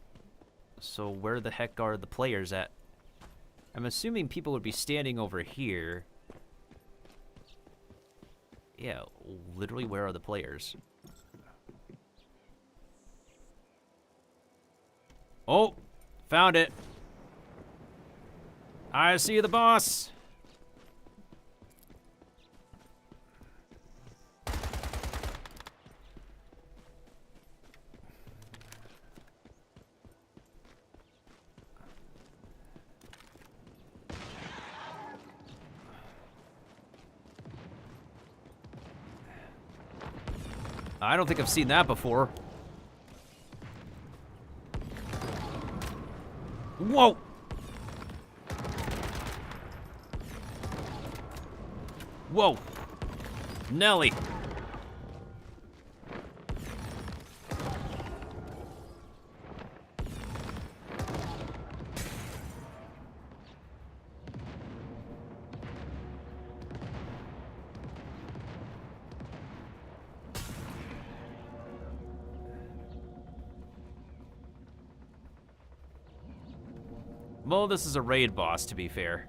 So where the heck are the players at? I'm assuming people would be standing over here. Yeah, literally, where are the players? Oh, found it. I see the boss. I don't think I've seen that before. Whoa! Whoa! Nelly! Well, this is a raid boss, to be fair.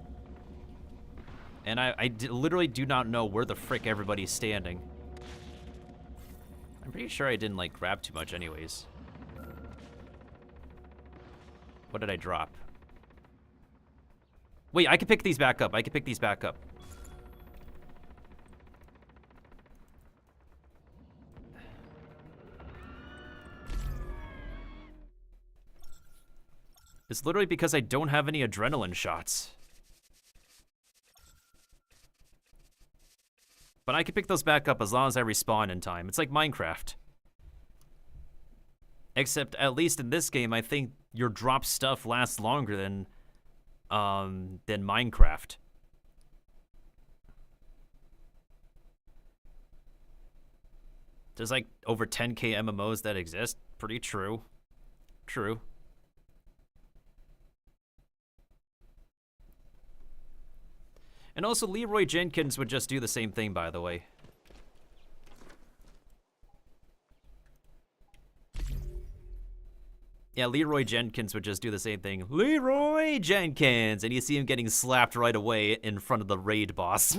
And I literally do not know where the frick everybody's standing. I'm pretty sure I didn't, like, grab too much anyways. What did I drop? Wait, I can pick these back up. I can pick these back up. It's literally because I don't have any adrenaline shots. But I can pick those back up as long as I respawn in time. It's like Minecraft. Except, at least in this game, I think your drop stuff lasts longer than Minecraft. There's like over 10k MMOs that exist. Pretty true. True. And also, Leroy Jenkins would just do the same thing, by the way. Yeah, Leroy Jenkins would just do the same thing. Leroy Jenkins! And you see him getting slapped right away in front of the raid boss.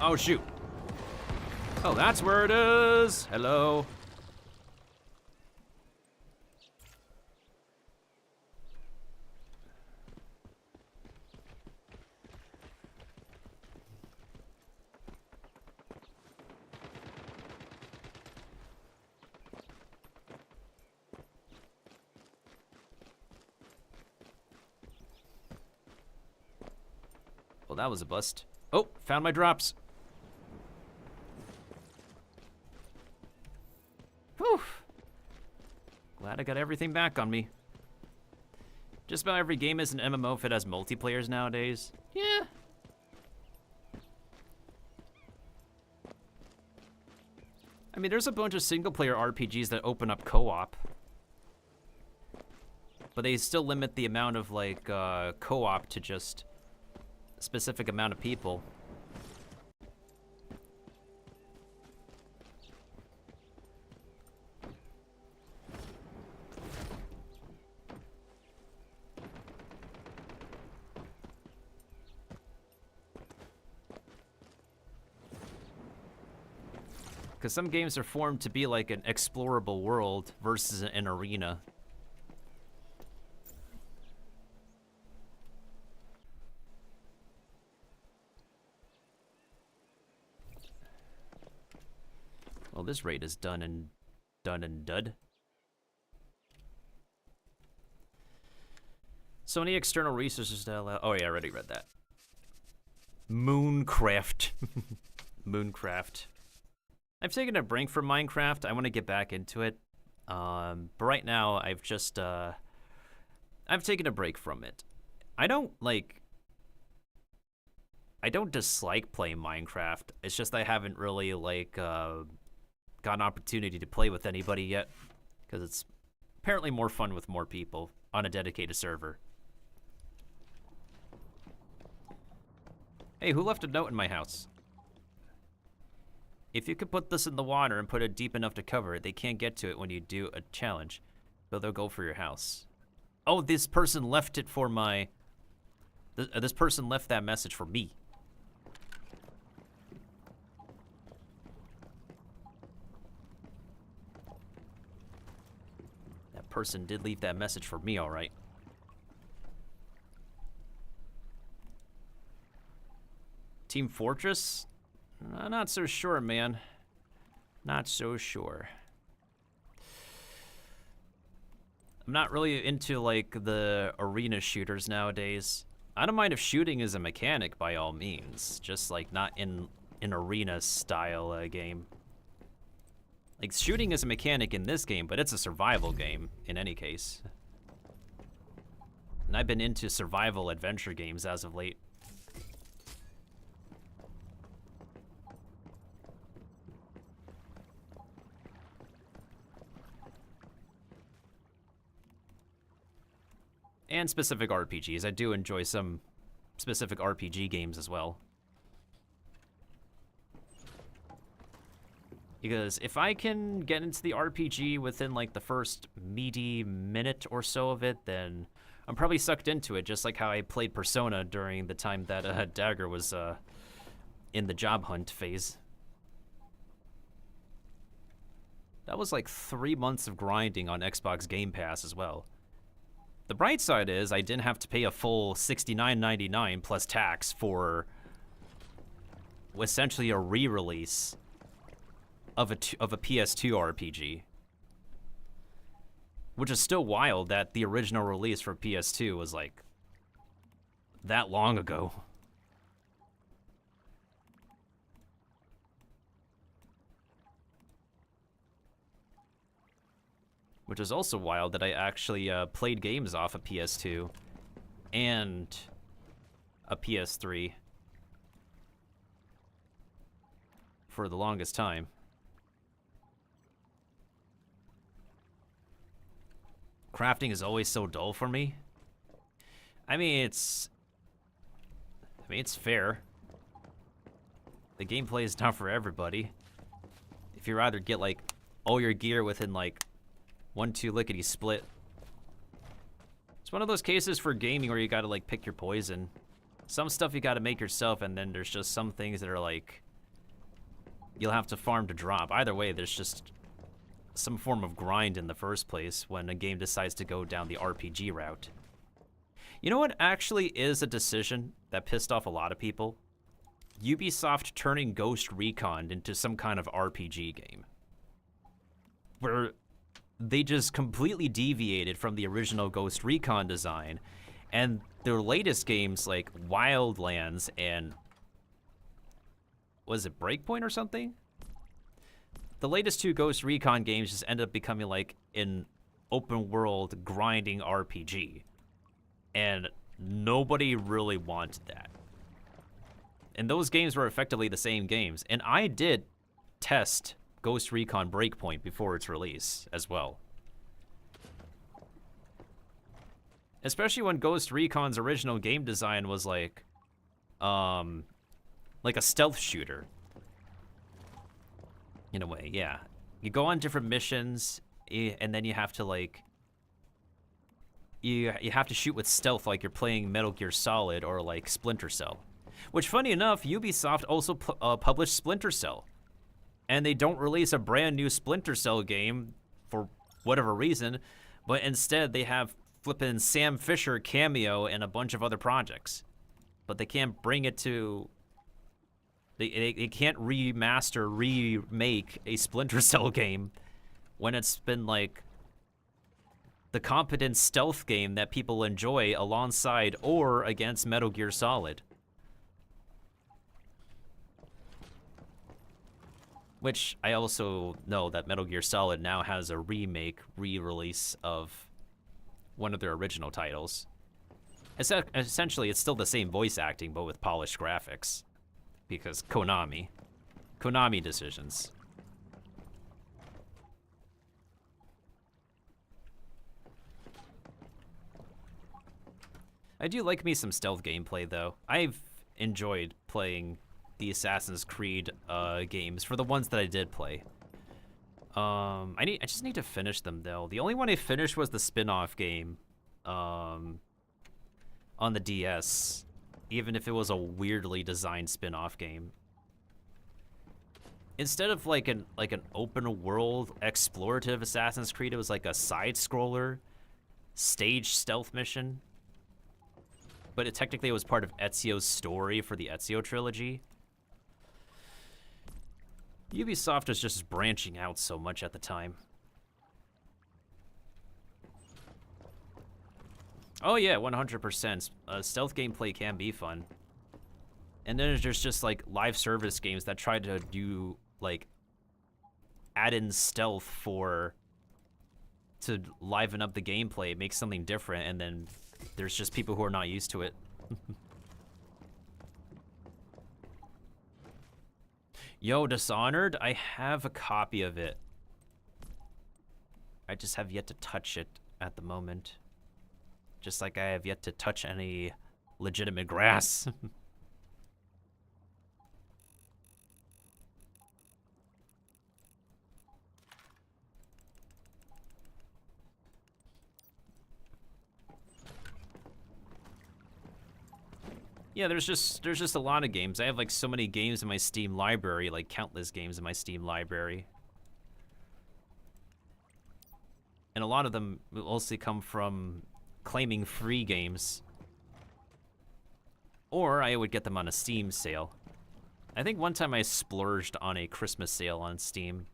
Oh, shoot. Oh, that's where it is. Hello. Well, that was a bust. Oh, found my drops. Whew. Glad I got everything back on me. Just about every game is an MMO if it has multiplayers nowadays. Yeah. I mean, there's a bunch of single-player RPGs that open up co-op. But they still limit the amount of, like, co-op to just a specific amount of people. Because some games are formed to be like an explorable world versus an arena. Well, this raid is done and dud. So any external resources to allow... Oh yeah, I already read that. Mooncraft. Mooncraft. I've taken a break from Minecraft. I want to get back into it. But right now, I've just, I've taken a break from it. I don't dislike playing Minecraft. It's just I haven't really, got an opportunity to play with anybody yet. Because it's apparently more fun with more people on a dedicated server. Hey, who left a note in my house? If you could put this in the water and put it deep enough to cover it, they can't get to it when you do a challenge, but they'll go for your house. Oh, this person left it for my... This person left that message for me. That person did leave that message for me, all right. Team Fortress? Not so sure, man. Not so sure. I'm not really into, like, the arena shooters nowadays. I don't mind if shooting is a mechanic, by all means. Just, like, not in an arena-style game. Like, shooting is a mechanic in this game, but it's a survival game, in any case. And I've been into survival adventure games as of late. And specific RPGs. I do enjoy some specific RPG games as well. Because if I can get into the RPG within like the first meaty minute or so of it, then I'm probably sucked into it, just like how I played Persona during the time that Dagger was in the job hunt phase. That was like 3 months of grinding on Xbox Game Pass as well. The bright side is I didn't have to pay a full $69.99 plus tax for essentially a re-release of a PS2 RPG. Which is still wild that the original release for PS2 was like that long ago. Which is also wild that I actually played games off a PS2 and a PS3 for the longest time. Crafting is always so dull for me. I mean, it's fair. The gameplay is not for everybody. If you rather get like all your gear within like 1-2 lickety split. It's one of those cases for gaming where you gotta like pick your poison. Some stuff you gotta make yourself, and then there's just some things that are like you'll have to farm to drop. Either way, there's just some form of grind in the first place when a game decides to go down the RPG route. You know what actually is a decision that pissed off a lot of people? Ubisoft turning Ghost Recon into some kind of RPG game. Where they just completely deviated from the original Ghost Recon design, and their latest games like Wildlands and was it Breakpoint or something? The latest 2 Ghost Recon games just ended up becoming like an open world grinding RPG. And nobody really wanted that. And those games were effectively the same games. And I did test Ghost Recon Breakpoint before its release as well. Especially when Ghost Recon's original game design was like a stealth shooter. In a way, yeah. You go on different missions, and then you have to like you have to shoot with stealth like you're playing Metal Gear Solid or like Splinter Cell. Which, funny enough, Ubisoft also published Splinter Cell. And they don't release a brand new Splinter Cell game for whatever reason, but instead they have flippin' Sam Fisher cameo and a bunch of other projects. But they can't bring it to... They can't remake a Splinter Cell game when it's been like the competent stealth game that people enjoy alongside or against Metal Gear Solid. Which I also know that Metal Gear Solid now has a re-release of one of their original titles. Essentially, it's still the same voice acting, but with polished graphics. Because Konami decisions. I do like me some stealth gameplay, though. I've enjoyed playing the Assassin's Creed games for the ones that I did play. I just need to finish them, though. The only one I finished was the spin-off game on the DS. Even if it was a weirdly designed spin-off game. Instead of like an open world explorative Assassin's Creed, it was like a side-scroller stage stealth mission. But it technically was part of Ezio's story for the Ezio trilogy. Ubisoft was just branching out so much at the time. Oh yeah, 100%. Stealth gameplay can be fun. And then there's just like live service games that try to do like add in stealth to liven up the gameplay, make something different, and then there's just people who are not used to it. Yo, Dishonored, I have a copy of it. I just have yet to touch it at the moment. Just like I have yet to touch any legitimate grass. Yeah, there's just a lot of games. I have like so many games in my Steam library, like countless games in my Steam library. And a lot of them mostly come from claiming free games. Or I would get them on a Steam sale. I think one time I splurged on a Christmas sale on Steam.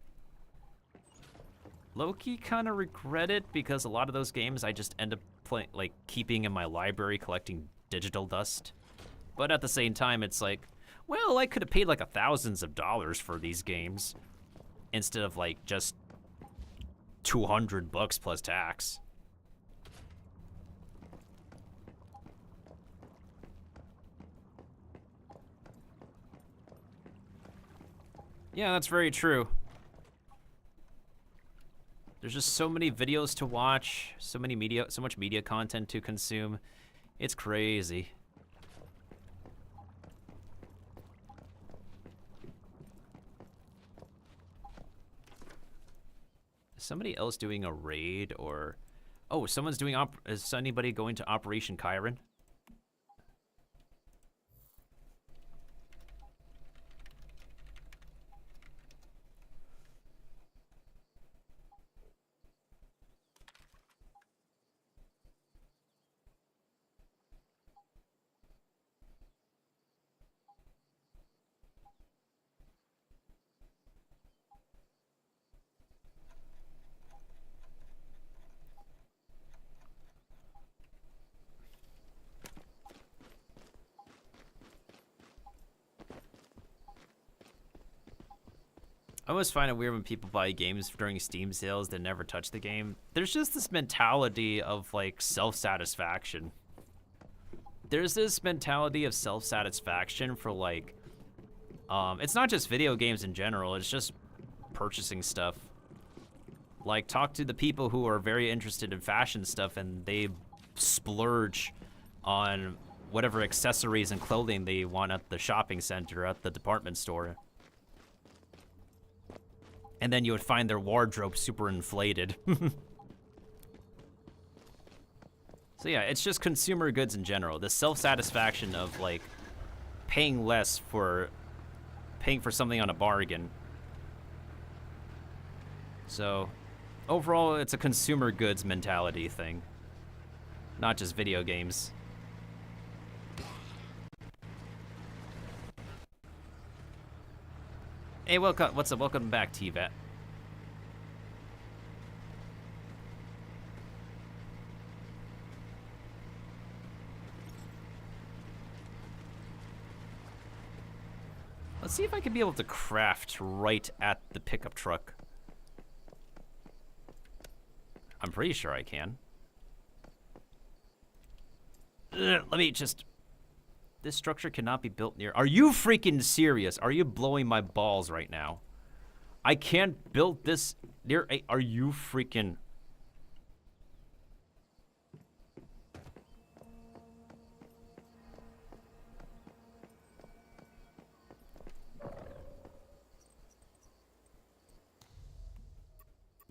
Low-key kind of regret it because a lot of those games I just end up keeping in my library collecting digital dust. But at the same time, it's like, well, I could have paid like thousands of dollars for these games instead of like just $200 plus tax. Yeah, that's very true. There's just so many videos to watch, so much media content to consume. It's crazy. Is somebody else doing a raid or... Oh, someone's doing is anybody going to Operation Chiron? I always find it weird when people buy games during Steam sales that never touch the game. There's just this mentality of like self-satisfaction. There's this mentality of self-satisfaction for like, it's not just video games in general, it's just purchasing stuff. Like, talk to the people who are very interested in fashion stuff and they splurge on whatever accessories and clothing they want at the shopping center, at the department store. And then you would find their wardrobe super inflated. So yeah, it's just consumer goods in general. The self-satisfaction of like paying less for something on a bargain. So overall, it's a consumer goods mentality thing, not just video games. Hey, what's up? Welcome back, T-Vet. Let's see if I can be able to craft right at the pickup truck. I'm pretty sure I can. Let me just... This structure cannot be built near... Are you freaking serious? Are you blowing my balls right now? I can't build this near... Are you freaking...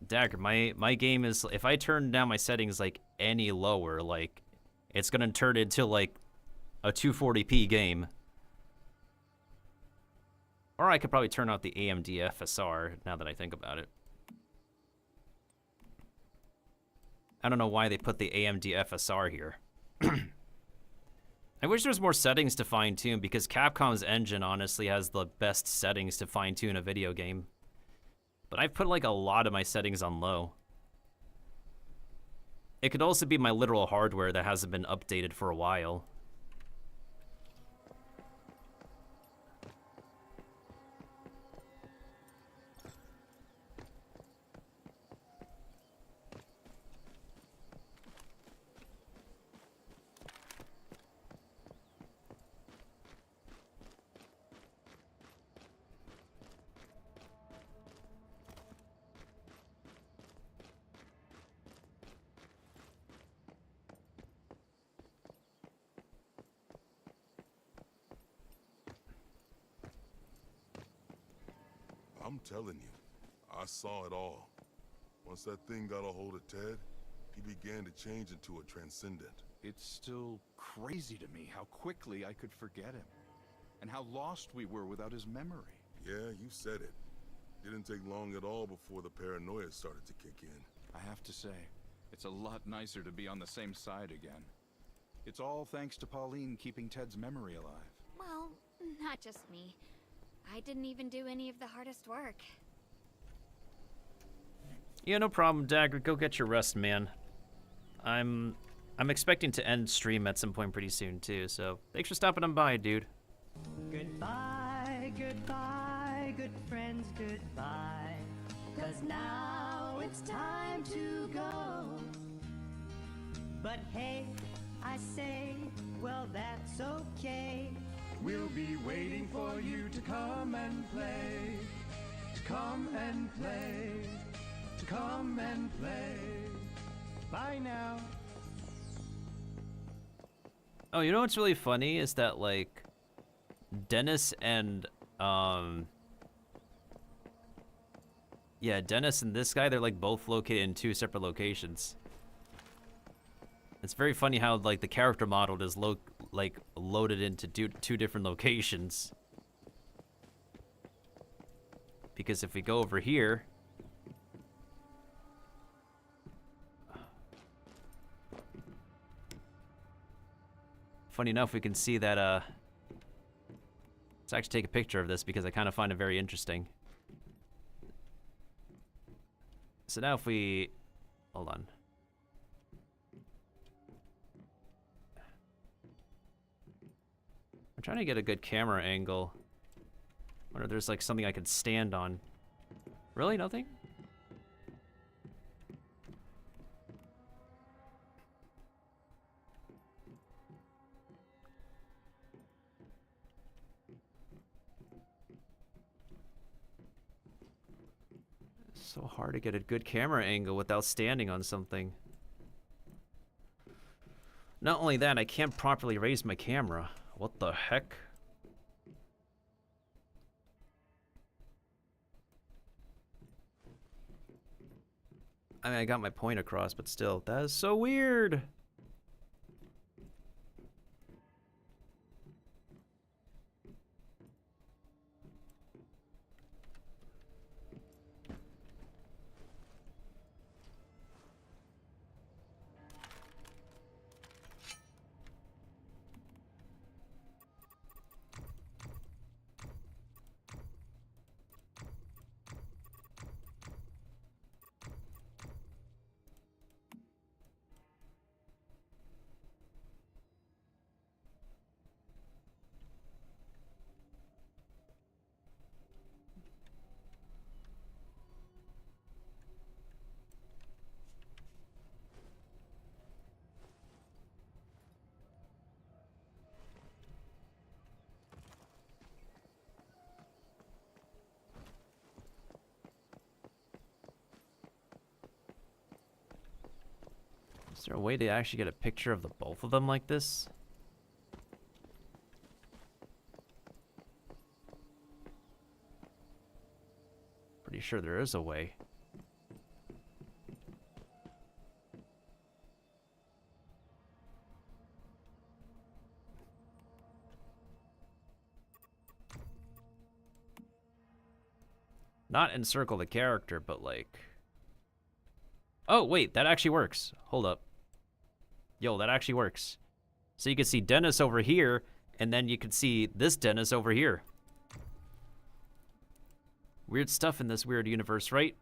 Dagger, my game is... If I turn down my settings, like, any lower, like, it's gonna turn into, like, a 240p game. Or I could probably turn out the AMD FSR, now that I think about it. I don't know why they put the AMD FSR here. I wish there was more settings to fine-tune, because Capcom's engine honestly has the best settings to fine-tune a video game. But I've put like a lot of my settings on low. It could also be my literal hardware that hasn't been updated for a while. I'm telling you, I saw it all. Once that thing got a hold of Ted, he began to change into a transcendent. It's still crazy to me how quickly I could forget him. And how lost we were without his memory. Yeah, you said it. Didn't take long at all before the paranoia started to kick in. I have to say, It's a lot nicer to be on the same side again. It's all thanks to Pauline keeping Ted's memory alive. Well, not just me. I didn't even do any of the hardest work. Yeah, no problem, Dagger. Go get your rest, man. I'm expecting to end stream at some point pretty soon too, so thanks for stopping on by, dude. Goodbye, goodbye, good friends, goodbye. 'Cause now it's time to go. But hey, I say, well, that's okay. We'll be waiting for you to come and play. To come and play. To come and play. Bye now. Oh, you know what's really funny is that, like, Dennis and, yeah, Dennis and this guy, they're, like, both located in 2 separate locations. It's very funny how, like, the character model is, loaded into 2 different locations. Because if we go over here... Funny enough, we can see that, let's actually take a picture of this because I kind of find it very interesting. So now if we... Hold on. I'm trying to get a good camera angle. Wonder if there's, like, something I could stand on. Really? Nothing? So hard to get a good camera angle without standing on something. Not only that, I can't properly raise my camera. What the heck? I mean, I got my point across, but still, that is so weird. Is there a way to actually get a picture of the both of them like this? Pretty sure there is a way. Not encircle the character, but like... Oh, wait, that actually works. Hold up. Yo, that actually works. So you can see Dennis over here, and then you can see this Dennis over here. Weird stuff in this weird universe, right?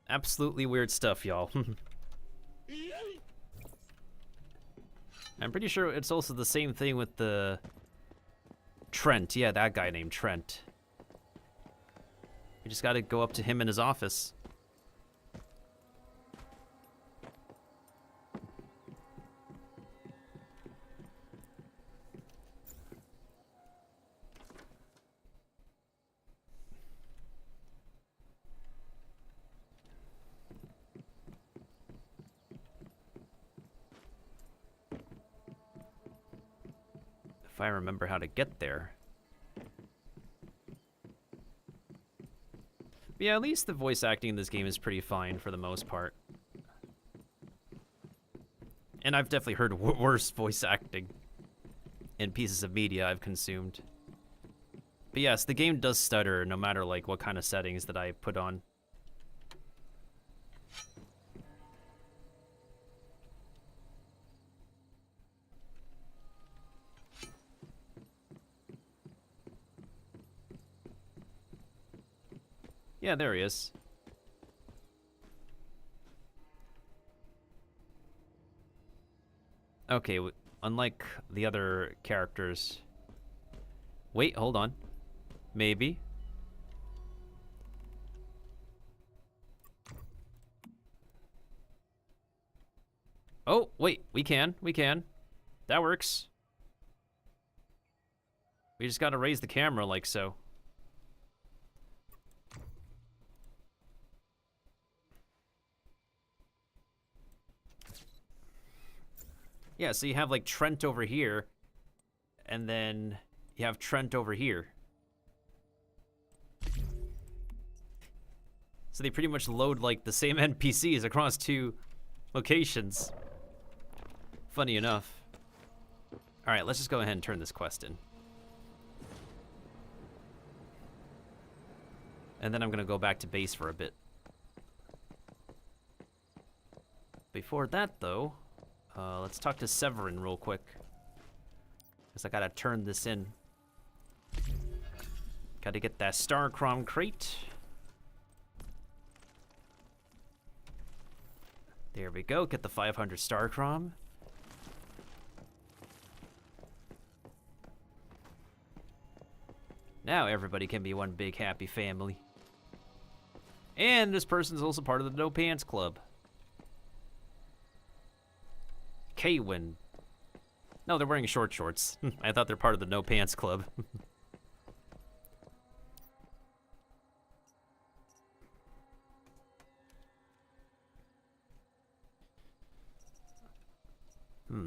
Absolutely weird stuff, y'all. I'm pretty sure it's also the same thing with the Trent. Yeah, that guy named Trent. We just gotta go up to him in his office. If I remember how to get there. But yeah, at least the voice acting in this game is pretty fine for the most part. And I've definitely heard worse voice acting in pieces of media I've consumed. But yes, the game does stutter no matter like what kind of settings that I put on. Yeah, there he is. Okay, unlike the other characters... Wait, hold on. Maybe. Oh, wait, we can. That works. We just gotta raise the camera like so. Yeah, so you have like Trent over here, and then you have Trent over here. So they pretty much load like the same NPCs across two locations. Funny enough. Alright, let's just go ahead and turn this quest in. And then I'm gonna go back to base for a bit. Before that though, let's talk to Severin real quick. Because I gotta turn this in. Gotta get that Starcrom crate. There we go, get the 500 Starcrom. Now everybody can be one big happy family. And this person's also part of the No Pants Club. Kwyn. No, they're wearing short shorts. I thought they're part of the No Pants Club.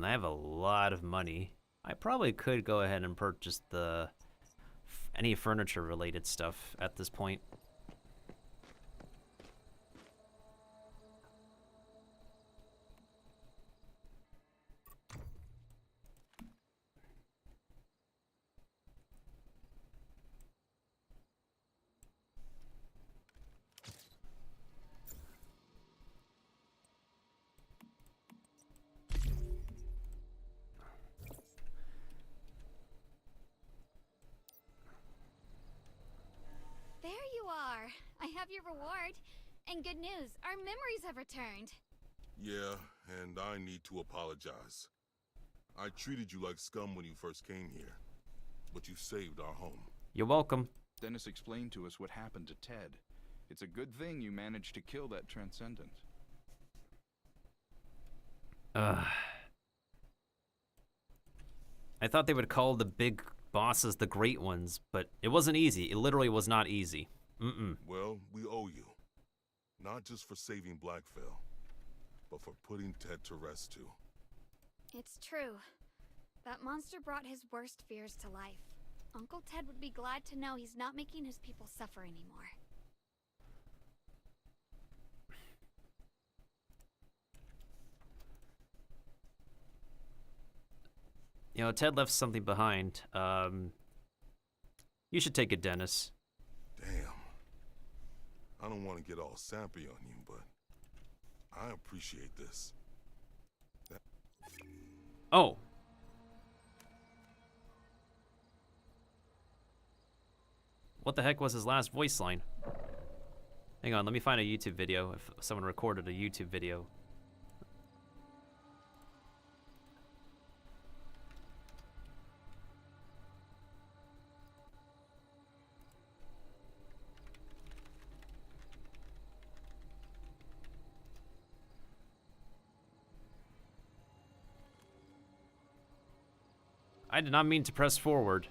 I have a lot of money. I probably could go ahead and purchase the any furniture related stuff at this point. There you are. I have your reward. And good news, our memories have returned. Yeah, and I need to apologize. I treated you like scum when you first came here, but you saved our home. You're welcome. Dennis explained to us what happened to Ted. It's a good thing you managed to kill that Transcendent. I thought they would call the big bosses the great ones, but it wasn't easy. It literally was not easy. Well, we owe you. Not just for saving Blackfell, but for putting Ted to rest too. It's true. That monster brought his worst fears to life. Uncle Ted would be glad to know he's not making his people suffer anymore. You know, Ted left something behind. You should take it, Dennis. Damn. I don't want to get all sappy on you, but I appreciate this. Oh. What the heck was his last voice line? Hang on, let me find a YouTube video if someone recorded a YouTube video. I did not mean to press forward.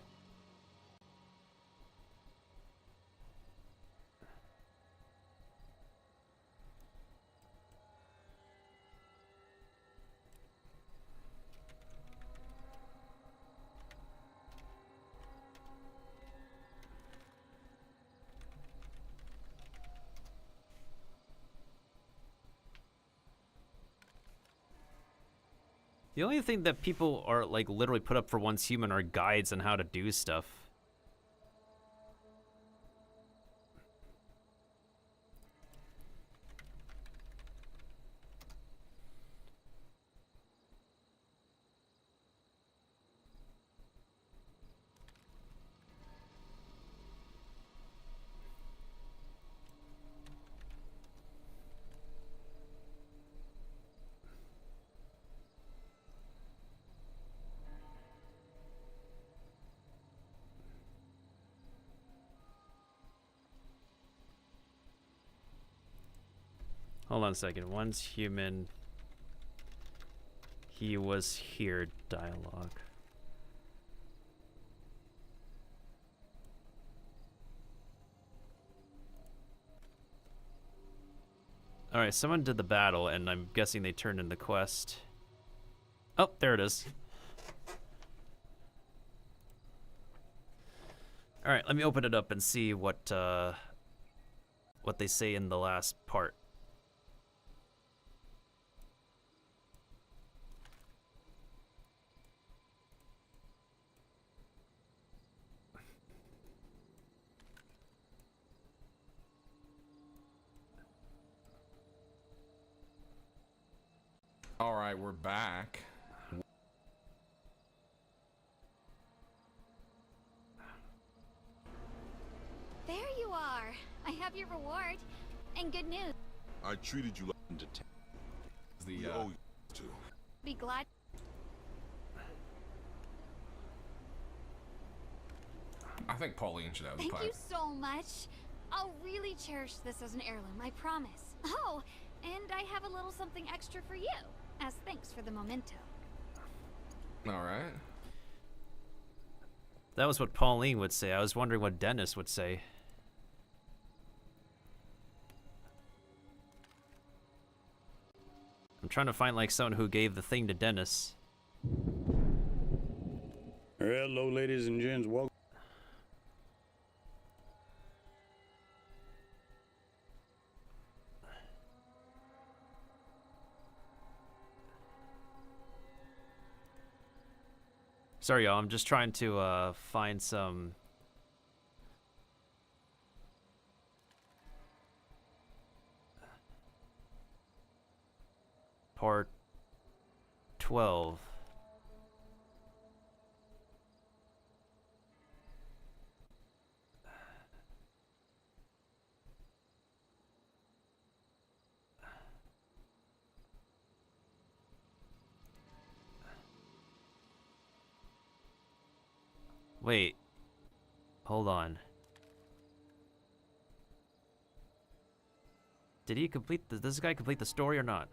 The only thing that people are like literally put up for Once Human are guides on how to do stuff. Hold on a second. Once Human, he was here dialogue. Alright, someone did the battle, and I'm guessing they turned in the quest. Oh, there it is. Alright, let me open it up and see what they say in the last part. All right, we're back. There you are. I have your reward. And good news. I treated you like The we owe you to. Be glad. I think Pauline should have the Thank pipe. you so much. I'll really cherish this as an heirloom, I promise. Oh, and I have a little something extra for you, as thanks for the memento. All right. That was what Pauline would say. I was wondering what Dennis would say. I'm trying to find like someone who gave the thing to Dennis. Hello, ladies and gents. Welcome. Sorry, y'all. I'm just trying to find some. Part 12. Wait. Hold on. Did he complete does this guy complete the story or not?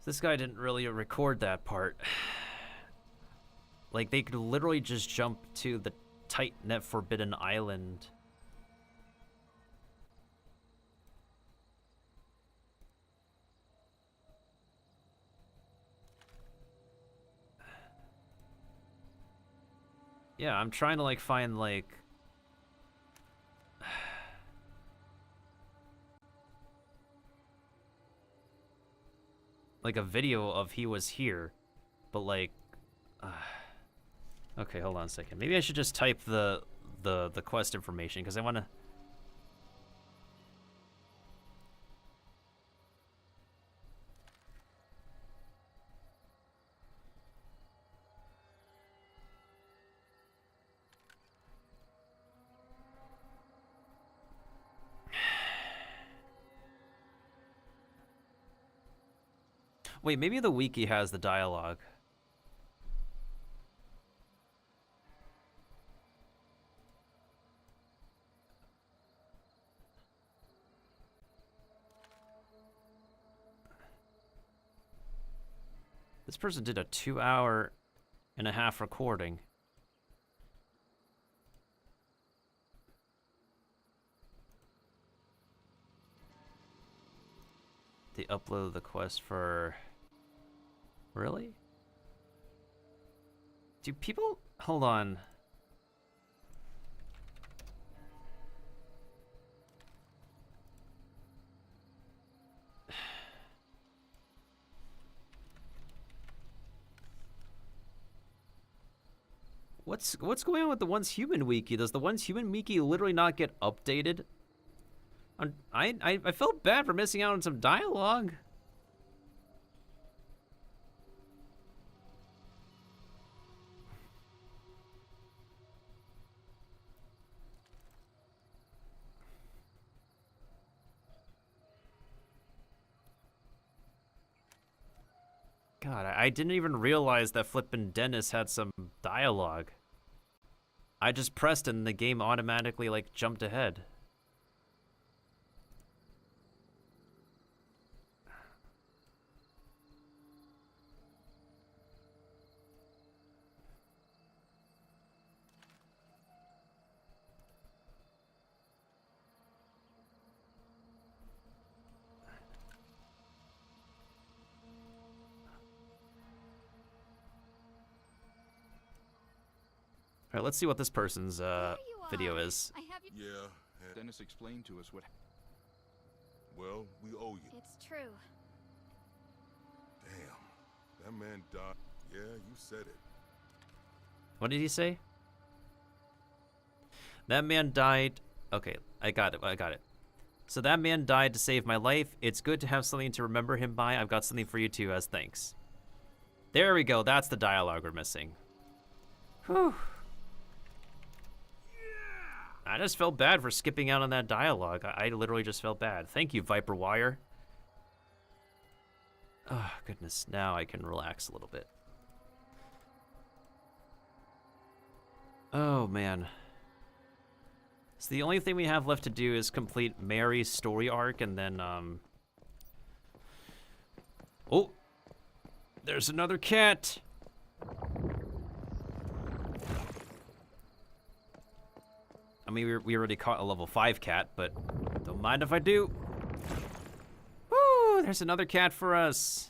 This guy didn't really record that part. Like, they could literally just jump to the tight net forbidden island. Yeah, I'm trying to, like, find, like... like a video of he was here, but like, okay, hold on a second. Maybe I should just type the quest information because I want to. Wait, maybe the wiki has the dialogue. This person did a 2-hour-and-a-half recording. They uploaded the quest for... Really? Do people... Hold on. What's going on with the Once Human wiki? Does the Once Human wiki literally not get updated? I felt bad for missing out on some dialogue. God, I didn't even realize that flippin' Dennis had some dialogue. I just pressed and the game automatically, like, jumped ahead. All right, let's see what this person's video is. Yeah, and Dennis explained to us what... well, we owe you. It's true. Damn, that man died. Yeah, you said it. What did he say? That man died. Okay, I got it. So that man died to save my life. It's good to have something to remember him by. I've got something for you too as thanks. There we go. That's the dialogue we're missing. Whew. I just felt bad for skipping out on that dialogue. I literally just felt bad. Thank you, Viper Wire. Oh, goodness. Now I can relax a little bit. Oh, man. So the only thing we have left to do is complete Mary's story arc, and then, oh! There's another cat! I mean, we already caught a level 5 cat, but don't mind if I do. Woo! There's another cat for us.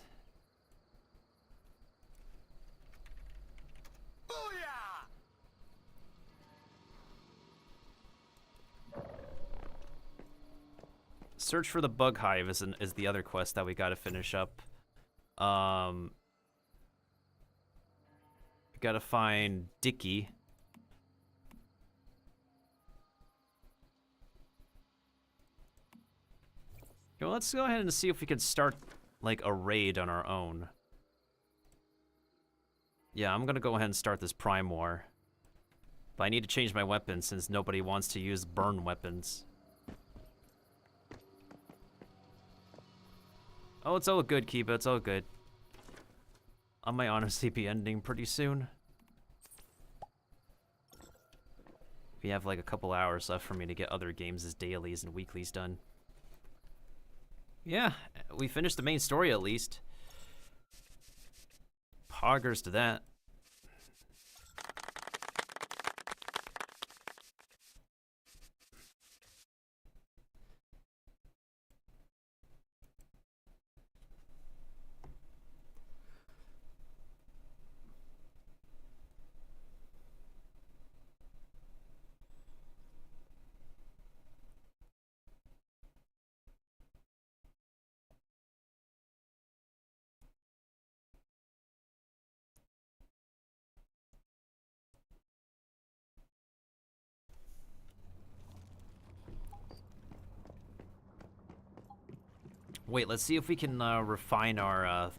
Search for the bug hive is the other quest that we gotta finish up. We gotta find Dickie. Okay, well, let's go ahead and see if we can start like a raid on our own. Yeah, I'm gonna go ahead and start this Prime War. But I need to change my weapon since nobody wants to use burn weapons. Oh, it's all good, Kiba. It's all good. I might honestly be ending pretty soon. We have like a couple hours left for me to get other games' dailies and weeklies done. Yeah, we finished the main story at least. Poggers to that. Wait, let's see if we can refine our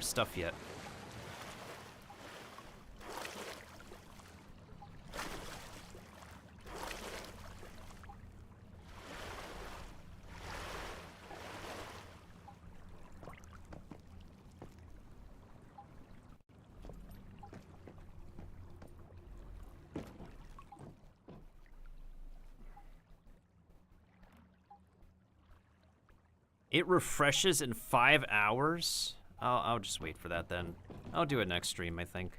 stuff yet. It refreshes in 5 hours? I'll just wait for that then. I'll do it next stream, I think.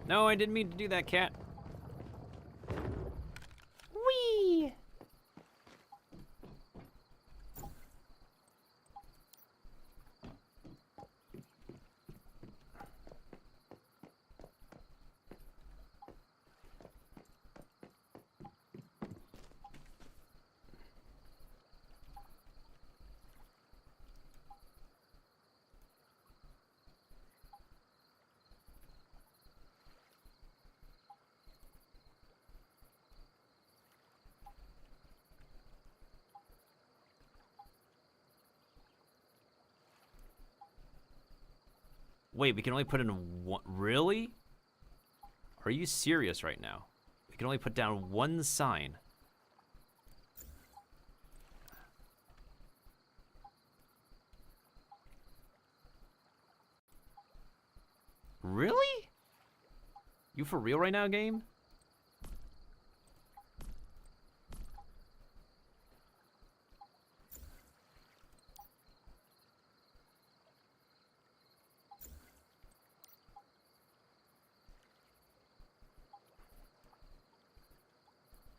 No, I didn't mean to do that, cat. Whee! Wait, we can only put in one. Really? Are you serious right now? We can only put down one sign. Really? You for real right now, game?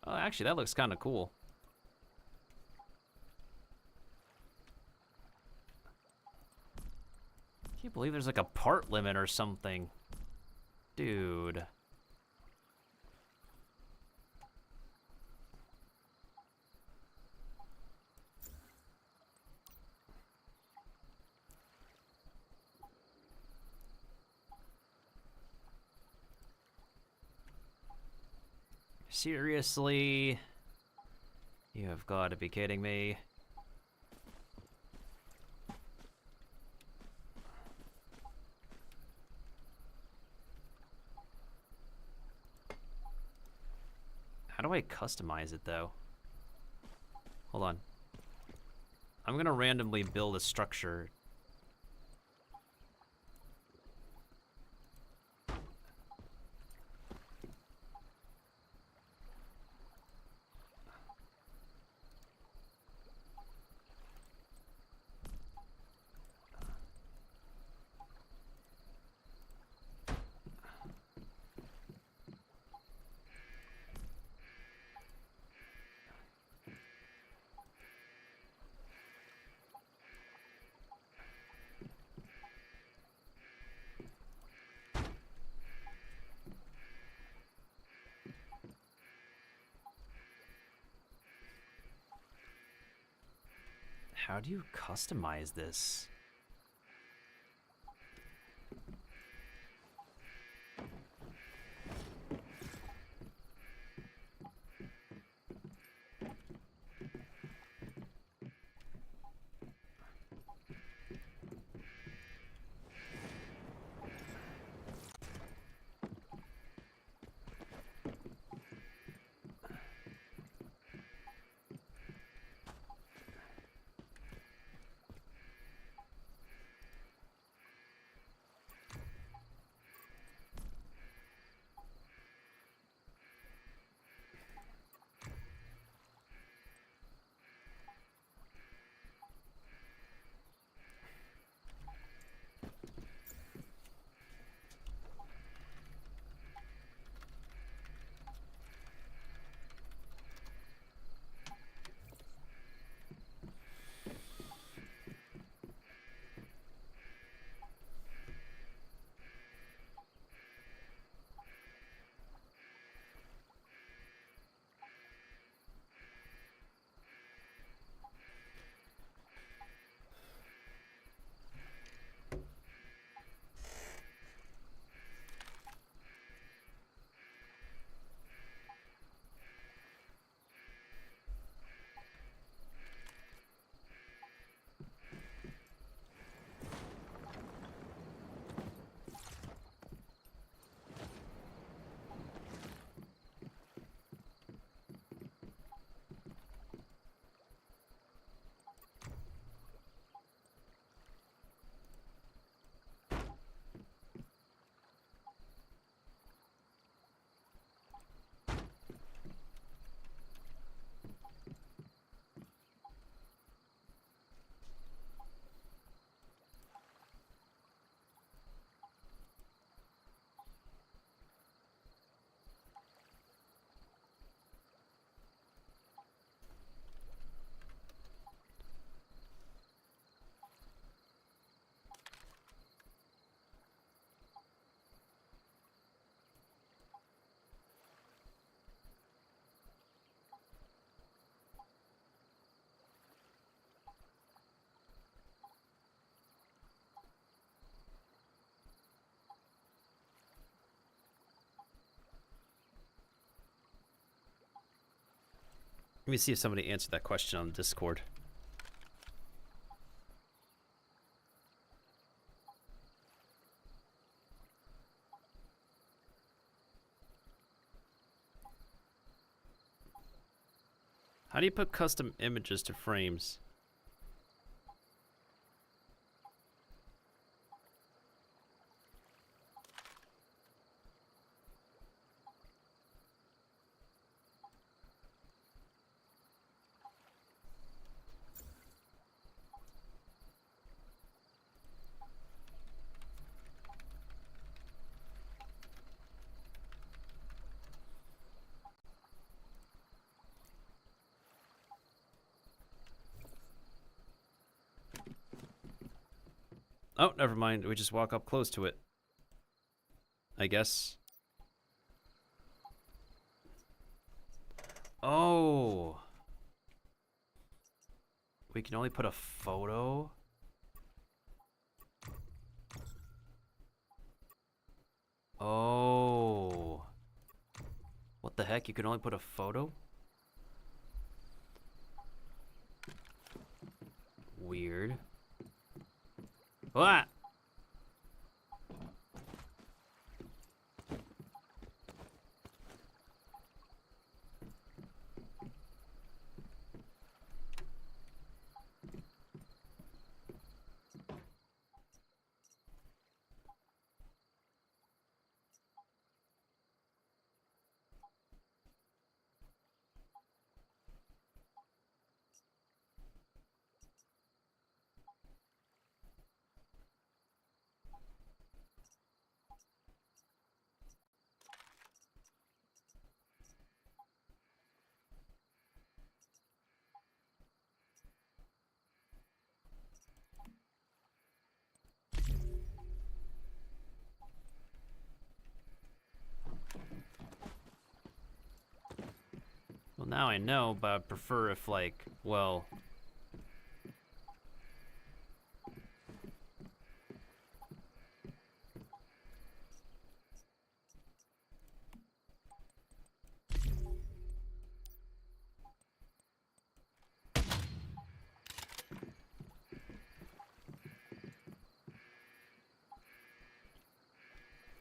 Oh, actually, that looks kind of cool. Can't believe there's like a part limit or something. Dude. Seriously? You have got to be kidding me. How do I customize it though? Hold on. I'm gonna randomly build a structure. How do you customize this? Let me see if somebody answered that question on Discord. How do you put custom images to frames? Oh, never mind. We just walk up close to it, I guess. Oh. We can only put a photo? Oh. What the heck? You can only put a photo? Weird. What? Well, now I know, but I'd prefer if, like, well...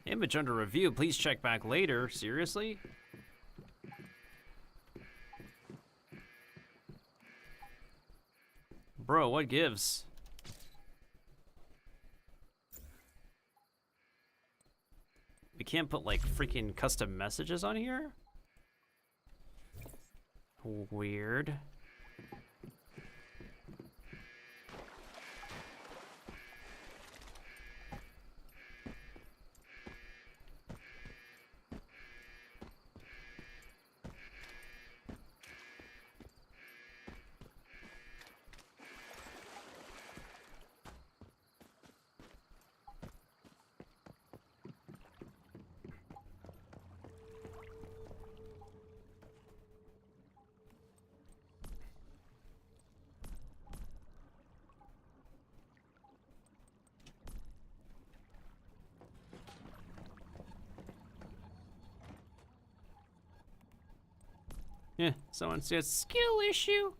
Image under review, please check back later. Seriously? Bro, what gives? We can't put, like, freaking custom messages on here? Weird. Yeah, someone says skill issue.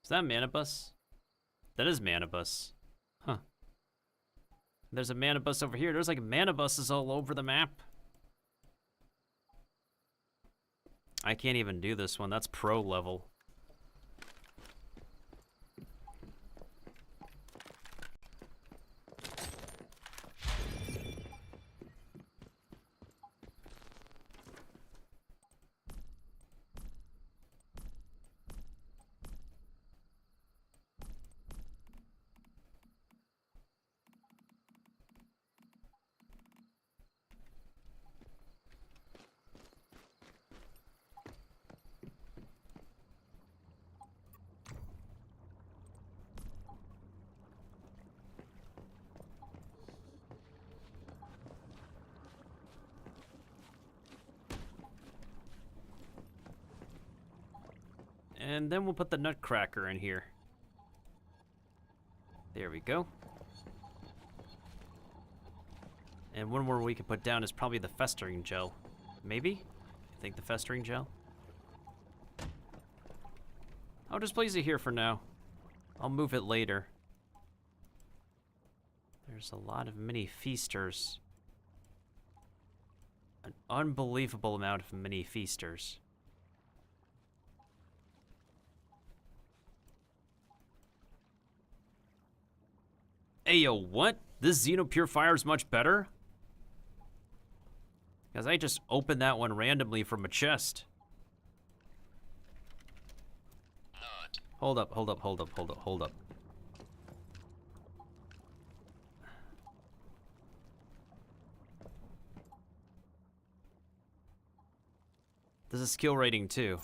Is that Manibus? That is Manibus. Huh. There's a Manibus over here. There's like Manibuses all over the map. I can't even do this one. That's pro level. And then we'll put the nutcracker in here. There we go. And one more we could put down is probably the festering gel. Maybe? I think the festering gel. I'll just place it here for now. I'll move it later. There's a lot of mini feasters. An unbelievable amount of mini feasters. Hey, yo, what? This Xeno Purifier is much better? Because I just opened that one randomly from a chest. Hold up. This is skill rating too.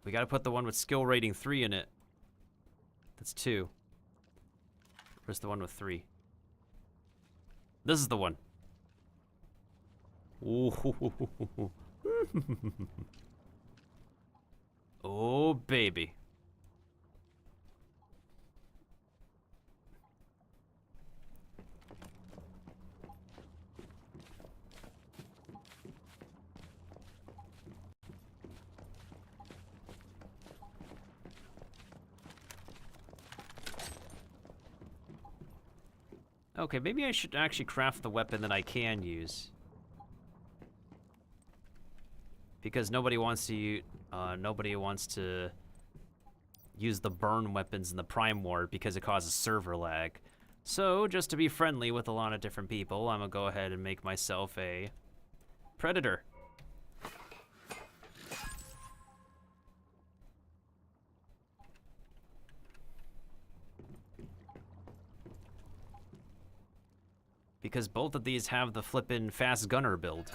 We gotta put the one with skill rating 3 in it. That's 2. Where's the one with 3? This is the one. Ooh. Oh, baby. Okay, maybe I should actually craft the weapon that I can use. Because nobody wants to use the burn weapons in the Prime War because it causes server lag. So, just to be friendly with a lot of different people, I'm gonna go ahead and make myself a Predator. Because both of these have the flippin' fast gunner build.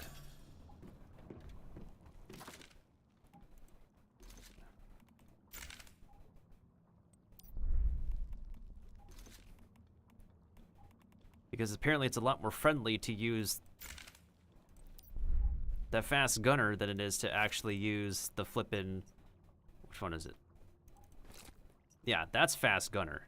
Because apparently it's a lot more friendly to use the fast gunner than it is to actually use the flippin'... Which one is it? Yeah, that's fast gunner.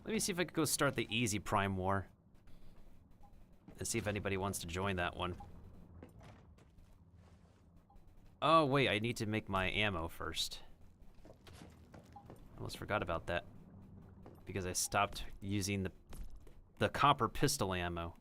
Let me see if I could go start the easy Prime War. And see if anybody wants to join that one. Oh, wait, I need to make my ammo first. Almost forgot about that. Because I stopped using the copper pistol ammo.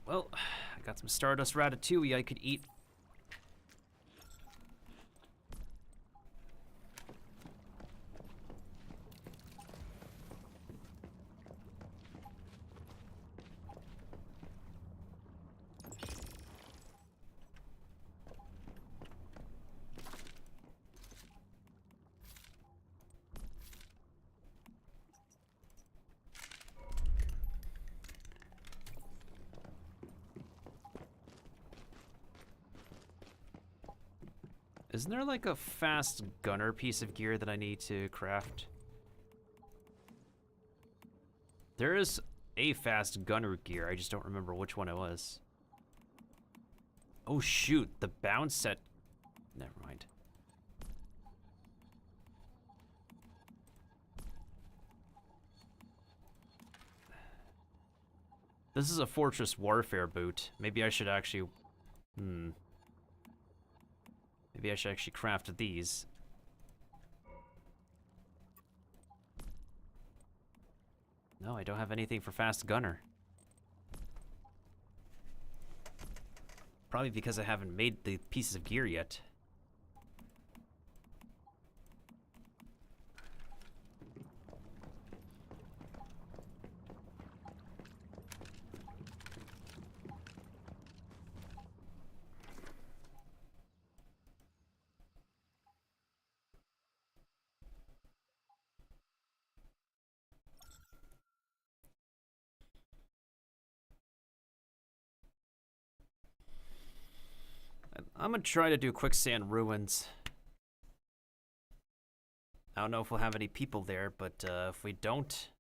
Well, I got some Stardust Ratatouille I could eat. Isn't there like a fast gunner piece of gear that I need to craft? There is a fast gunner gear, I just don't remember which one it was. Oh shoot, the bounce set. Never mind. This is a Fortress Warfare boot. Maybe I should actually... Maybe I should actually craft these. No, I don't have anything for fast gunner. Probably because I haven't made the pieces of gear yet. I'm gonna try to do Quicksand Ruins. I don't know if we'll have any people there, but if we don't...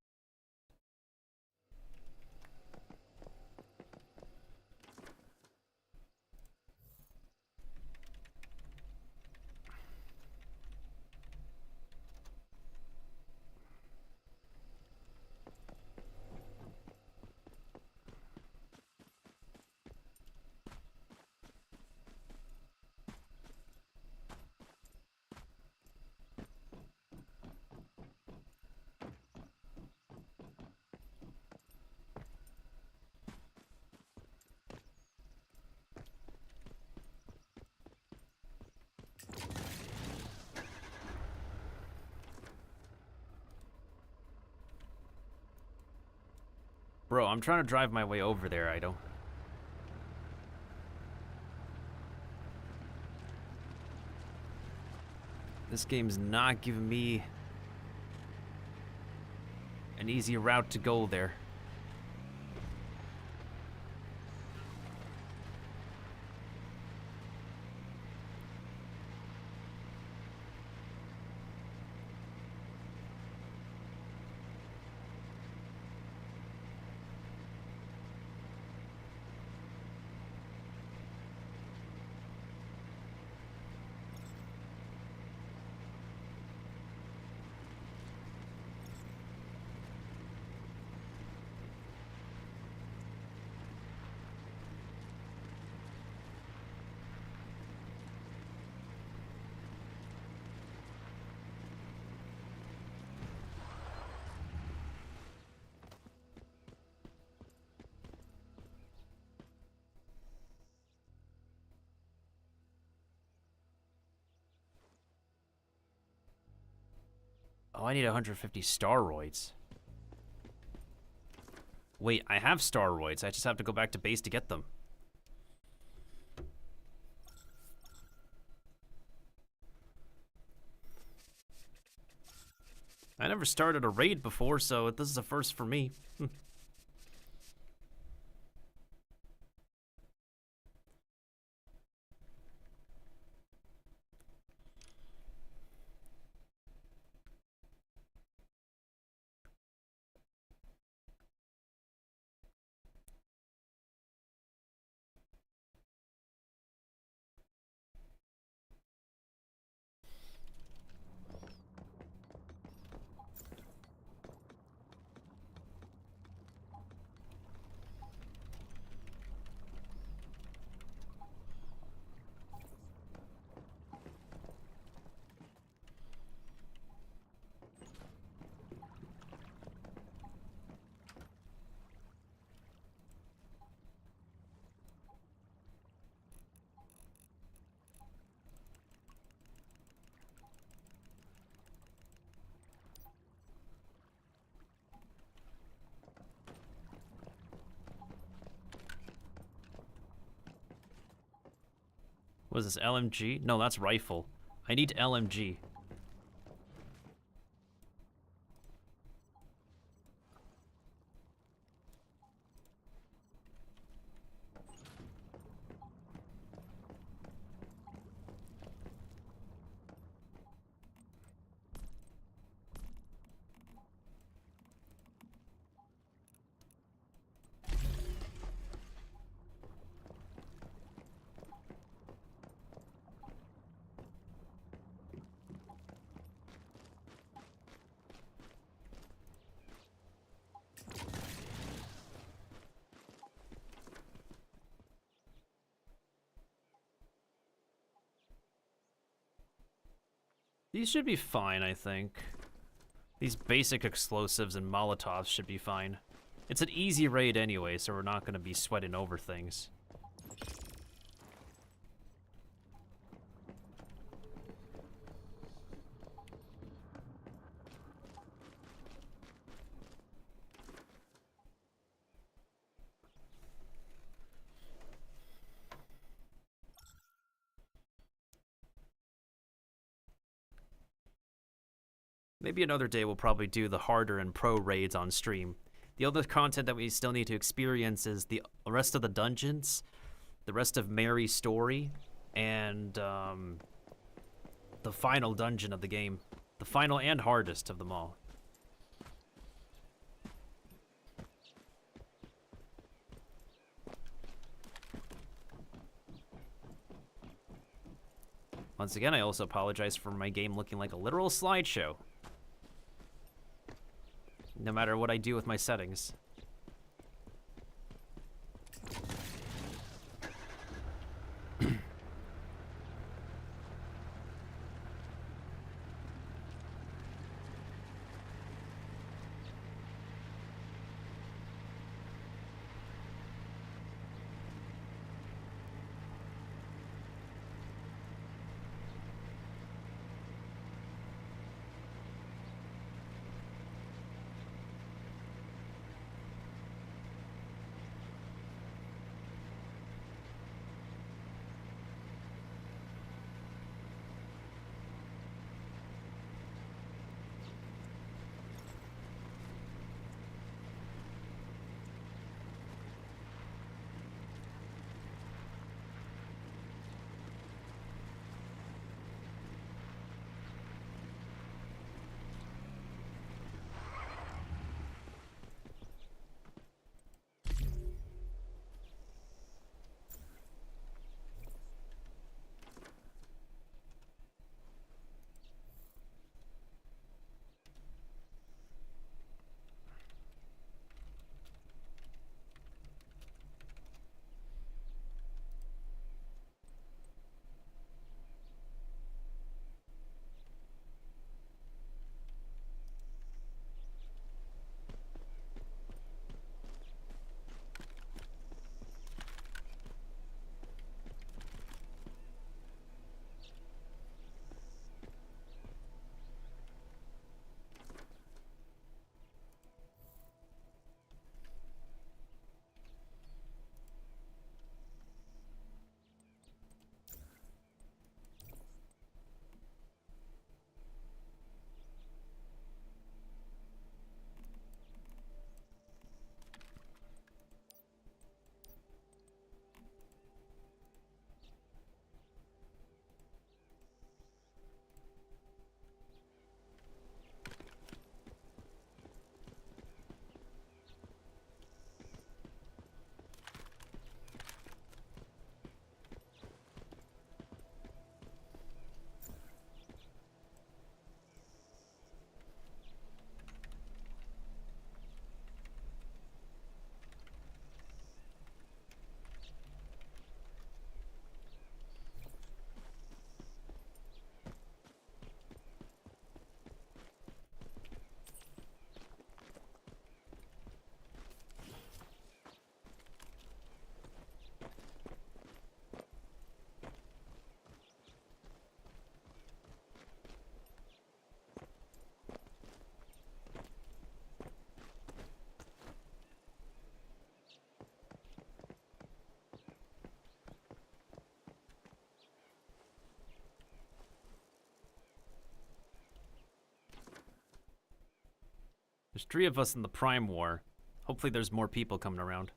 Bro, I'm trying to drive my way over there, I don't... This game's not giving me an easy route to go there. Oh, I need 150 staroids. Wait, I have staroids. I just have to go back to base to get them. I never started a raid before, so this is a first for me. What is this, LMG? No, that's rifle. I need LMG. These should be fine, I think. These basic explosives and Molotovs should be fine. It's an easy raid anyway, so we're not going to be sweating over things. Maybe another day we'll probably do the harder and pro raids on stream. The other content that we still need to experience is the rest of the dungeons, the rest of Mary's story, and the final dungeon of the game. The final and hardest of them all. Once again, I also apologize for my game looking like a literal slideshow. No matter what I do with my settings. There's 3 of us in the Prime War. Hopefully there's more people coming around.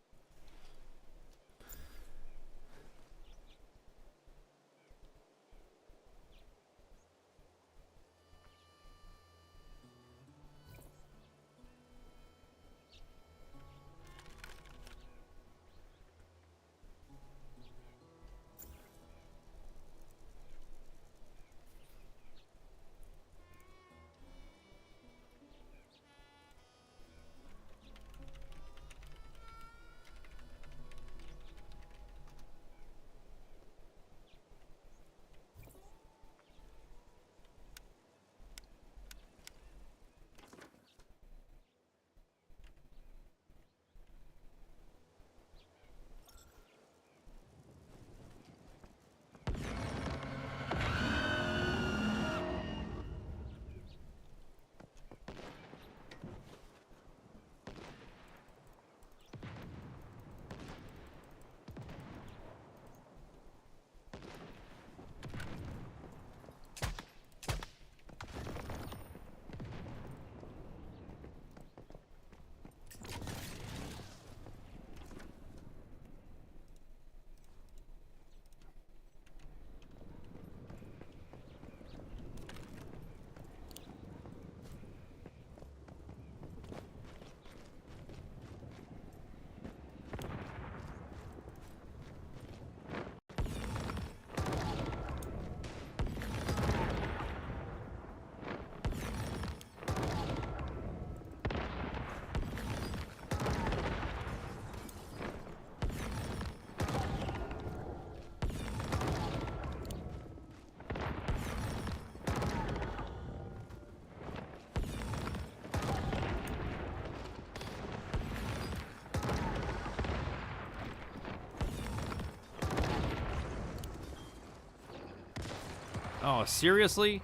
Oh, seriously?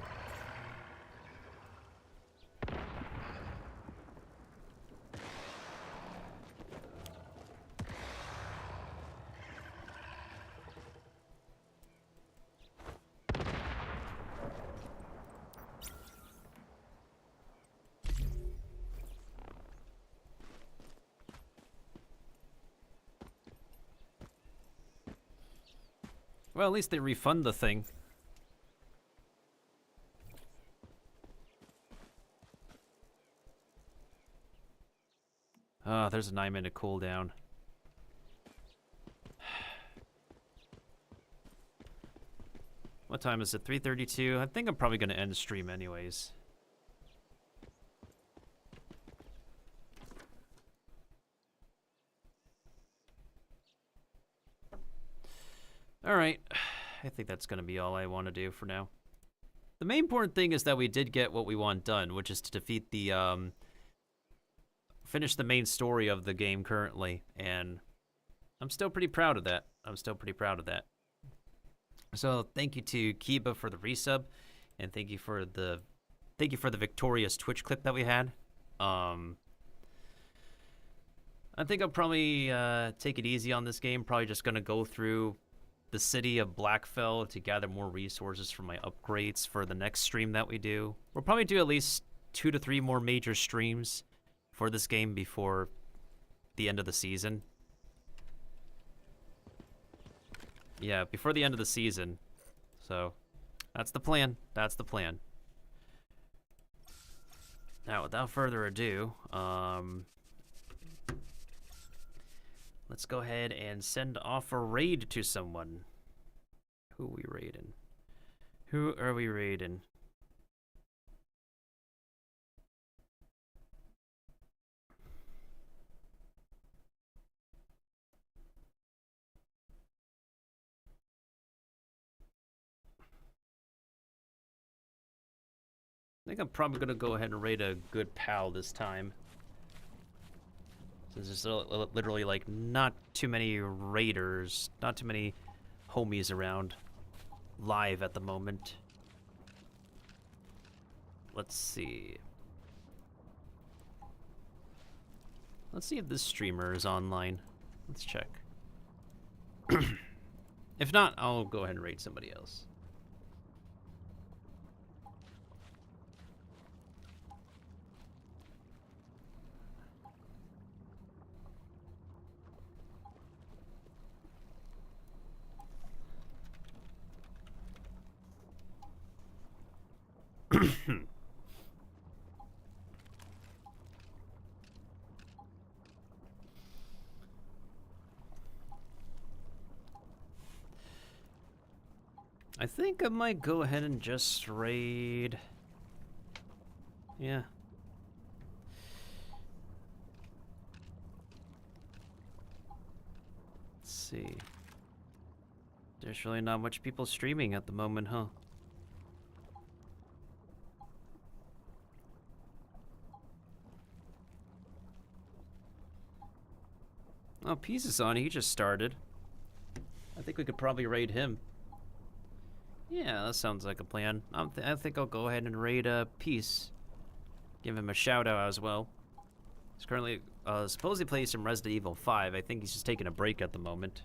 Well, at least they refund the thing. Oh, there's a 9-minute cooldown. What time is it? 3:32? I think I'm probably going to end the stream anyways. Alright, I think that's going to be all I want to do for now. The main important thing is that we did get what we want done, which is to defeat the, finish the main story of the game currently, and I'm still pretty proud of that. So thank you to Kiba for the resub, and thank you for the victorious Twitch clip that we had. I think I'll probably take it easy on this game. Probably just going to go through the city of Blackfell to gather more resources for my upgrades for the next stream that we do. We'll probably do at least 2 to 3 more major streams for this game before the end of the season. Yeah, before the end of the season. So, that's the plan. Now, without further ado, let's go ahead and send off a raid to someone. Who are we raiding? I think I'm probably going to go ahead and raid a good pal this time. Since there's literally, like, not too many raiders, not too many homies around live at the moment. Let's see. Let's see if this streamer is online. Let's check. If not, I'll go ahead and raid somebody else. I think I might go ahead and just raid. Yeah. Let's see. There's really not much people streaming at the moment, huh? Oh, Peace is on. He just started. I think we could probably raid him. Yeah, that sounds like a plan. I think I'll go ahead and raid Peace. Give him a shout out as well. He's currently supposedly plays some Resident Evil 5. I think he's just taking a break at the moment.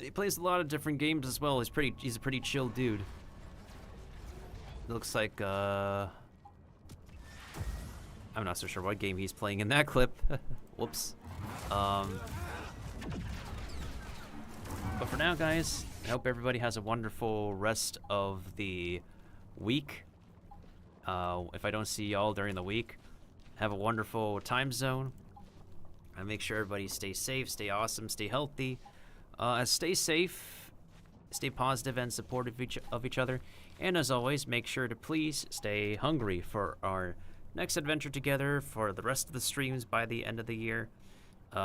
He plays a lot of different games as well. He's a pretty chill dude. Looks like I'm not so sure what game he's playing in that clip. Whoops. But for now, guys, I hope everybody has a wonderful rest of the week. If I don't see y'all during the week, have a wonderful time zone. And make sure everybody stays safe, stay awesome, stay healthy. Stay safe, stay positive and supportive of each other. And as always, make sure to please stay hungry for our next adventure together for the rest of the streams by the end of the year.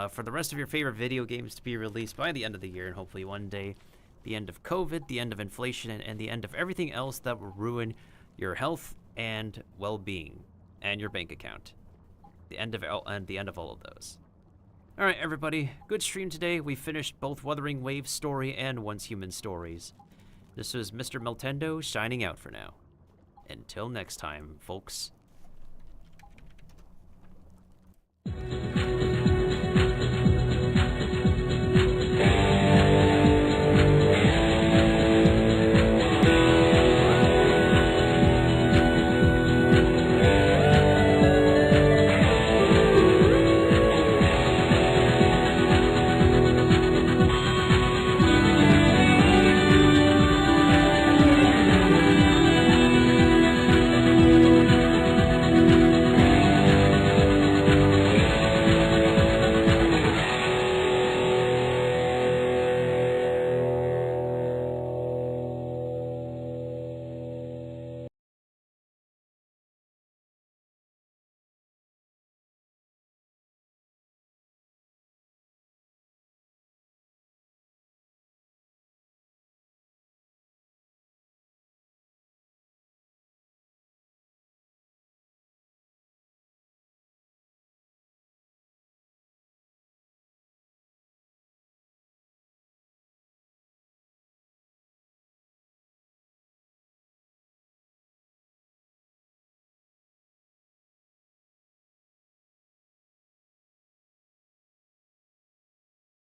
for the rest of your favorite video games to be released by the end of the year, and hopefully one day the end of COVID, the end of inflation, and the end of everything else that will ruin your health and well-being and your bank account. The end of all of those. All right, everybody, good stream today. We finished both Wuthering Waves story and Once Human stories. This was Mr. Meltendo signing out for now. Until next time, folks.